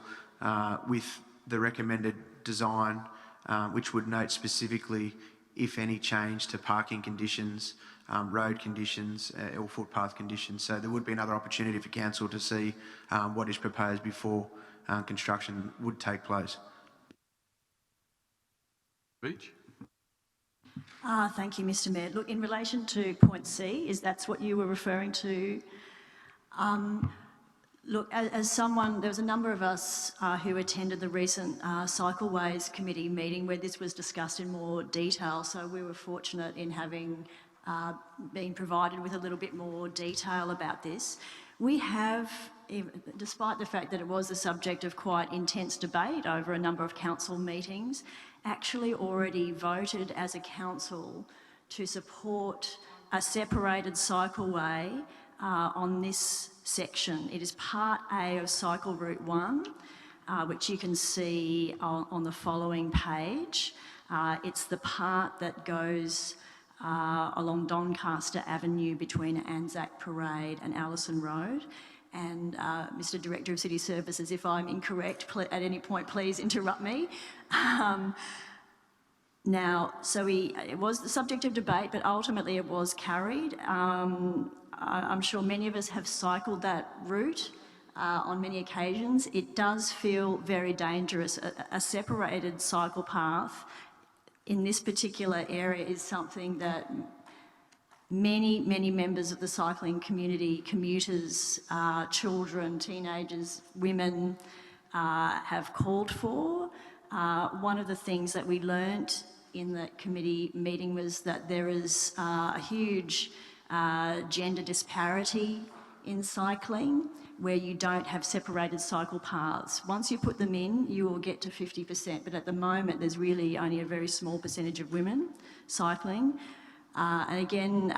with the recommended design, which would note specifically if any change to parking conditions, road conditions, or footpath conditions. So there would be another opportunity for Council to see what is proposed before construction would take place. Beach. Thank you, Mr Mayor. Look, in relation to point C, that's what you were referring to? Look, as someone, there was a number of us who attended the recent Cycleways Committee meeting where this was discussed in more detail, so we were fortunate in having been provided with a little bit more detail about this. We have, despite the fact that it was the subject of quite intense debate over a number of council meetings, actually already voted as a council to support a separated cycleway on this section. It is Part A of Cycle Route 1, which you can see on the following page. It's the part that goes along Doncaster Avenue between Anzac Parade and Allison Road. And Mr. Director of City Services, if I'm incorrect, at any point, please interrupt me. Now, so it was the subject of debate, but ultimately it was carried. I'm sure many of us have cycled that route on many occasions. It does feel very dangerous. A separated cycle path in this particular area is something that many members of the cycling community, commuters, children, teenagers, women, have called for. One of the things that we learnt in that committee meeting was that there is a huge gender disparity in cycling, where you don't have separated cycle paths. Once you put them in, you will get to 50%, but at the moment there's really only a very small percentage of women cycling. And again,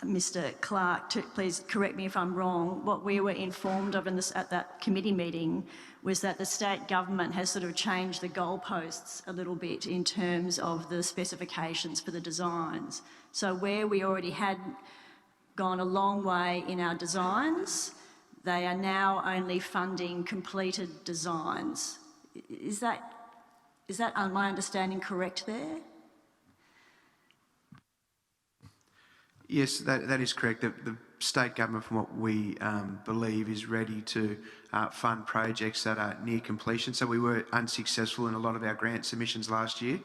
Mr. Clark, please correct me if I'm wrong, what we were informed of at that committee meeting was that the state government has sort of changed the goalposts a little bit in terms of the specifications for the designs. So where we already had gone a long way in our designs, they are now only funding completed designs. Is that my understanding correct there? Yes, that is correct. The state government, from what we believe, is ready to fund projects that are near completion. So we were unsuccessful in a lot of our grant submissions last year.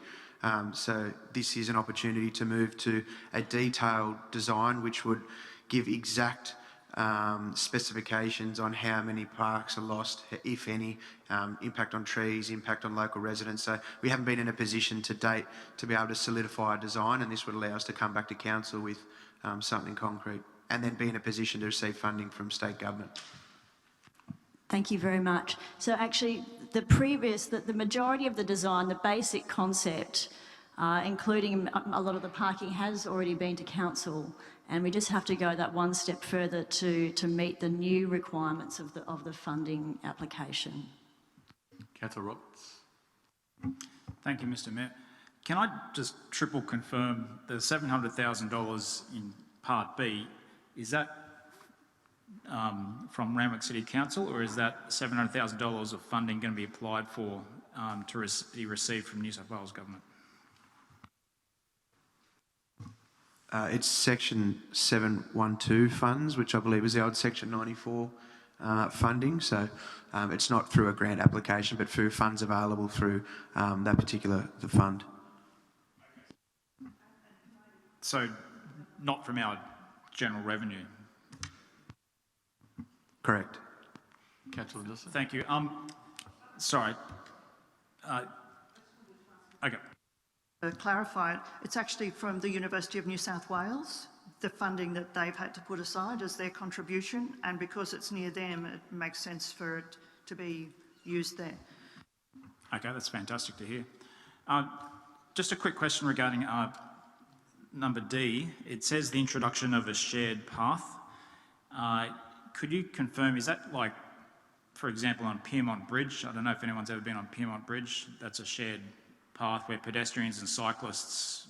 So this is an opportunity to move to a detailed design which would give exact specifications on how many parks are lost, if any, impact on trees, impact on local residents. So we haven't been in a position to date to be able to solidify a design, and this would allow us to come back to council with something concrete and then be in a position to receive funding from state government. Thank you very much. So actually, the majority of the design, the basic concept, including a lot of the parking, has already been to council, and we just have to go that one step further to meet the new requirements of the funding application. Councillor Roberts. Thank you, Mr. Mayor. Can I just triple confirm the $700,000 in Part B, is that from Randwick City Council, or is that $700,000 of funding going to be applied for to be received from New South Wales Government? It's Section 712 funds, which I believe is the old Section 94 funding. So it's not through a grant application, but through funds available through that particular fund. So not from our general revenue? Correct. Councillor Dawson. Thank you. Sorry. Okay. Clarify it, it's actually from the University of New South Wales, the funding that they've had to put aside as their contribution, and because it's near them, it makes sense for it to be used there. Okay, that's fantastic to hear. Just a quick question regarding number D. It says the introduction of a shared path. Could you confirm, is that like, for example, on Piermont Bridge? I don't know if anyone's ever been on Piermont Bridge. That's a shared path where pedestrians and cyclists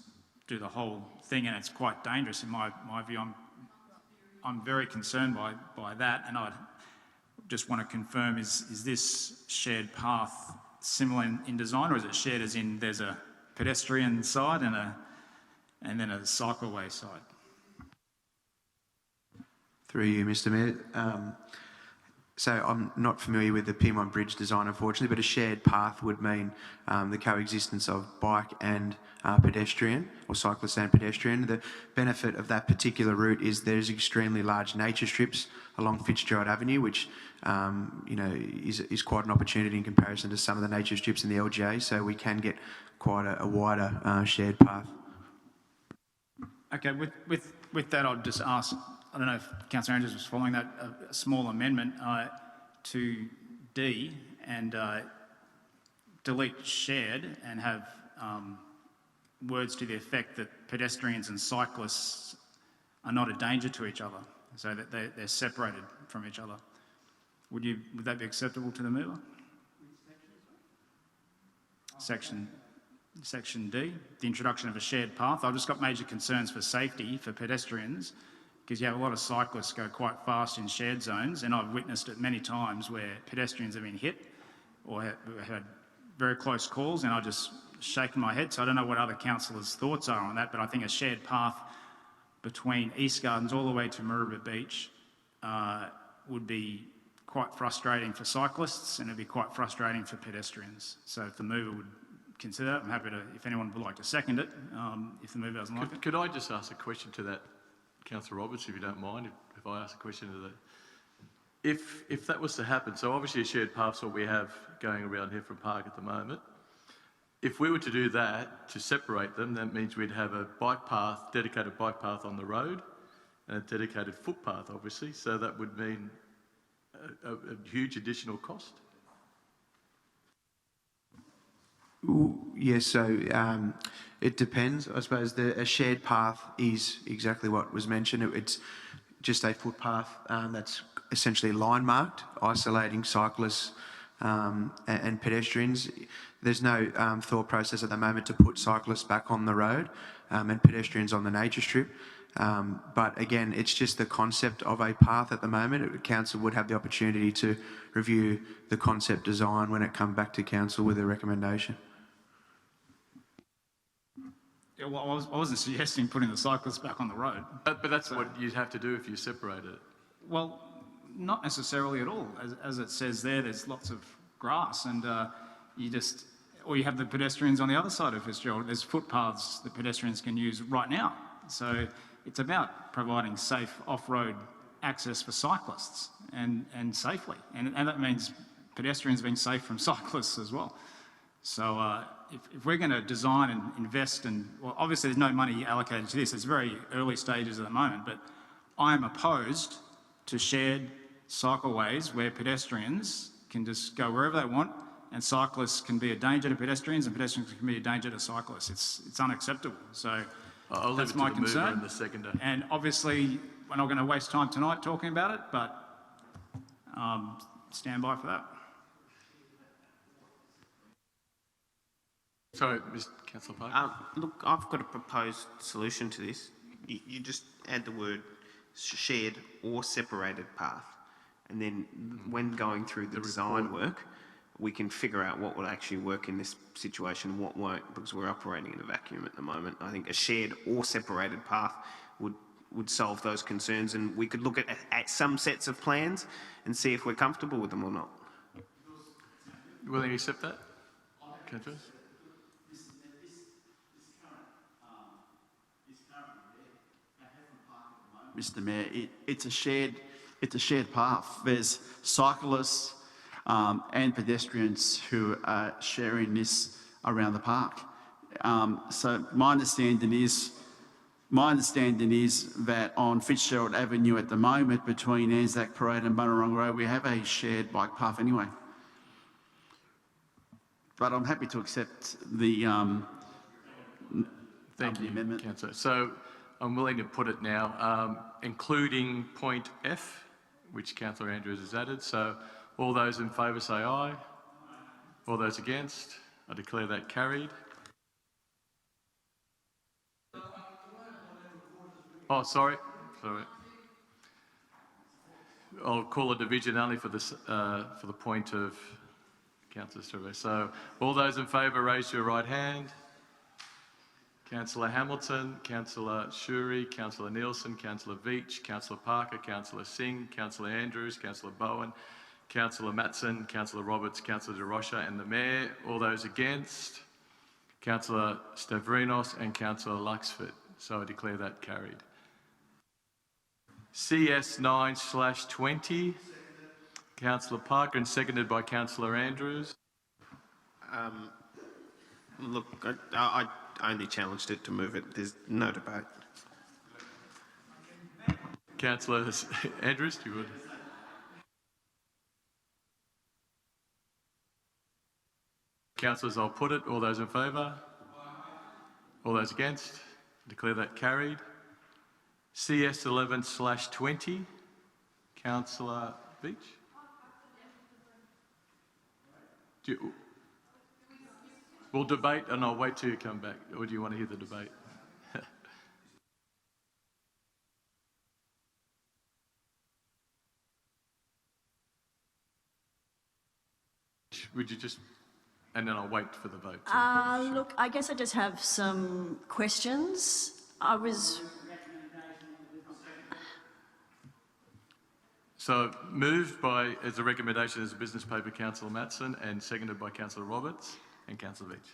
do the whole thing, and it's quite dangerous in my view. I'm very concerned by that, and I just want to confirm, is this shared path similar in design, or is it shared as in there's a pedestrian side and then a cycleway side? Through you, Mr. Mayor. So I'm not familiar with the Piermont Bridge design, unfortunately, but a shared path would mean the coexistence of bike and pedestrian, or cyclist and pedestrian. The benefit of that particular route is there's extremely large nature strips along Fitzgerald Avenue, which is quite an opportunity in comparison to some of the nature strips in the LGA. So we can get quite a wider shared path. Okay, with that, I'll just ask, I don't know if Councillor Andrews was following that, a small amendment to D and delete shared and have words to the effect that pedestrians and cyclists are not a danger to each other, so that they're separated from each other. Would that be acceptable to the mover? Section D, the introduction of a shared path. I've just got major concerns for safety for pedestrians because you have a lot of cyclists go quite fast in shared zones, and I've witnessed it many times where pedestrians have been hit or had very close calls, and I just shaking my head. So I don't know what other councillors' thoughts are on that, but I think a shared path between East Gardens all the way to Maroubra Beach would be quite frustrating for cyclists, and it'd be quite frustrating for pedestrians. So if the mover would consider it, I'm happy to, if anyone would like to second it, if the mover doesn't like it. Could I just ask a question to that, Councillor Roberts, if you don't mind, if I ask a question to that? If that was to happen, so obviously a shared path's what we have going around Heffron Park at the moment. If we were to do that, to separate them, that means we'd have a bike path, dedicated bike path on the road, and a dedicated footpath, obviously, so that would mean a huge additional cost. Yes, so it depends. I suppose a shared path is exactly what was mentioned. It's just a footpath that's essentially line marked, isolating cyclists and pedestrians. There's no thought process at the moment to put cyclists back on the road and pedestrians on the nature strip. But again, it's just the concept of a path at the moment. Council would have the opportunity to review the concept design when it comes back to council with a recommendation. Yeah, well, I wasn't suggesting putting the cyclists back on the road. But that's what you'd have to do if you separated it. Well, not necessarily at all. As it says there, there's lots of grass, and or you have the pedestrians on the other side of Fitzgerald. There's footpaths that pedestrians can use right now. So it's about providing safe off-road access for cyclists and safely. And that means pedestrians being safe from cyclists as well. So if we're going to design and invest, well, obviously there's no money allocated to this. It's very early stages at the moment, but I am opposed to shared cycleways where pedestrians can just go wherever they want, and cyclists can be a danger to pedestrians, and pedestrians can be a danger to cyclists. It's unacceptable. So that's my concern. And the seconder. And obviously, we're not going to waste time tonight talking about it, but stand by for that. Sorry, Mr. Councillor Parker. Look, I've got a proposed solution to this. You just add the word shared or separated path, and then when going through the design work, we can figure out what will actually work in this situation and what won't, because we're operating in a vacuum at the moment. I think a shared or separated path would solve those concerns, and we could look at some sets of plans and see if we're comfortable with them or not. You willing to accept that? Councillor? Mr. Mayor, it's a shared path. There's cyclists and pedestrians who are sharing this around the park. So my understanding is that on Fitzgerald Avenue at the moment, between Anzac Parade and Bunurong Road, we have a shared bike path anyway. But I'm happy to accept the amendment. Councillor. So I'm willing to put it now, including point F, which Councillor Andrews has added. So all those in favour say aye. All those against? I declare that carried. Oh, sorry. I'll call a division only for this for the point of Councillor Strawberry. So all those in favour, raise your right hand. Councillor Hamilton, Councillor Shuri, Councillor Nielsen, Councillor Veach, Councillor Parker, Councillor Singh, Councillor Andrews, Councillor Bowen, Councillor Matson, Councillor Roberts, Councillor De Rocha and the Mayor. All those against? Councillor Stavrinos and Councillor Luxford. So I declare that carried. CS 9/20. Councillor Parker and seconded by Councillor Andrews. Look, I only challenged it to move it. There's no debate. Councillor Andrews, do you would? Councillors, I'll put it. All those in favour? All those against? Declare that carried. CS 11/20. Councillor Beach? We'll debate and I'll wait till you come back. Or do you want to hear the debate? would you just, and then I'll wait for the vote. Look, I guess I just have some questions. So moved by, as a recommendation as a business paper, Councillor Matson, and seconded by Councillor Roberts and Councillor Veitch.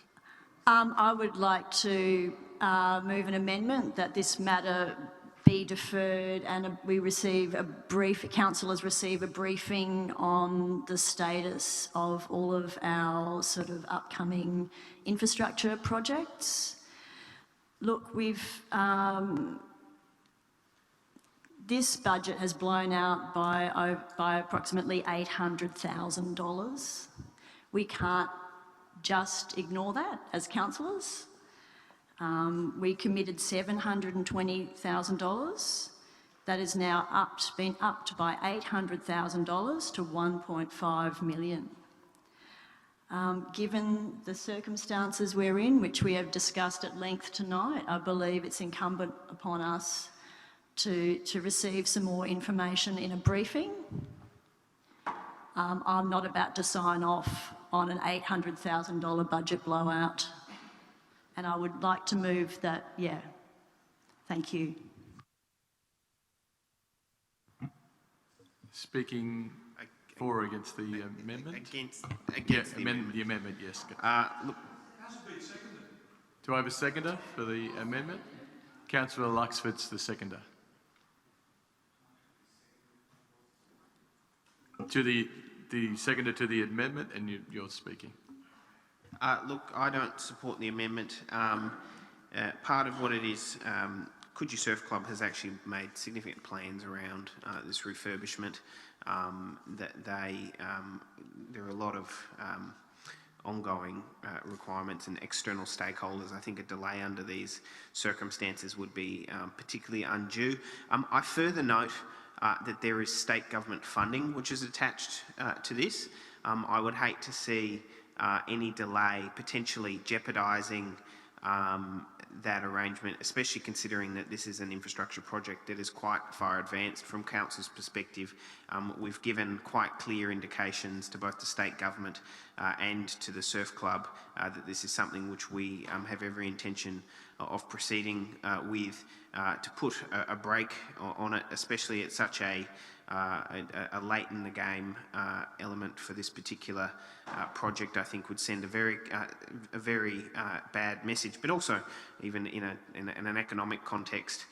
I would like to move an amendment that this matter be deferred and we receive a brief, councillors receive a briefing on the status of all of our sort of upcoming infrastructure projects. Look, this budget has blown out by approximately $800,000. We can't just ignore that as councillors. We committed $720,000. That is now been upped by $800,000 to $1.5 million. Given the circumstances we're in, which we have discussed at length tonight, I believe it's incumbent upon us to receive some more information in a briefing. I'm not about to sign off on an $800,000 budget blowout. And I would like to move that, yeah. Thank you. Speaking for or against the amendment? Against the amendment, yes. Look, do I have a seconder for the amendment? Councillor Luxford's the seconder. To the seconder to the amendment, and you're speaking. Look, I don't support the amendment. Part of what it is, Coogee Surf Club has actually made significant plans around this refurbishment. There are a lot of ongoing requirements and external stakeholders. I think a delay under these circumstances would be particularly undue. I further note that there is state government funding which is attached to this. I would hate to see any delay potentially jeopardising that arrangement, especially considering that this is an infrastructure project that is quite far advanced from Council's perspective. We've given quite clear indications to both the state government and to the Surf Club that this is something which we have every intention of proceeding with, to put a break on it, especially at such a late in the game element for this particular project. I think would send a very bad message, but also even in an economic context,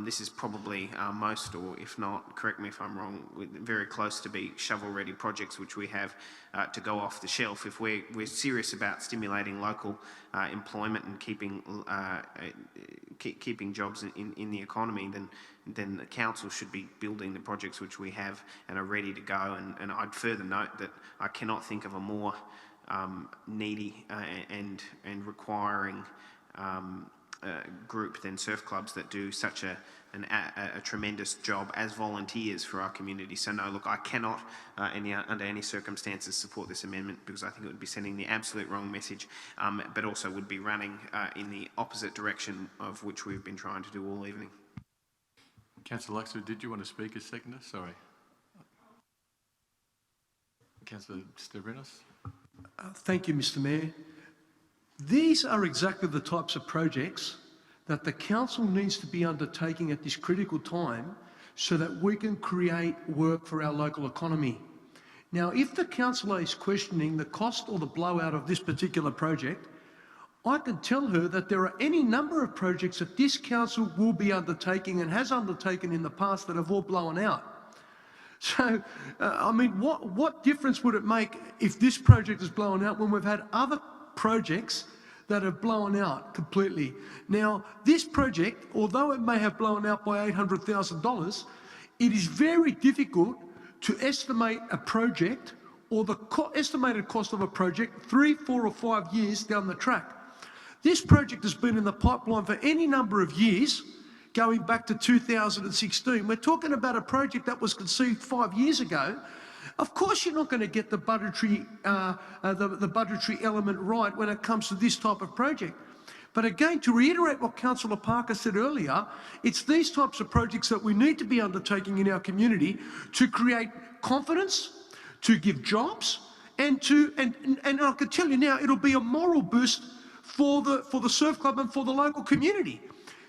this is probably most, or if not, correct me if I'm wrong, very close to be shovel-ready projects which we have to go off the shelf. If we're serious about stimulating local employment and keeping jobs in the economy, then the council should be building the projects which we have and are ready to go. And I'd further note that I cannot think of a more needy and requiring group than surf clubs that do such a tremendous job as volunteers for our community. So no, look, I cannot under any circumstances support this amendment, because I think it would be sending the absolute wrong message, but also would be running in the opposite direction of which we've been trying to do all evening. Councillor Luxford, did you want to speak as seconder? Sorry. Councillor Stavrinos. Thank you, Mr Mayor. These are exactly the types of projects that the council needs to be undertaking at this critical time so that we can create work for our local economy. Now, if the councillor is questioning the cost or the blowout of this particular project, I can tell her that there are any number of projects that this council will be undertaking and has undertaken in the past that have all blown out. So, I mean, what difference would it make if this project is blown out when we've had other projects that have blown out completely? Now, this project, although it may have blown out by $800,000, it is very difficult to estimate a project or the estimated cost of a project 3, 4 or 5 years down the track. This project has been in the pipeline for any number of years, going back to 2016. We're talking about a project that was conceived 5 years ago. Of course, you're not going to get the budgetary element right when it comes to this type of project. But again, to reiterate what Councillor Parker said earlier, it's these types of projects that we need to be undertaking in our community to create confidence, to give jobs, and I can tell you now, it'll be a moral boost for the surf club and for the local community.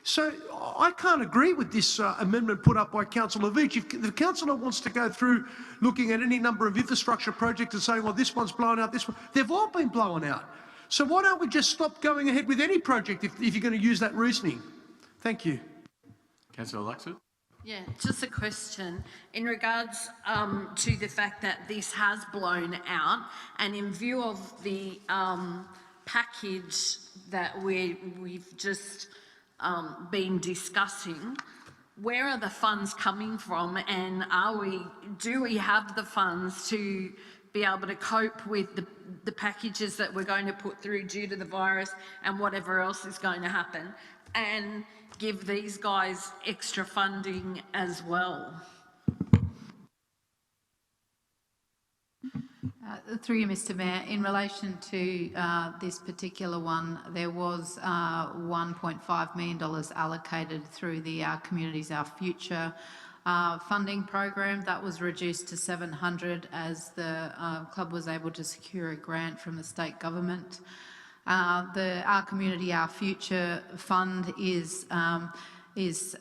So I can't agree with this amendment put up by Councillor Veach. If the councillor wants to go through looking at any number of infrastructure projects and saying, well, this one's blown out, this one, they've all been blown out. So why don't we just stop going ahead with any project if you're going to use that reasoning? Thank you. Councillor Luxford. Yeah, just a question in regards to the fact that this has blown out, and in view of the package that we've just been discussing, where are the funds coming from, and do we have the funds to be able to cope with the packages that we're going to put through due to the virus and whatever else is going to happen, and give these guys extra funding as well? Through you, Mr Mayor, in relation to this particular one, there was $1.5 million allocated through the Our Communities, Our Future funding program. That was reduced to $700 as the club was able to secure a grant from the state government. The Our Community, Our Future fund is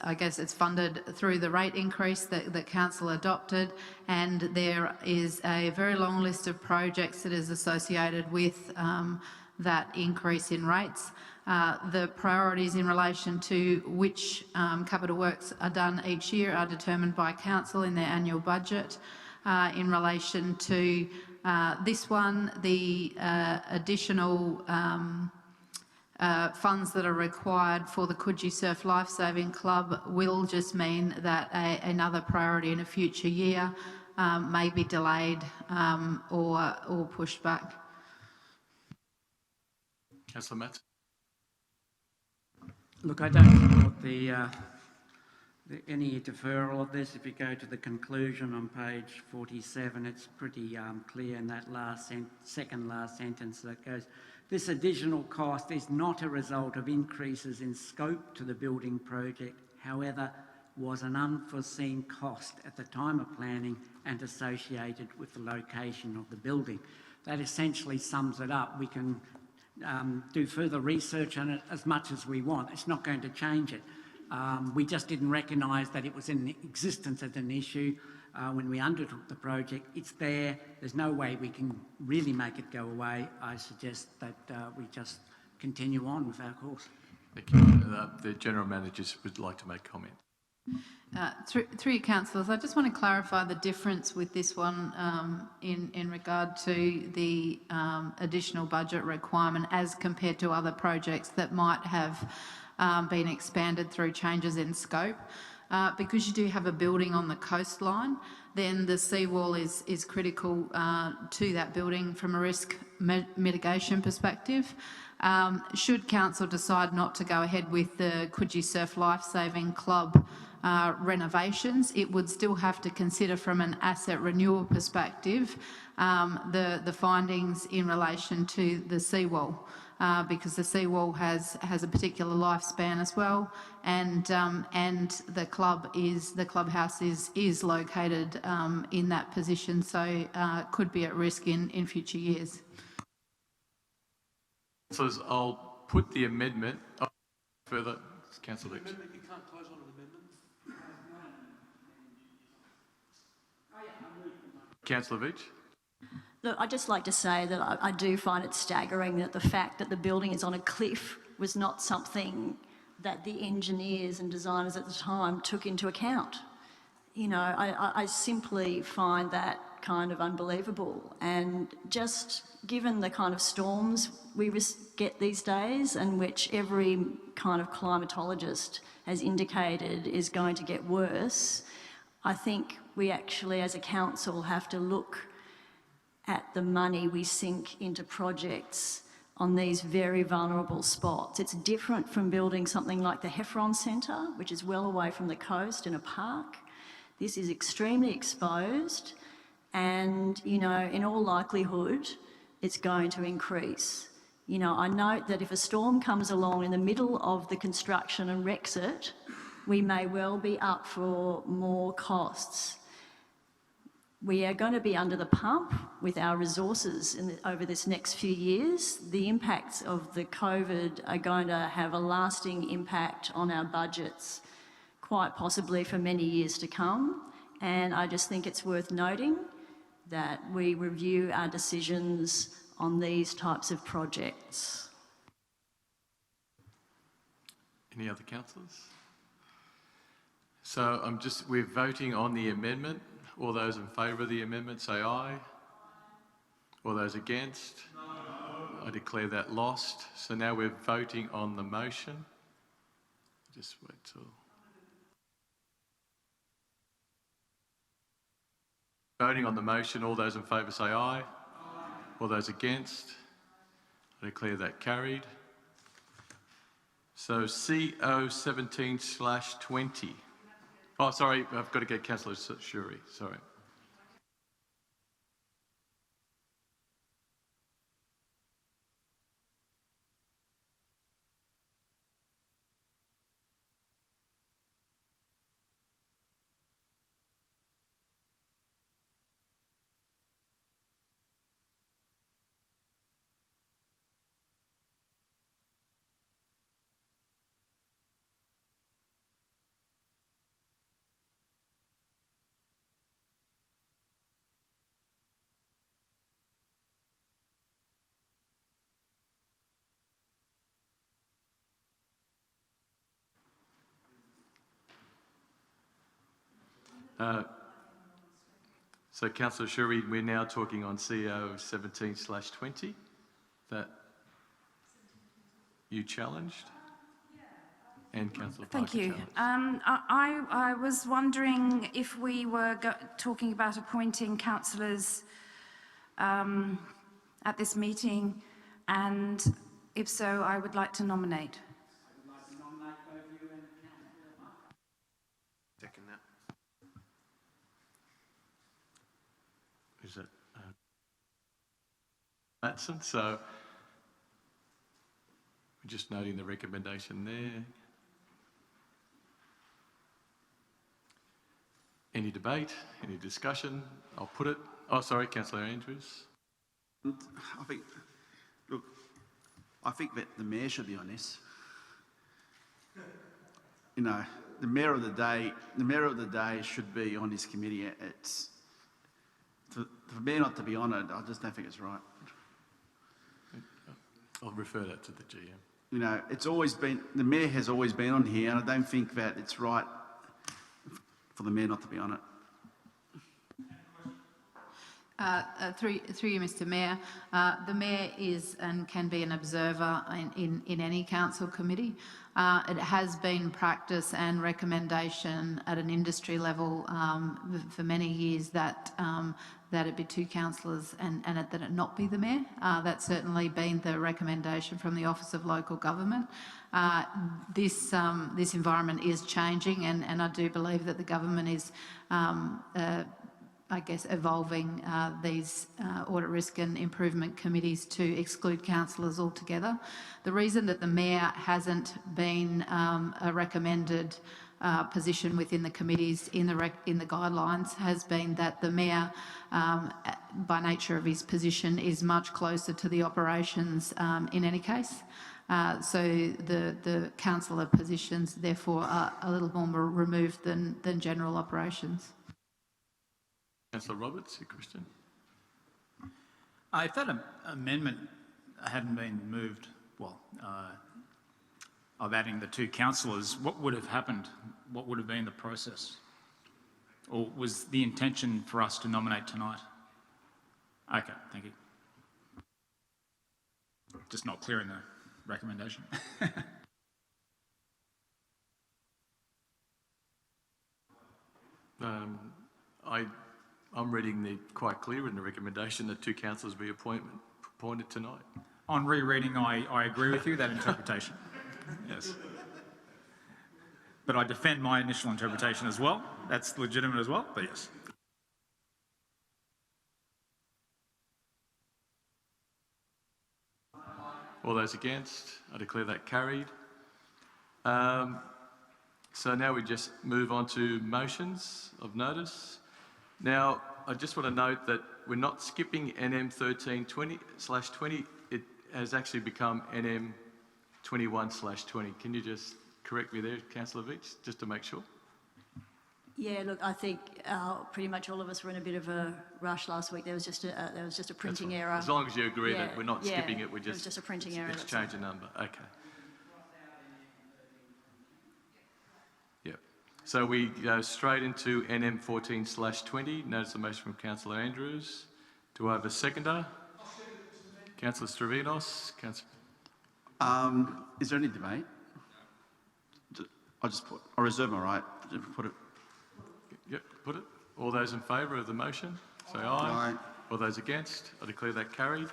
I guess it's funded through the rate increase that the council adopted, and there is a very long list of projects that is associated with that increase in rates. The priorities in relation to which capital works are done each year are determined by council in their annual budget. In relation to this one, the additional funds that are required for the Coogee Surf Lifesaving Club will just mean that another priority in a future year may be delayed or pushed back. Councillor Matt. Look, I don't support any deferral of this. If you go to the conclusion on page 47, it's pretty clear in that second last sentence that goes, this additional cost is not a result of increases in scope to the building project, however, was an unforeseen cost at the time of planning and associated with the location of the building. That essentially sums it up. We can do further research on it as much as we want. It's not going to change it. We just didn't recognise that it was in existence as an issue when we undertook the project. It's there. There's no way we can really make it go away. I suggest that we just continue on with our course. Thank you. The General Managers would like to make comment. Through you, councillors, I just want to clarify the difference with this one in regard to the additional budget requirement as compared to other projects that might have been expanded through changes in scope. Because you do have a building on the coastline, then the seawall is critical to that building from a risk mitigation perspective. Should council decide not to go ahead with the Coogee Surf Lifesaving Club renovations, it would still have to consider from an asset renewal perspective the findings in relation to the seawall. Because the seawall has a particular lifespan as well, and the clubhouse is located in that position, so could be at risk in future years. So I'll put the amendment further. Councillor Veach. You can't close on an amendment. Councillor Veach. Look, I'd just like to say that I do find it staggering that the fact that the building is on a cliff was not something that the engineers and designers at the time took into account. You know, I simply find that kind of unbelievable, and just given the kind of storms we get these days, and which every kind of climatologist has indicated is going to get worse, I think we actually as a council have to look at the money we sink into projects on these very vulnerable spots. It's different from building something like the Heffron Centre, which is well away from the coast in a park. This is extremely exposed, and, you know, in all likelihood, it's going to increase. You know, I note that if a storm comes along in the middle of the construction and wrecks it, we may well be up for more costs. We are going to be under the pump with our resources over this next few years. The impacts of the COVID are going to have a lasting impact on our budgets, quite possibly for many years to come. And I just think it's worth noting that we review our decisions on these types of projects. Any other councillors? So we're voting on the amendment. All those in favour of the amendment say aye. All those against? No. I declare that lost. So now we're voting on the motion. Just wait till... Voting on the motion, all those in favour say aye. Aye. All those against? I declare that carried. So CO 17/20. Oh, sorry, I've got to get Councillor Shuri, sorry. So Councillor Shuri, we're now talking on CO 17/20 that you challenged, and Councillor Parker Thank you. challenged. I was wondering if we were talking about appointing councillors at this meeting, and if so, I would like to nominate. Second that. Is it Matson? So we're just noting the recommendation there. Any debate? Any discussion? I'll put it. Oh, sorry, Councillor Andrews. I think that the Mayor should be on this. You know, the Mayor of the Day should be on this committee. It's for Mayor not to be on it, I just don't think it's right. I'll refer that to the GM. You know, the Mayor has always been on here, and I don't think that it's right for the Mayor not to be on it. Through you, Mr. Mayor, the Mayor is and can be an observer in any council committee. It has been practice and recommendation at an industry level for many years that it be two councillors and that it not be the Mayor. That's certainly been the recommendation from the Office of Local Government. This environment is changing, and I do believe that the government is I guess, evolving these audit risk and improvement committees to exclude councillors altogether. The reason that the Mayor hasn't been a recommended position within the committees in the guidelines has been that the Mayor, by nature of his position, is much closer to the operations in any case. So the councillor positions, therefore, are a little more removed than general operations. Councillor Roberts, your question? If that amendment hadn't been moved, of adding the two councillors, what would have happened? What would have been the process? Or was the intention for us to nominate tonight? Okay, thank you. Just not clear in the recommendation. I'm reading quite clear in the recommendation that two councillors be appointed tonight. On rereading, I agree with you, that interpretation. Yes. But I defend my initial interpretation as well. That's legitimate as well, but yes. All those against? I declare that carried. So now we just move on to motions of notice. Now, I just want to note that we're not skipping NM 13/20. It has actually become NM 21/20. Can you just correct me there, Councillor Veach, just to make sure? Yeah, look, I think pretty much all of us were in a bit of a rush last week. There was just a printing error. As long as you agree that we're not skipping it, we're just... It was just a printing error. Let's change the number. Okay. Yep. So we go straight into NM 14/20. Notice the motion from Councillor Andrews. Do I have a seconder? Councillor Stravinos. Is there any debate? I reserve my right to put it. Yep, put it. All those in favour of the motion, say aye. All those against, I declare that carried.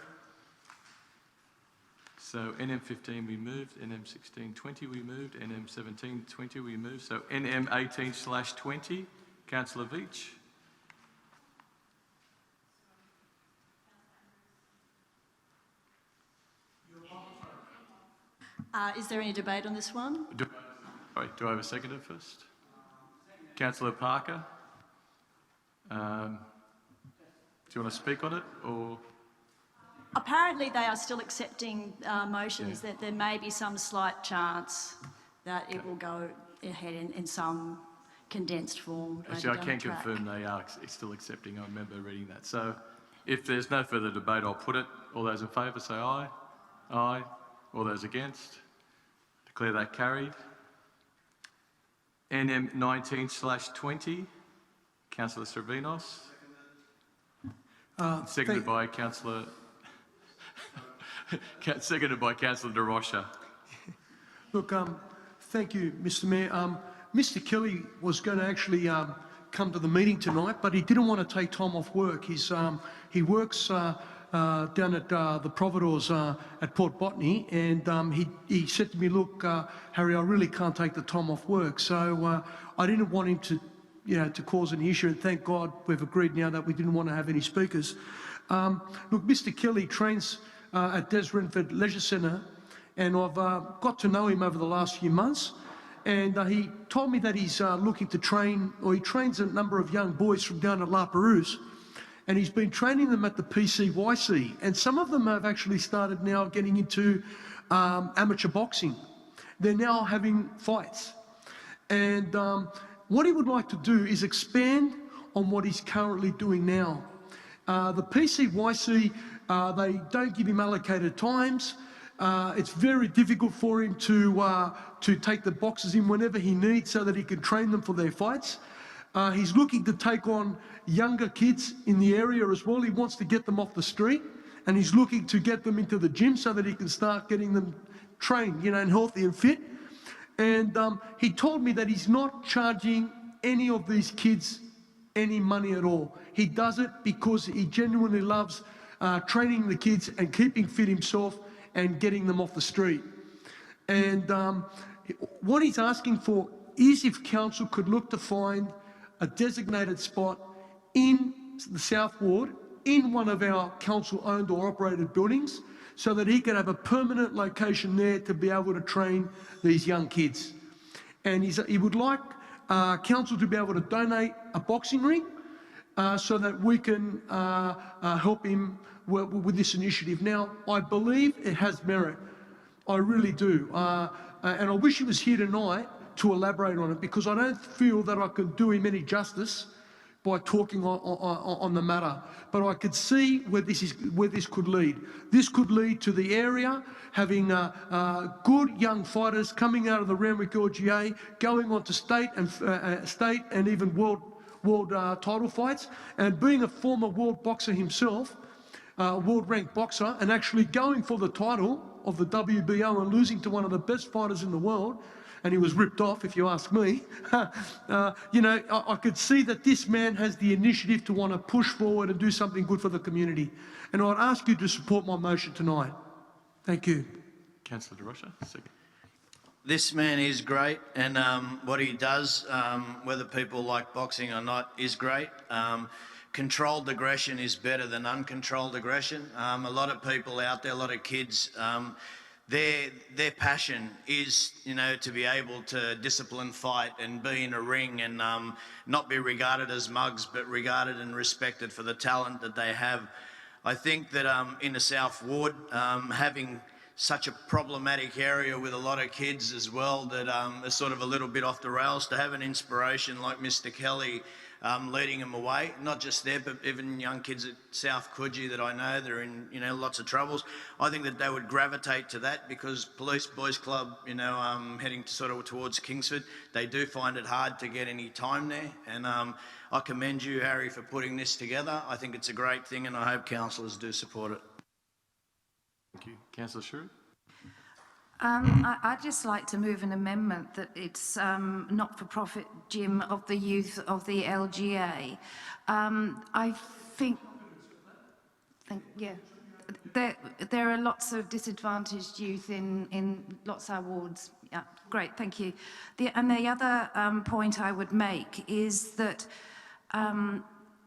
So NM 15 we moved, NM 16/20 we moved, NM 17/20 we moved. So NM 18/20, Councillor Veach. Is there any debate on this one? Do I have a seconder first? Councillor Parker. Do you want to speak on it, or...? Apparently they are still accepting motions that there may be some slight chance that it will go ahead in some condensed form. Actually, I can confirm they are still accepting. I remember reading that. So if there's no further debate, I'll put it. All those in favour say aye. Aye. All those against? Declare that carried. NM 19/20, Councillor Stravinos. Seconded by Councillor... Seconded by Councillor De Rocha. Look, thank you, Mr Mayor. Mr Kelly was going to actually come to the meeting tonight, but he didn't want to take time off work. He works down at the Providors at Port Botany, and he said to me, look, Harry, I really can't take the time off work. So I didn't want him to cause any issue, and thank God we've agreed now that we didn't want to have any speakers. Look, Mr Kelly trains at Des Renford Leisure Centre, and I've got to know him over the last few months, and he told me that he's looking to train, or he trains a number of young boys from down at La Perouse, and he's been training them at the PCYC, and some of them have actually started now getting into amateur boxing. They're now having fights, and what he would like to do is expand on what he's currently doing now. The PCYC, they don't give him allocated times. It's very difficult for him to take the boxers in whenever he needs so that he can train them for their fights. He's looking to take on younger kids in the area as well. He wants to get them off the street, and he's looking to get them into the gym so that he can start getting them trained, and healthy and fit. And he told me that he's not charging any of these kids any money at all. He does it because he genuinely loves training the kids and keeping fit himself and getting them off the street. And what he's asking for is if council could look to find a designated spot in the South Ward, in one of our council-owned or operated buildings, so that he can have a permanent location there to be able to train these young kids. And he would like council to be able to donate a boxing ring so that we can help him with this initiative. Now, I believe it has merit. I really do. And I wish he was here tonight to elaborate on it, because I don't feel that I can do him any justice by talking on the matter. But I could see where this could lead. This could lead to the area having good young fighters coming out of the Randwick LGA, going on to state and even world title fights, and being a former world boxer himself, world ranked boxer, and actually going for the title of the WBO and losing to one of the best fighters in the world. And he was ripped off, if you ask me. I could see that this man has the initiative to want to push forward and do something good for the community. And I'd ask you to support my motion tonight. Thank you. Councillor De Rocha, second. This man is great, and what he does, whether people like boxing or not, is great. Controlled aggression is better than uncontrolled aggression. A lot of people out there, a lot of kids, their passion is, you know, to be able to discipline fight and be in a ring and not be regarded as mugs, but regarded and respected for the talent that they have. I think that in the South Ward, having such a problematic area with a lot of kids as well that are sort of a little bit off the rails, to have an inspiration like Mr. Kelly leading them away, not just there, but even young kids at South Coogee that I know that are in, you know, lots of troubles. I think that they would gravitate to that because Police Boys Club, you know, heading to sort of towards Kingsford, they do find it hard to get any time there. And I commend you, Harry, for putting this together. I think it's a great thing and I hope councillors do support it. Thank you. Councillor Shrew? I'd just like to move an amendment that it's not-for-profit gym of the youth of the LGA. I think yeah, there are lots of disadvantaged youth in lots of wards. Yeah, great, thank you. The other point I would make is that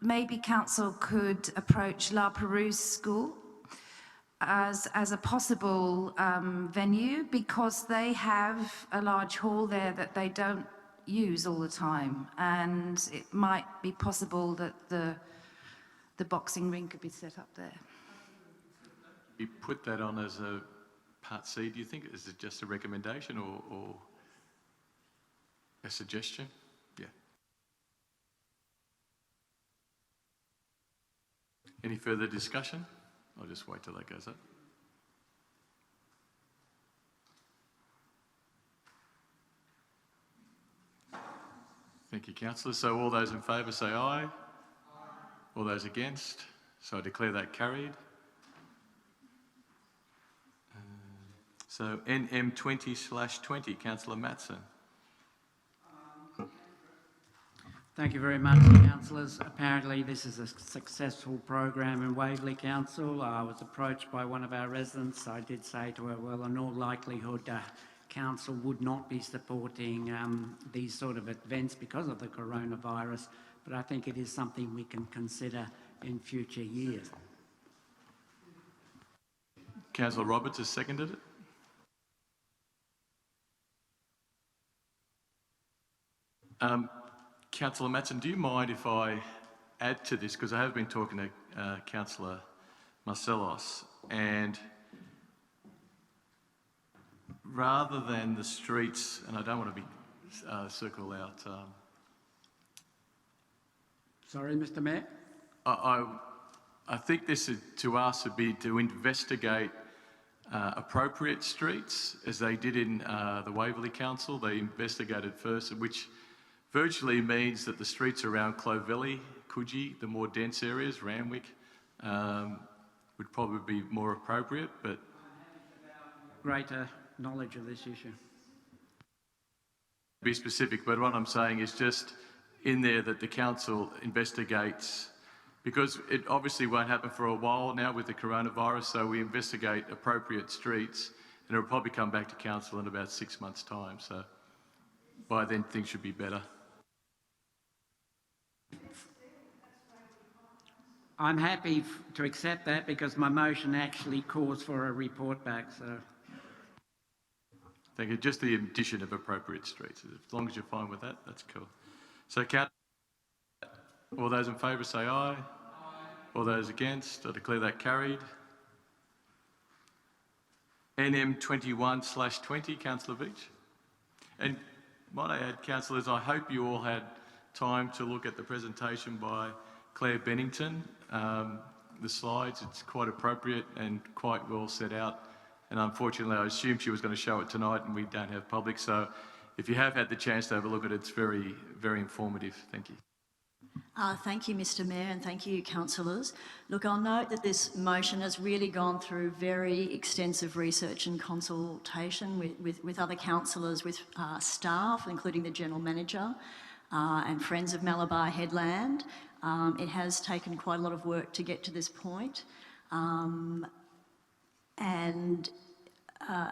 maybe council could approach La Perouse School as a possible venue, because they have a large hall there that they don't use all the time, and it might be possible that the boxing ring could be set up there. You put that on as a Part C, do you think? Is it just a recommendation or a suggestion? Yeah. Any further discussion? I'll just wait till that goes up. Thank you, councillors. So all those in favour say aye. Aye. All those against? So I declare that carried. So NM 20/20, Councillor Matson. Thank you very much, councillors. Apparently this is a successful program in Waverley Council. I was approached by one of our residents. I did say to her, well, in all likelihood, council would not be supporting these sort of events because of the coronavirus, but I think it is something we can consider in future years. Councillor Roberts has seconded it. Councillor Matson, do you mind if I add to this? Because I have been talking to Councillor Marcellos, and rather than the streets, and I don't want to be circle out. Sorry, Mr. Mayor? I think this is, to us would be to investigate appropriate streets, as they did in the Waverley Council. They investigated first, which virtually means that the streets around Clovelly, Coogee, the more dense areas, Randwick, would probably be more appropriate, but... Greater knowledge of this issue. Be specific, but what I'm saying is just in there that the council investigates, because it obviously won't happen for a while now with the coronavirus, so we investigate appropriate streets, and it'll probably come back to council in about 6 months' time, so by then things should be better. I'm happy to accept that because my motion actually calls for a report back, so... Thank you. Just the addition of appropriate streets. As long as you're fine with that, that's cool. So, all those in favour say aye. Aye. All those against, I declare that carried. NM 21/20, Councillor Veitch. And might I add, councillors, I hope you all had time to look at the presentation by Claire Bennington. The slides, it's quite appropriate and quite well set out. And unfortunately, I assumed she was going to show it tonight and we don't have public. So if you have had the chance to have a look at it, it's very, very informative. Thank you. Thank you, Mr. Mayor, and thank you, councillors. Look, I'll note that this motion has really gone through very extensive research and consultation with other councillors, with staff, including the General Manager and Friends of Malabar Headland. It has taken quite a lot of work to get to this point.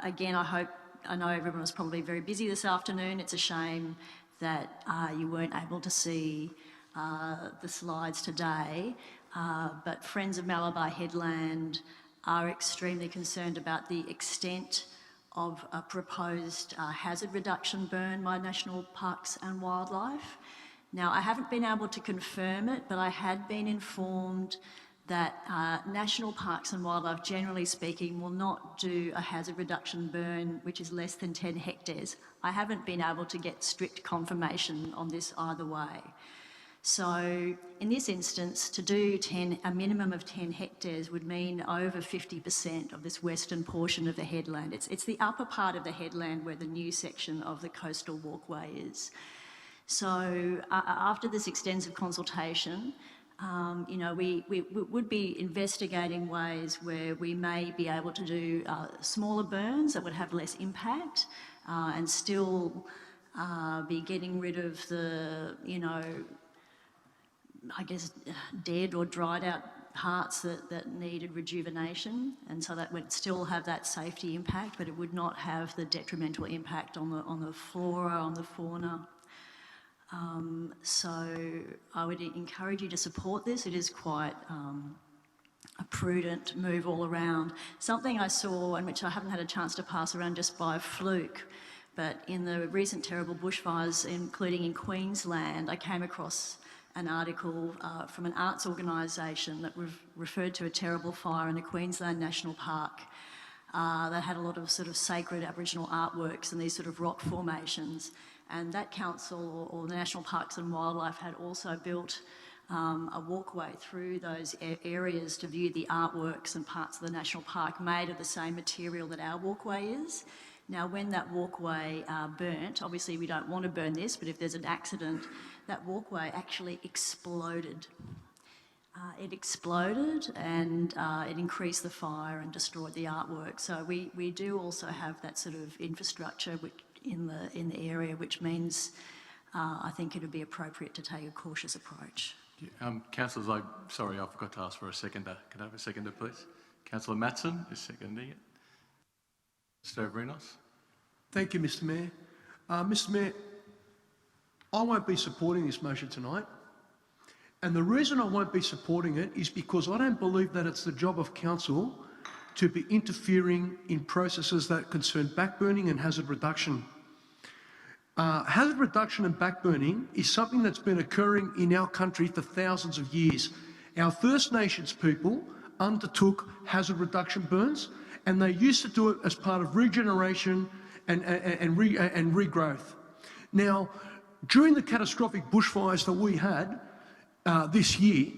Again, I know everyone was probably very busy this afternoon. It's a shame that you weren't able to see the slides today, but Friends of Malabar Headland are extremely concerned about the extent of a proposed hazard reduction burn by National Parks and Wildlife. Now, I haven't been able to confirm it, but I had been informed that National Parks and Wildlife, generally speaking, will not do a hazard reduction burn which is less than 10 hectares. I haven't been able to get strict confirmation on this either way. So in this instance, to do a minimum of 10 hectares would mean over 50% of this western portion of the headland. It's the upper part of the headland where the new section of the coastal walkway is. So after this extensive consultation, you know, we would be investigating ways where we may be able to do smaller burns that would have less impact and still be getting rid of the, you know, I guess, dead or dried out parts that needed rejuvenation, and so that would still have that safety impact, but it would not have the detrimental impact on the flora, on the fauna. So I would encourage you to support this. It is quite a prudent move all around. Something I saw, and which I haven't had a chance to pass around just by fluke, but in the recent terrible bushfires, including in Queensland, I came across an article from an arts organisation that referred to a terrible fire in the Queensland National Park that had a lot of sort of sacred Aboriginal artworks and these sort of rock formations. And that council, or the National Parks and Wildlife, had also built a walkway through those areas to view the artworks and parts of the national park made of the same material that our walkway is. Now, when that walkway burnt, obviously we don't want to burn this, but if there's an accident, that walkway actually exploded. It exploded and it increased the fire and destroyed the artwork. So we do also have that sort of infrastructure in the area, which means I think it would be appropriate to take a cautious approach. Councillors, sorry, I forgot to ask for a seconder. Can I have a seconder, please? Councillor Matson is seconding it. Mr. Avrinos. Thank you, Mr. Mayor. Mr. Mayor, I won't be supporting this motion tonight. And the reason I won't be supporting it is because I don't believe that it's the job of council to be interfering in processes that concern backburning and hazard reduction. Hazard reduction and backburning is something that's been occurring in our country for thousands of years. Our First Nations people undertook hazard reduction burns, and they used to do it as part of regeneration and regrowth. Now, during the catastrophic bushfires that we had this year,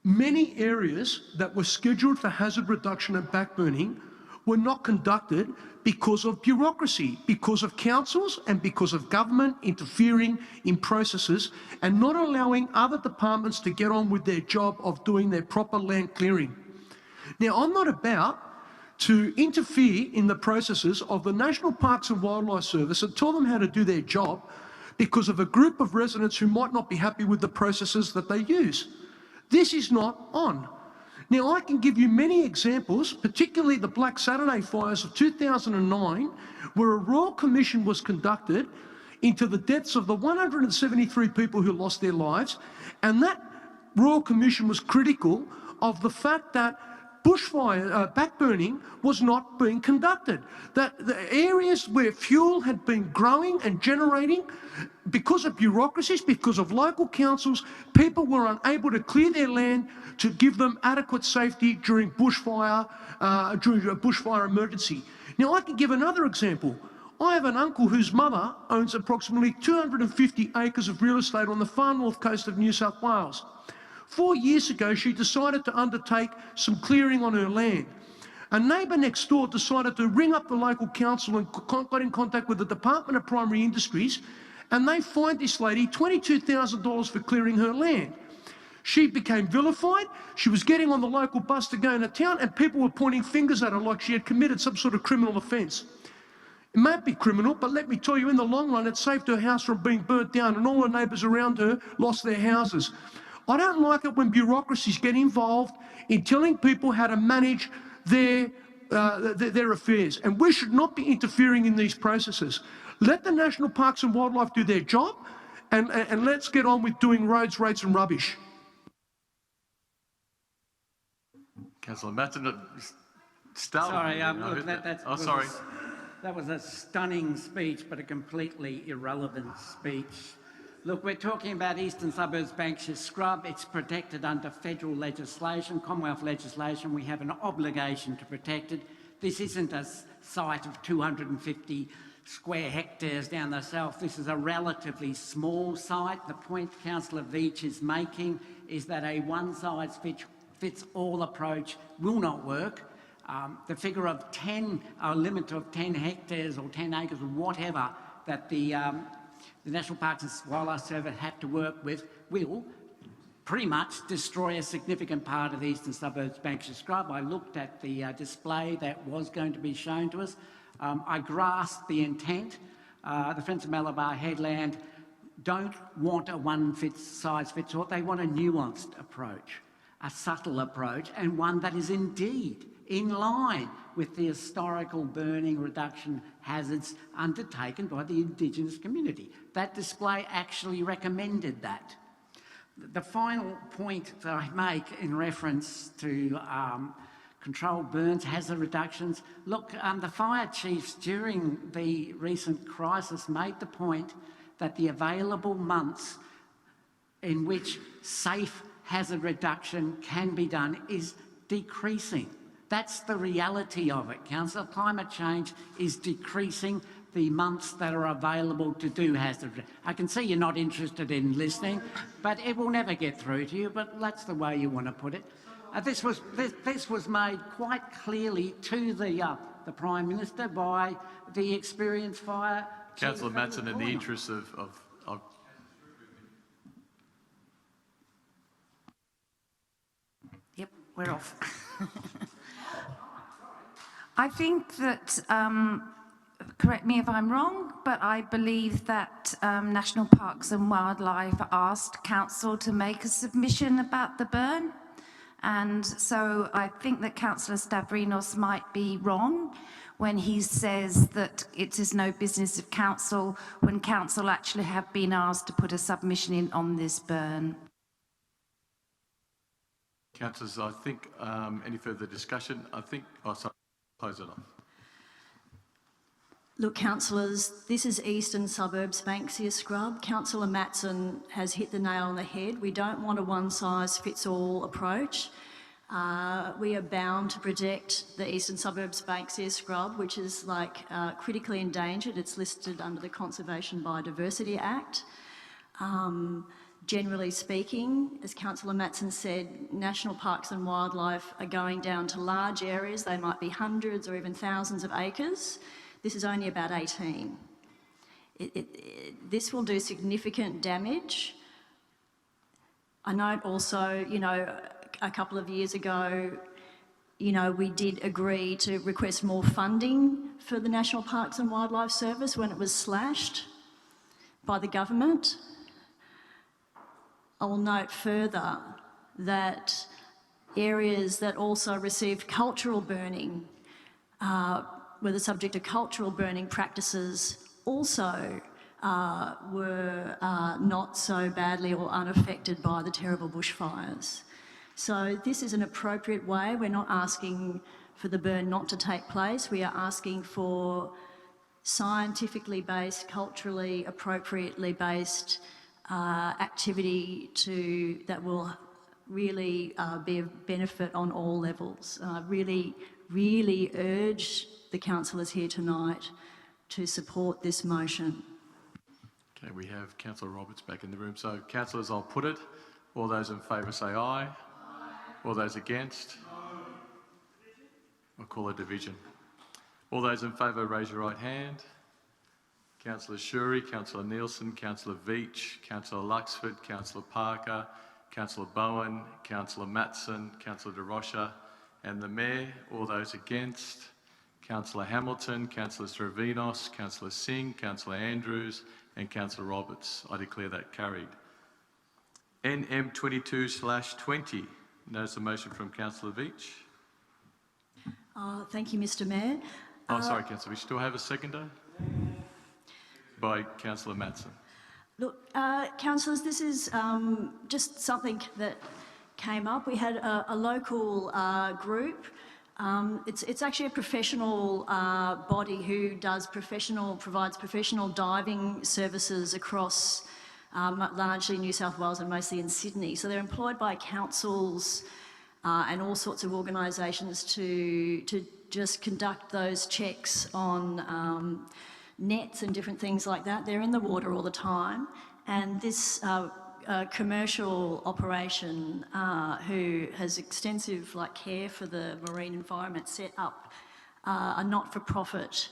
many areas that were scheduled for hazard reduction and backburning were not conducted because of bureaucracy, because of councils and because of government interfering in processes and not allowing other departments to get on with their job of doing their proper land clearing. Now, I'm not about to interfere in the processes of the National Parks and Wildlife Service and tell them how to do their job because of a group of residents who might not be happy with the processes that they use. This is not on. Now, I can give you many examples, particularly the Black Saturday fires of 2009, where a Royal Commission was conducted into the deaths of the 173 people who lost their lives, and that Royal Commission was critical of the fact that bushfire backburning was not being conducted. That the areas where fuel had been growing and generating, because of bureaucracies, because of local councils, people were unable to clear their land to give them adequate safety during a bushfire emergency. Now, I can give another example. I have an uncle whose mother owns approximately 250 acres of real estate on the far north coast of New South Wales. 4 years ago, she decided to undertake some clearing on her land. A neighbour next door decided to ring up the local council and got in contact with the Department of Primary Industries, and they fined this lady $22,000 for clearing her land. She became vilified. She was getting on the local bus to go into town, and people were pointing fingers at her like she had committed some sort of criminal offence. It may be criminal, but let me tell you, in the long run, it saved her house from being burnt down, and all the neighbours around her lost their houses. I don't like it when bureaucracies get involved in telling people how to manage their affairs, and we should not be interfering in these processes. Let the National Parks and Wildlife do their job, and let's get on with doing roads, rates and rubbish. Councillor Matson, startled Sorry, me. look, Sorry. That was a stunning speech, but a completely irrelevant speech. Look, we're talking about Eastern Suburbs Banksia Scrub. It's protected under federal legislation, Commonwealth legislation. We have an obligation to protect it. This isn't a site of 250 square hectares down the south. This is a relatively small site. The point Councillor Veitch is making is that a one-size-fits-all approach will not work. The figure of 10, a limit of 10 hectares or 10 acres or whatever that the National Parks and Wildlife Service have to work with will pretty much destroy a significant part of the Eastern Suburbs Banksia Scrub. I looked at the display that was going to be shown to us. I grasped the intent. The Friends of Malabar Headland don't want a one-size-fits-all. They want a nuanced approach, a subtle approach, and one that is indeed in line with the historical burning reduction hazards undertaken by the Indigenous community. That display actually recommended that. The final point that I make in reference to controlled burns, hazard reductions, look, the fire chiefs during the recent crisis made the point that the available months in which safe hazard reduction can be done is decreasing. That's the reality of it, Councillor. Climate change is decreasing the months that are available to do hazard reduction. I can see you're not interested in listening, but it will never get through to you, but that's the way you want to put it. This was made quite clearly to the Prime Minister by the experienced fire... Councillor Matson, in the interest of... Yep, we're off. I think that, correct me if I'm wrong, but I believe that National Parks and Wildlife asked Council to make a submission about the burn. And so I think that Councillor Stavrinos might be wrong when he says that it is no business of Council when Council actually have been asked to put a submission in on this burn. Councillors, I think any further discussion? I think... Oh, sorry. Close it off. Look, councillors, this is Eastern Suburbs Banksia Scrub. Councillor Matson has hit the nail on the head. We don't want a one-size-fits-all approach. We are bound to protect the Eastern Suburbs Banksia Scrub, which is critically endangered. It's listed under the Conservation Biodiversity Act. Generally speaking, as Councillor Matson said, National Parks and Wildlife are going down to large areas. They might be hundreds or even thousands of acres. This is only about 18. This will do significant damage. I note also, a couple of years ago, we did agree to request more funding for the National Parks and Wildlife Service when it was slashed by the government. I will note further that areas that also received cultural burning were the subject of cultural burning practices also were not so badly or unaffected by the terrible bushfires. So this is an appropriate way. We're not asking for the burn not to take place. We are asking for scientifically based, culturally appropriately based activity that will really be of benefit on all levels. Really urge the councillors here tonight to support this motion. Okay, we have Councillor Roberts back in the room. So, councillors, I'll put it. All those in favour say aye. Aye. All those against? No. I'll call a division. All those in favour, raise your right hand. Councillor Shuri, Councillor Nielsen, Councillor Veitch, Councillor Luxford, Councillor Parker, Councillor Bowen, Councillor Matson, Councillor De Rocha, and the Mayor. All those against? Councillor Hamilton, Councillor Stravinos, Councillor Singh, Councillor Andrews, and Councillor Roberts. I declare that carried. NM 22/20. Notice a motion from Councillor Veitch. Thank you, Mr Mayor. Sorry, Councillor Veitch. Do I have a seconder? By Councillor Matson. Look, councillors, this is just something that came up. We had a local group. It's actually a professional body who provides professional diving services across largely New South Wales and mostly in Sydney. So they're employed by councils and all sorts of organisations to just conduct those checks on nets and different things like that. They're in the water all the time, and this commercial operation who has extensive care for the marine environment set up a not-for-profit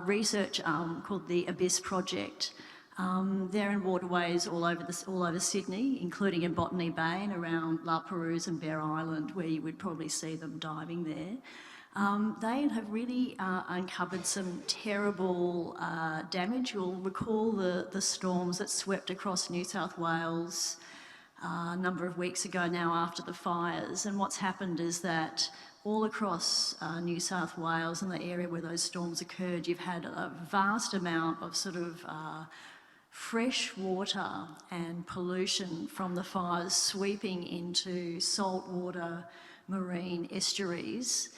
research arm called the Abyss Project. They're in waterways all over Sydney, including in Botany Bay and around La Perouse and Bear Island, where you would probably see them diving there. They have really uncovered some terrible damage. You'll recall the storms that swept across New South Wales a number of weeks ago now after the fires. And what's happened is that all across New South Wales and the area where those storms occurred, you've had a vast amount of fresh water and pollution from the fires sweeping into saltwater marine estuaries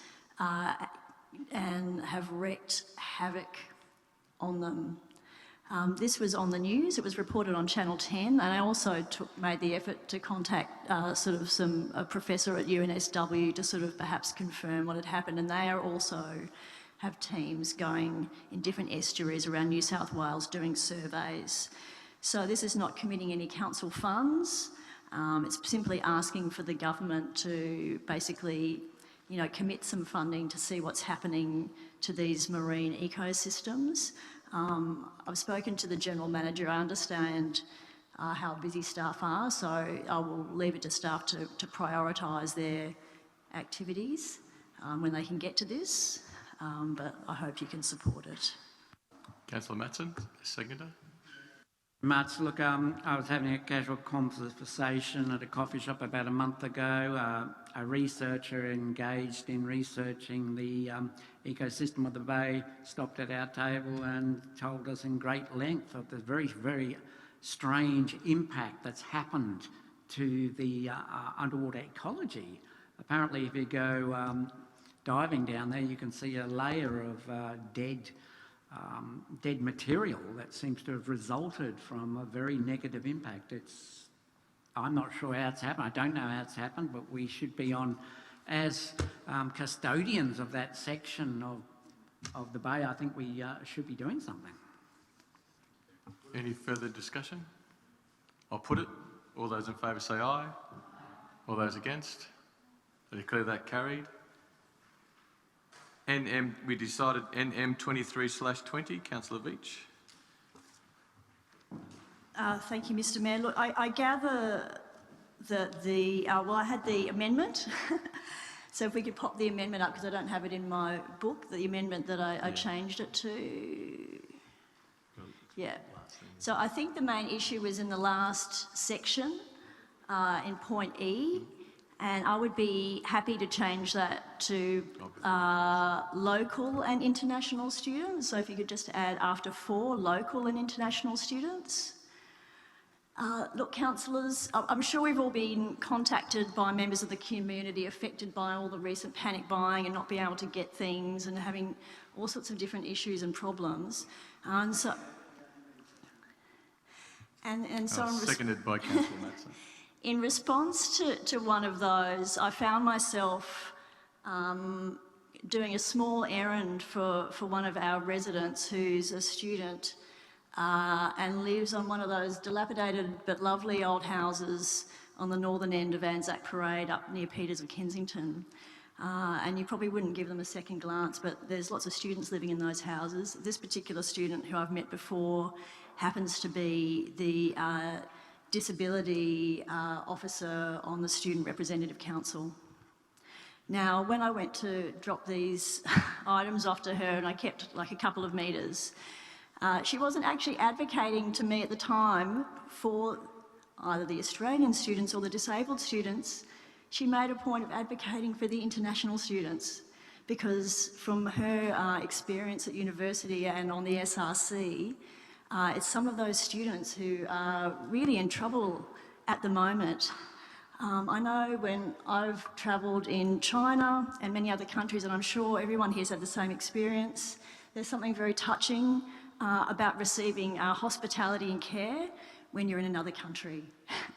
and have wreaked havoc on them. This was on the news. It was reported on Channel 10, and I also made the effort to contact a professor at UNSW to perhaps confirm what had happened, and they are also have teams going in different estuaries around New South Wales doing surveys. So this is not committing any council funds. It's simply asking for the government to basically, commit some funding to see what's happening to these marine ecosystems. I've spoken to the General Manager. I understand how busy staff are, so I will leave it to staff to prioritise their activities when they can get to this. But I hope you can support it. Councillor Matson, seconder. Much. Look, I was having a casual conversation at a coffee shop about a month ago. A researcher engaged in researching the ecosystem of the bay stopped at our table and told us in great length of the very, very strange impact that's happened to the underwater ecology. Apparently, if you go diving down there, you can see a layer of dead material that seems to have resulted from a very negative impact. I'm not sure how it's happened. I don't know how it's happened, but we should be on, as custodians of that section of the bay, I think we should be doing something. Any further discussion? I'll put it. All those in favour say aye. All those against? I declare that carried. We decided NM 23/20, Councillor Veitch. Thank you, Mr Mayor. Look, I gather that I had the amendment. So if we could pop the amendment up, because I don't have it in my book, the amendment that I changed it to. Yeah. So I think the main issue was in the last section, in point E. And I would be happy to change that to local and international students. So if you could just add after 4, local and international students. Look, councillors, I'm sure we've all been contacted by members of the community affected by all the recent panic buying and not being able to get things and having all sorts of different issues and problems. Seconded by Councillor Matson. In response to one of those, I found myself doing a small errand for one of our residents who's a student and lives on one of those dilapidated but lovely old houses on the northern end of Anzac Parade up near Peters of Kensington. And you probably wouldn't give them a second glance, but there's lots of students living in those houses. This particular student, who I've met before, happens to be the disability officer on the Student Representative Council. Now, when I went to drop these items off to her, and I kept a couple of metres, she wasn't actually advocating to me at the time for either the Australian students or the disabled students. She made a point of advocating for the international students, because from her experience at university and on the SRC, it's some of those students who are really in trouble at the moment I know when I've travelled in China and many other countries, and I'm sure everyone here's had the same experience, there's something very touching about receiving hospitality and care when you're in another country.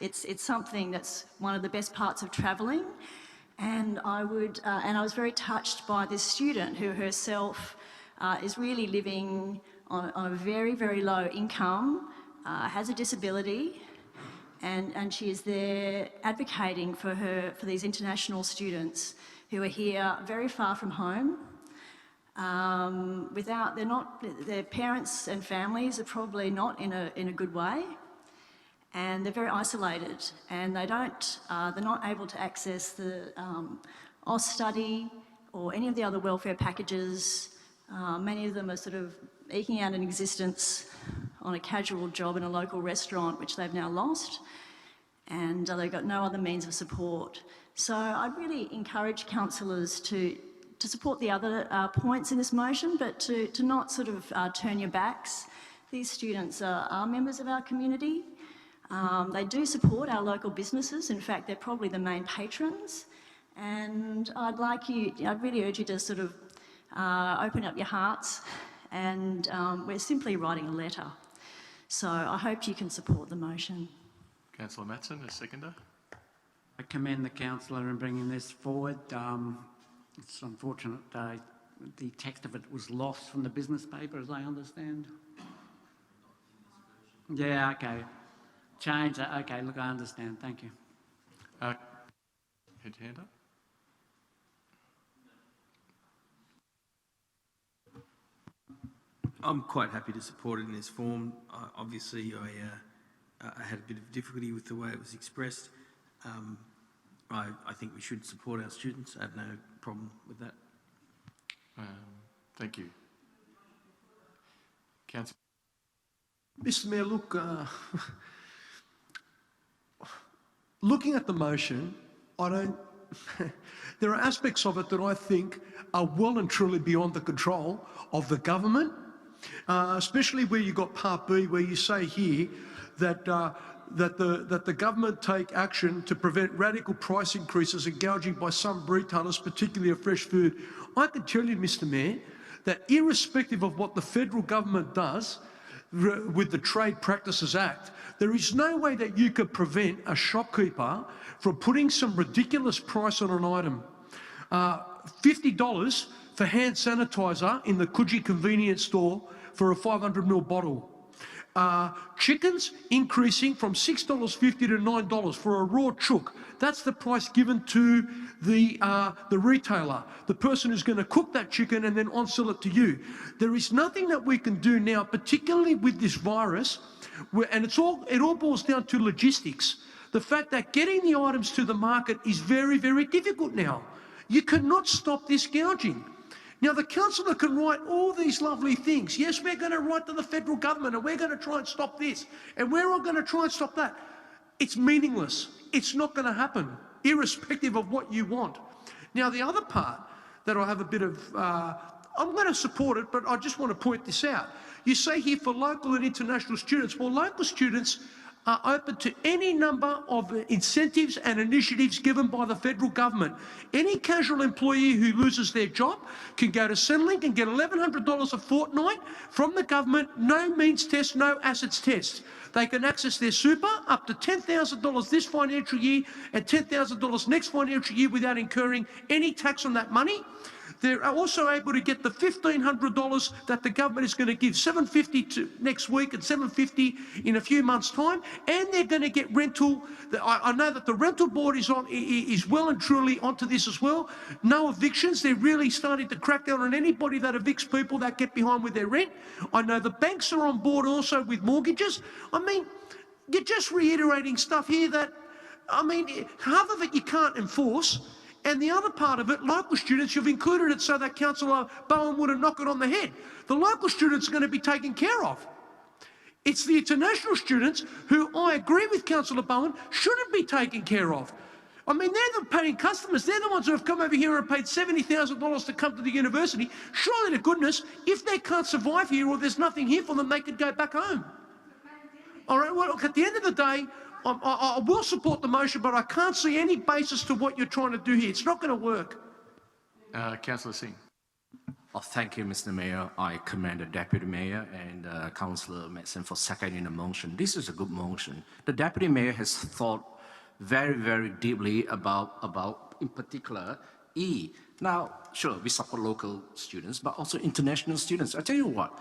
It's something that's one of the best parts of travelling, and I was very touched by this student who herself is really living on a very, very low income, has a disability, and she is there advocating for these international students who are here very far from home. Their parents and families are probably not in a good way, and they're very isolated, and they're not able to access the Oz study or any of the other welfare packages. Many of them are sort of eking out an existence on a casual job in a local restaurant, which they've now lost, and they've got no other means of support. So I'd really encourage councillors to support the other points in this motion, but to not sort of turn your backs. These students are members of our community. They do support our local businesses. In fact, they're probably the main patrons. And I'd really urge you to sort of open up your hearts, and we're simply writing a letter. So I hope you can support the motion. Councillor Matson, a seconder. I commend the councillor in bringing this forward. It's unfortunate the text of it was lost from the business paper, as I understand. Yeah, okay. Change that. Okay, look, I understand. Thank you. Hand up. I'm quite happy to support it in this form. Obviously, I had a bit of difficulty with the way it was expressed. I think we should support our students. I have no problem with that. Thank you. Councillor. Mr Mayor, look, looking at the motion, there are aspects of it that I think are well and truly beyond the control of the government, especially where you've got Part B, where you say here that the government take action to prevent radical price increases and gouging by some retailers, particularly of fresh food. I can tell you, Mr Mayor, that irrespective of what the federal government does with the Trade Practices Act, there is no way that you could prevent a shopkeeper from putting some ridiculous price on an item. $50 for hand sanitizer in the Coogee convenience store for a 500ml bottle. Chickens increasing from $6.50 to $9 for a raw chook. That's the price given to the retailer, the person who's going to cook that chicken and then on-sell it to you. There is nothing that we can do now, particularly with this virus, and it all boils down to logistics. The fact that getting the items to the market is very, very difficult now. You cannot stop this gouging. Now, the councillor can write all these lovely things. Yes, we're going to write to the federal government and we're going to try and stop this and we're all going to try and stop that. It's meaningless. It's not going to happen, irrespective of what you want. Now, the other part that I have a bit of, I'm going to support it, but I just want to point this out. You say here for local and international students. Well, local students are open to any number of incentives and initiatives given by the federal government. Any casual employee who loses their job can go to Centrelink and get $1,100 a fortnight from the government, no means test, no assets test. They can access their super up to $10,000 this financial year and $10,000 next financial year without incurring any tax on that money. They're also able to get the $1,500 that the government is going to give, $750 next week and $750 in a few months' time, and they're going to get rental. I know that the rental board is well and truly onto this as well. No evictions. They're really starting to crack down on anybody that evicts people that get behind with their rent. I know the banks are on board also with mortgages. I mean, you're just reiterating stuff here that, I mean, half of it you can't enforce. And the other part of it, local students, you've included it so that Councillor Bowen wouldn't knock it on the head. The local students are going to be taken care of. It's the international students who, I agree with Councillor Bowen, shouldn't be taken care of. I mean, they're the paying customers. They're the ones who have come over here and paid $70,000 to come to the university. Surely to goodness, if they can't survive here or there's nothing here for them, they could go back home. All right, well, look, at the end of the day, I will support the motion, but I can't see any basis to what you're trying to do here. It's not going to work. Councillor Singh. Oh, thank you, Mr. Mayor. I commend the Deputy Mayor and Councillor Madsen for seconding the motion. This is a good motion. The Deputy Mayor has thought very, very deeply about in particular, E. Now, sure, we support local students, but also international students. I tell you what,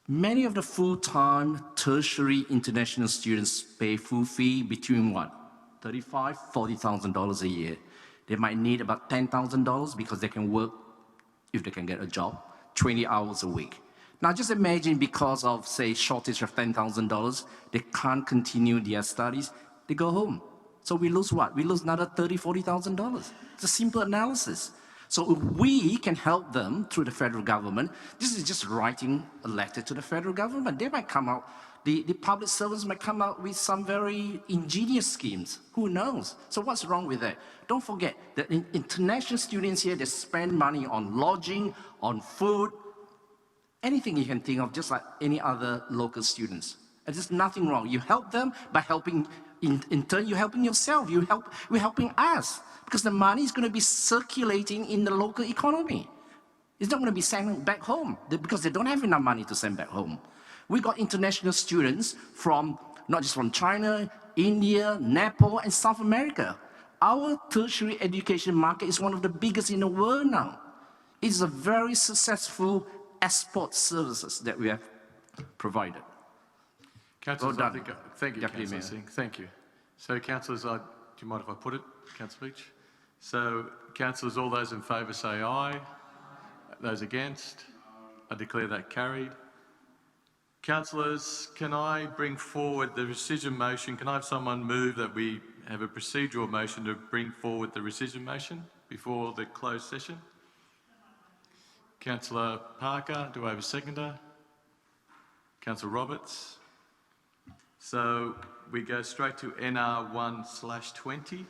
many of the full-time tertiary international students pay full fee between what? $35,000, $40,000 a year. They might need about $10,000 because they can work, if they can get a job, 20 hours a week. Now just imagine because of, say, shortage of $10,000, they can't continue their studies, they go home. So we lose what? We lose another $30,000, $40,000. It's a simple analysis. So if we can help them through the federal government, this is just writing a letter to the federal government. They might come out, the public servants might come out with some very ingenious schemes. Who knows? So what's wrong with that? Don't forget that international students here, they spend money on lodging, on food, anything you can think of, just like any other local students. And there's nothing wrong. You help them by helping, in turn, you're helping yourself. We're helping us. Because the money is going to be circulating in the local economy. It's not going to be sent back home because they don't have enough money to send back home. We got international students from, not just from China, India, Nepal, and South America. Our tertiary education market is one of the biggest in the world now. It's a very successful export services that we have provided. Councillors, well I think, thank you, Councillor Singh. Thank you. So, Councillors, do you mind if I put it, Councillor Beach? So, Councillors, all those in favour say aye. Those against? I declare that carried. Councillors, can I bring forward the rescission motion? Can I have someone move that we have a procedural motion to bring forward the rescission motion before the closed session? Councillor Parker, do I have a seconder? Councillor Roberts? So we go straight to NR 1/20,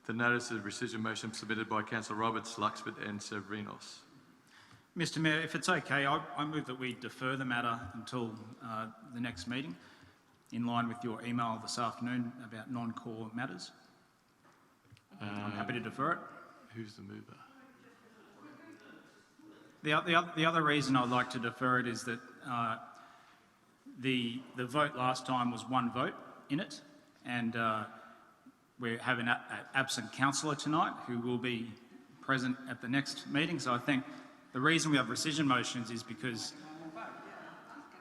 the notice of rescission motion submitted by Councillor Roberts, Luxford and Severinos. Mr. Mayor, if it's okay, I move that we defer the matter until the next meeting, in line with your email this afternoon about non-core matters. I'm happy to defer it. Who's the mover? The other reason I'd like to defer it is that the vote last time was one vote in it, and we have an absent councillor tonight who will be present at the next meeting. So I think the reason we have rescission motions is because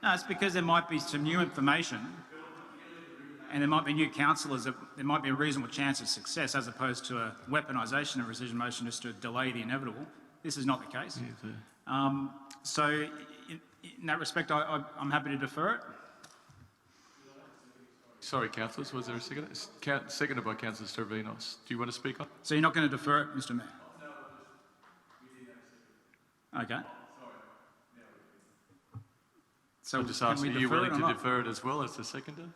it's because there might be some new information, and there might be new councillors. There might be a reasonable chance of success, as opposed to a weaponisation of rescission motion just to delay the inevitable. This is not the case. So in that respect, I'm happy to defer it. Sorry, councillors, was there a second? Seconded by Councillor Severinos. Do you want to speak on? So you're not going to defer it, Mr. Mayor? Okay. So I'm just asking, are you willing to defer it as well as the seconder?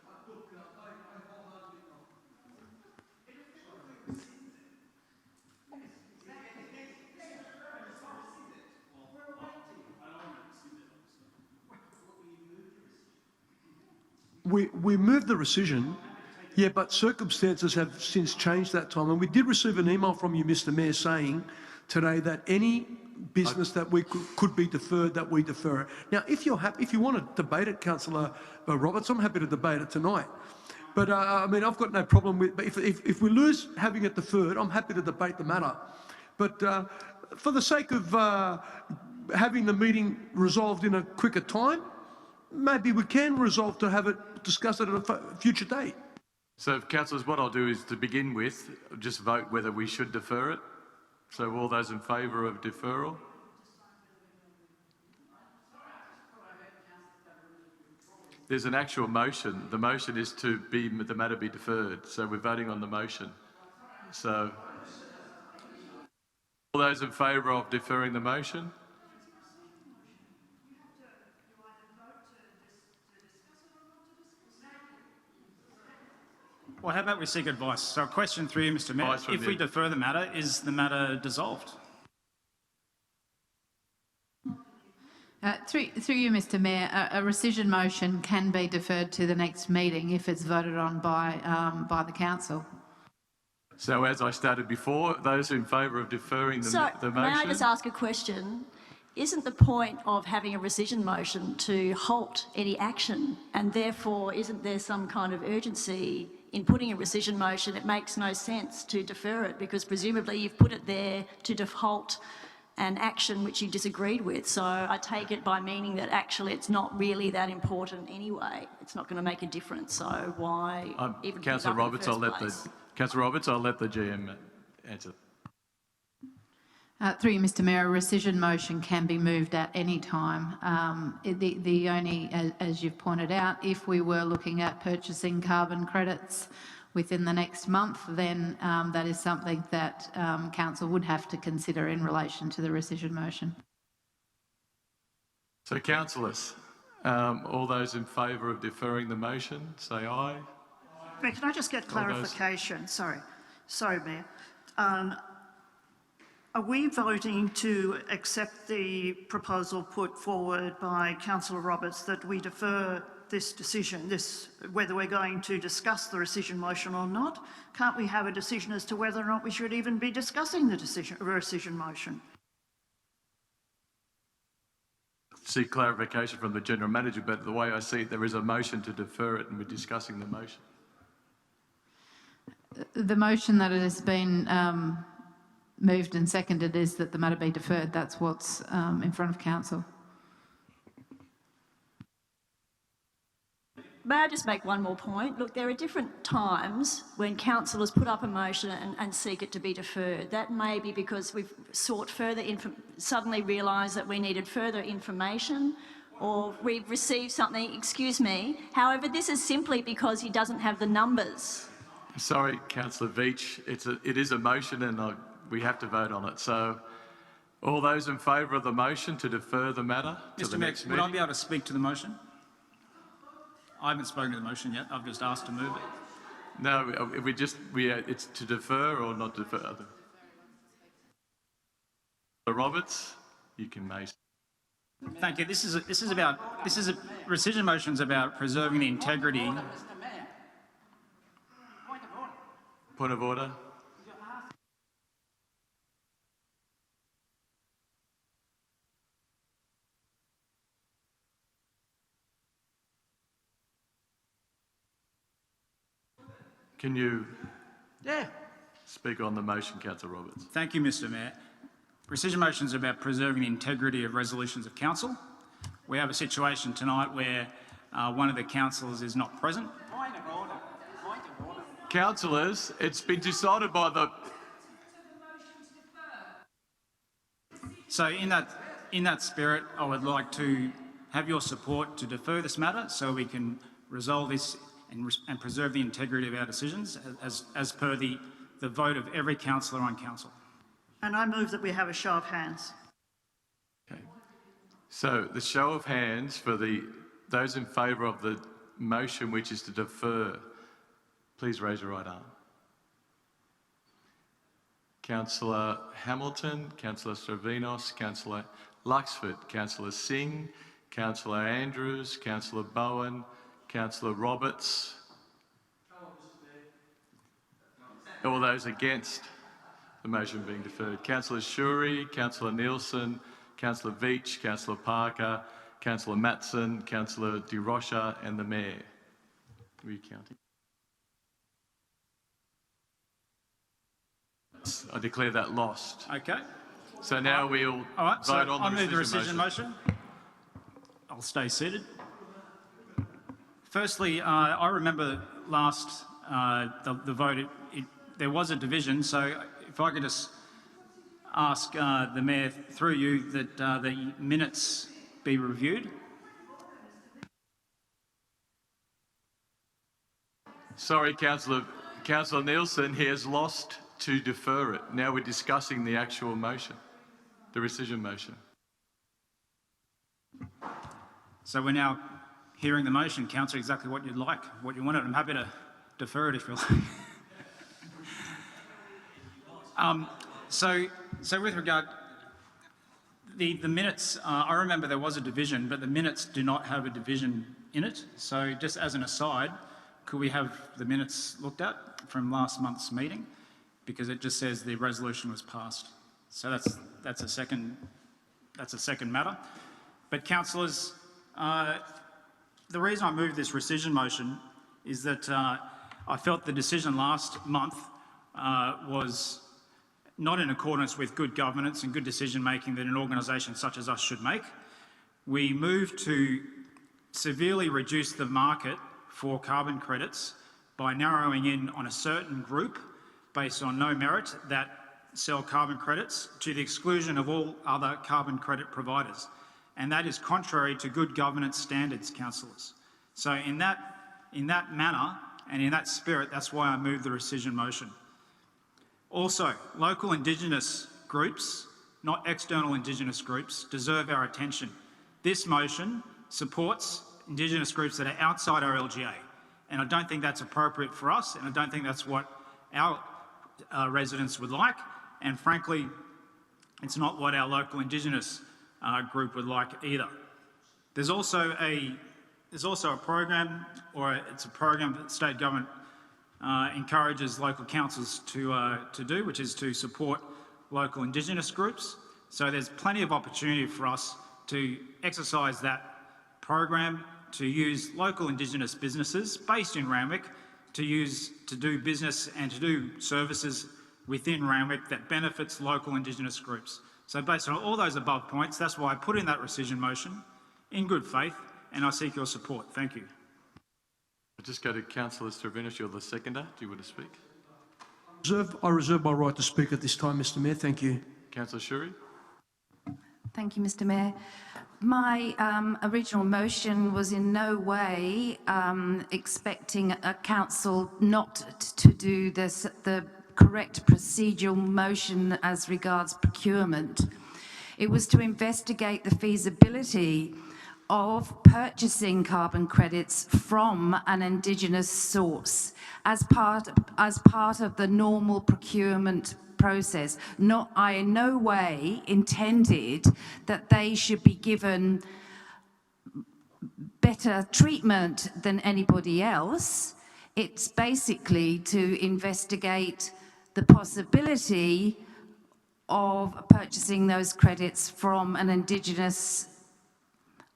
We moved the rescission, yeah, but circumstances have since changed that time. And we did receive an email from you, Mr. Mayor, saying today that any business that we could be deferred, that we defer it. Now, if you're happy, if you want to debate it, Councillor Roberts, I'm happy to debate it tonight. But I mean, I've got no problem with. But if we lose having it deferred, I'm happy to debate the matter. But for the sake of having the meeting resolved in a quicker time, maybe we can resolve to have it discussed at a future date. So, councillors, what I'll do is, to begin with, just vote whether we should defer it. So, all those in favour of deferral? There's an actual motion. The motion is to be the matter be deferred. So, we're voting on the motion. So, all those in favour of deferring the motion? Well, how about we seek advice? So, question 3, Mr. Mayor. If we defer the matter, is the matter dissolved? Through you, Mr Mayor, a rescission motion can be deferred to the next meeting if it's voted on by the council. So as I stated before, those in favour of deferring the motion... May I just ask a question? Isn't the point of having a rescission motion to halt any action, and therefore isn't there some kind of urgency in putting a rescission motion? It makes no sense to defer it because presumably you've put it there to halt an action which you disagreed with. So I take it by meaning that actually it's not really that important anyway. It's not going to make a difference. So why even Councillor Roberts, I'll let the GM answer. Through you, Mr Mayor, a rescission motion can be moved at any time. The only, as you've pointed out, if we were looking at purchasing carbon credits within the next month, then that is something that council would have to consider in relation to the rescission motion. So, councillors, all those in favour of deferring the motion, say aye. Mayor, can I just get clarification? Sorry, Mayor. Are we voting to accept the proposal put forward by Councillor Roberts that we defer this decision, whether we're going to discuss the rescission motion or not? Can't we have a decision as to whether or not we should even be discussing the rescission motion? Seek clarification from the General Manager, but the way I see it, there is a motion to defer it and we're discussing the motion. The motion that has been moved and seconded is that the matter be deferred. That's what's in front of council. May I just make one more point? Look, there are different times when councillors put up a motion and seek it to be deferred. That may be because we've sought further suddenly realised that we needed further information, or we've received something, excuse me. However, this is simply because he doesn't have the numbers. Sorry, Councillor Veitch, it is a motion and we have to vote on it. So all those in favour of the motion to defer the matter to the next meeting? Would I be able to speak to the motion? I haven't spoken to the motion yet. I've just asked to move it. No, it's to defer or not defer. Roberts, you can make. Thank you. This is a rescission motion's about preserving the integrity. Point of order. Can you speak on the motion, Councillor Roberts? Thank you, Mr Mayor. Rescission motion is about preserving the integrity of resolutions of council. We have a situation tonight where one of the councillors is not present. Point of order. Point of order. Councillors, it's been decided by the... So in that spirit, I would like to have your support to defer this matter so we can resolve this and preserve the integrity of our decisions as per the vote of every councillor on council. And I move that we have a show of hands. Okay. So the show of hands for those in favour of the motion which is to defer, please raise your right arm. Councillor Hamilton, Councillor Stravinos, Councillor Luxford, Councillor Singh, Councillor Andrews, Councillor Bowen, Councillor Roberts. All those against the motion being deferred. Councillor Shuri, Councillor Nielsen, Councillor Veitch, Councillor Parker, Councillor Matson, Councillor De Rocha and the Mayor. Are you counting? I declare that lost. Okay. So now we'll vote on the rescission motion. I'll stay seated. Firstly, I remember last the vote, there was a division, so if I could just ask the Mayor, through you, that the minutes be reviewed. Sorry, Councillor Nielsen, he has lost to defer it. Now we're discussing the actual motion, the rescission motion. So we're now hearing the motion, Councillor, exactly what you'd like, what you wanted. I'm happy to defer it if you like. So with regard, The minutes, I remember there was a division, but the minutes do not have a division in it. So just as an aside, could we have the minutes looked at from last month's meeting? Because it just says the resolution was passed. So that's a second matter. But councillors, the reason I moved this rescission motion is that I felt the decision last month was not in accordance with good governance and good decision making that an organisation such as us should make. We moved to severely reduce the market for carbon credits by narrowing in on a certain group based on no merit that sell carbon credits to the exclusion of all other carbon credit providers. And that is contrary to good governance standards, councillors. So in that manner and in that spirit, that's why I moved the rescission motion. Also, local Indigenous groups, not external Indigenous groups, deserve our attention. This motion supports Indigenous groups that are outside our LGA, and I don't think that's appropriate for us, and I don't think that's what our residents would like, and frankly, it's not what our local Indigenous group would like either. There's also a program, or it's a program that the state government encourages local councils to do, which is to support local Indigenous groups. So there's plenty of opportunity for us to exercise that program, to use local Indigenous businesses based in Randwick to do business and to do services within Randwick that benefits local Indigenous groups. So based on all those above points, that's why I put in that rescission motion in good faith, and I seek your support. Thank you. I'll just go to Councillor Stavrinos. You're the seconder. Do you want to speak? I reserve my right to speak at this time, Mr Mayor. Thank you. Councillor Shuri? Thank you, Mr Mayor. My original motion was in no way expecting a council not to do the correct procedural motion as regards procurement. It was to investigate the feasibility of purchasing carbon credits from an Indigenous source as part of the normal procurement process. I in no way intended that they should be given better treatment than anybody else. It's basically to investigate the possibility of purchasing those credits from an Indigenous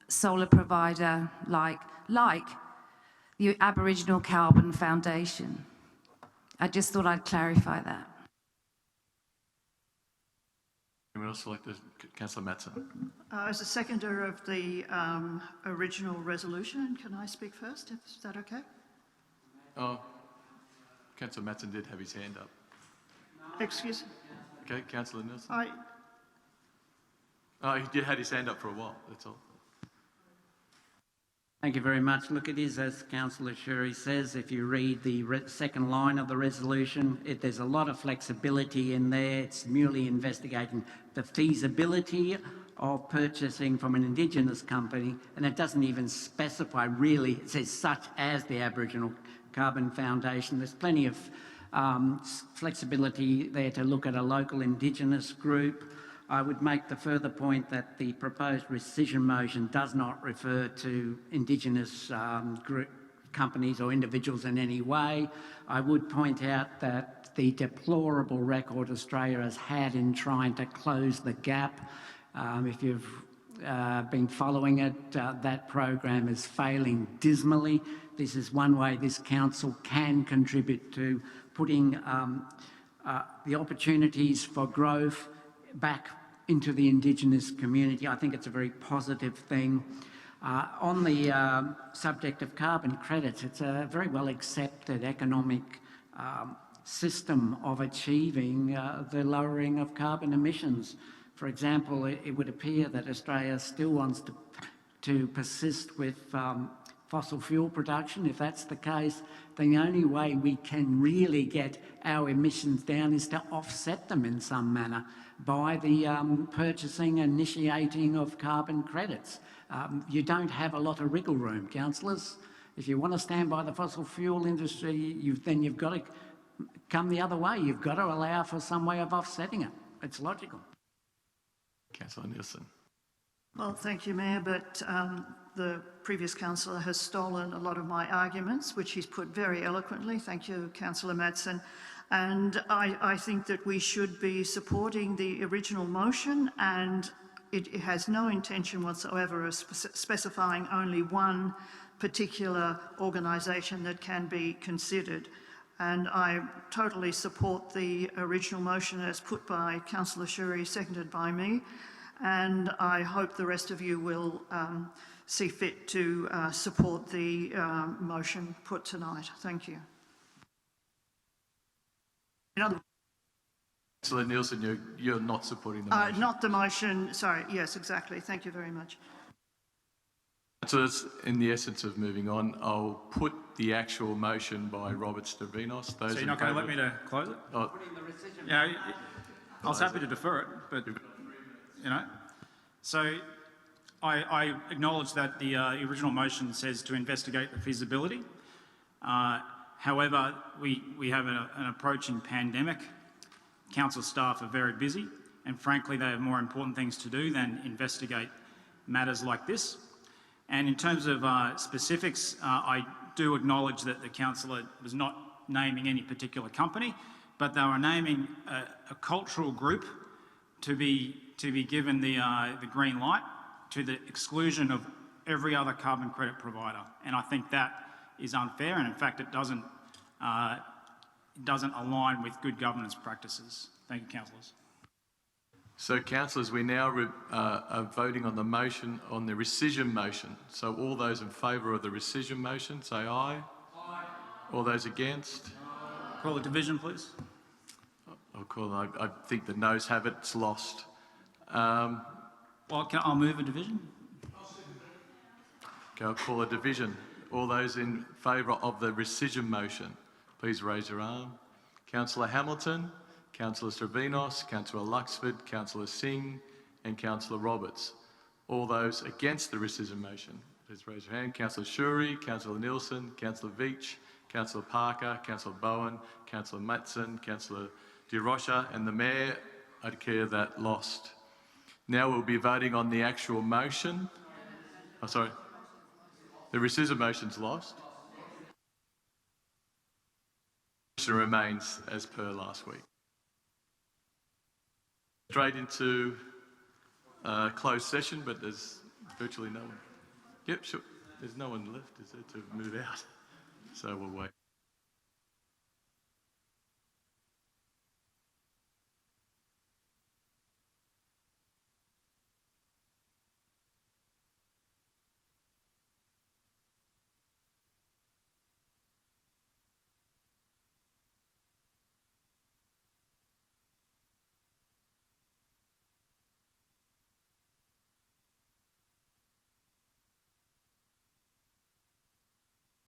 solar provider like the Aboriginal Carbon Foundation. I just thought I'd clarify that. Anyone else like this? Councillor Matson. As a seconder of the original resolution, can I speak first? Is that okay? Oh, Councillor Matson did have his hand up. Excuse me? Okay, Councillor Nelson. Oh, he had his hand up for a while, that's all. Thank you very much. Look, it is, as Councillor Shuri says, if you read the second line of the resolution, there's a lot of flexibility in there. It's merely investigating the feasibility of purchasing from an Indigenous company, and it doesn't even specify really. It says such as the Aboriginal Carbon Foundation. There's plenty of flexibility there to look at a local Indigenous group. I would make the further point that the proposed rescission motion does not refer to Indigenous group companies or individuals in any way. I would point out that the deplorable record Australia has had in trying to close the gap, if you've been following it, that program is failing dismally. This is one way this council can contribute to putting the opportunities for growth back into the Indigenous community. I think it's a very positive thing. On the subject of carbon credits, it's a very well accepted economic system of achieving the lowering of carbon emissions. For example, it would appear that Australia still wants to persist with fossil fuel production. If that's the case, then the only way we can really get our emissions down is to offset them in some manner by the purchasing and initiating of carbon credits. You don't have a lot of wriggle room, councillors. If you want to stand by the fossil fuel industry, then you've got to come the other way. You've got to allow for some way of offsetting it. It's logical. Councillor Nielsen. Well, thank you, Mayor, but the previous councillor has stolen a lot of my arguments, which he's put very eloquently. Thank you, Councillor Madsen. And I think that we should be supporting the original motion, and it has no intention whatsoever of specifying only one particular organisation that can be considered. And I totally support the original motion as put by Councillor Shuri, seconded by me. And I hope the rest of you will see fit to support the motion put tonight. Thank you. Councillor Nielsen, you're not supporting the motion. Not the motion, sorry, yes, exactly. Thank you very much. Councillors, in the essence of moving on, I'll put the actual motion by Robert Stavrinos. So you're not going to let me to close it? Oh. Yeah, I was happy to defer it, but, you know. So I acknowledge that the original motion says to investigate the feasibility. However, we have an approaching pandemic. Council staff are very busy, and frankly, they have more important things to do than investigate matters like this. And in terms of specifics, I do acknowledge that the councillor was not naming any particular company, but they were naming a cultural group to be given the green light to the exclusion of every other carbon credit provider. And I think that is unfair, and in fact it doesn't align with good governance practices. Thank you, councillors. So, councillors, we now are voting on the motion, on the rescission motion. So all those in favour of the rescission motion, say aye. Aye. All those against? Call a division, please. I think the noes have it. It's lost. Well, I'll move a division. Okay, I'll call a division. All those in favour of the rescission motion, please raise your arm. Councillor Hamilton, Councillor Stavrinos, Councillor Luxford, Councillor Singh and Councillor Roberts. All those against the rescission motion, please raise your hand. Councillor Shuri, Councillor Nielsen, Councillor Veach, Councillor Parker, Councillor Bowen, Councillor Matson, Councillor De Rocha, and the Mayor. I declare that lost. Now we'll be voting on the actual motion. Oh, sorry. The rescission motion's lost. The motion remains as per last week. Straight into closed session, but there's virtually no one. Yep, sure. There's no one left, is there, to move out? So we'll wait.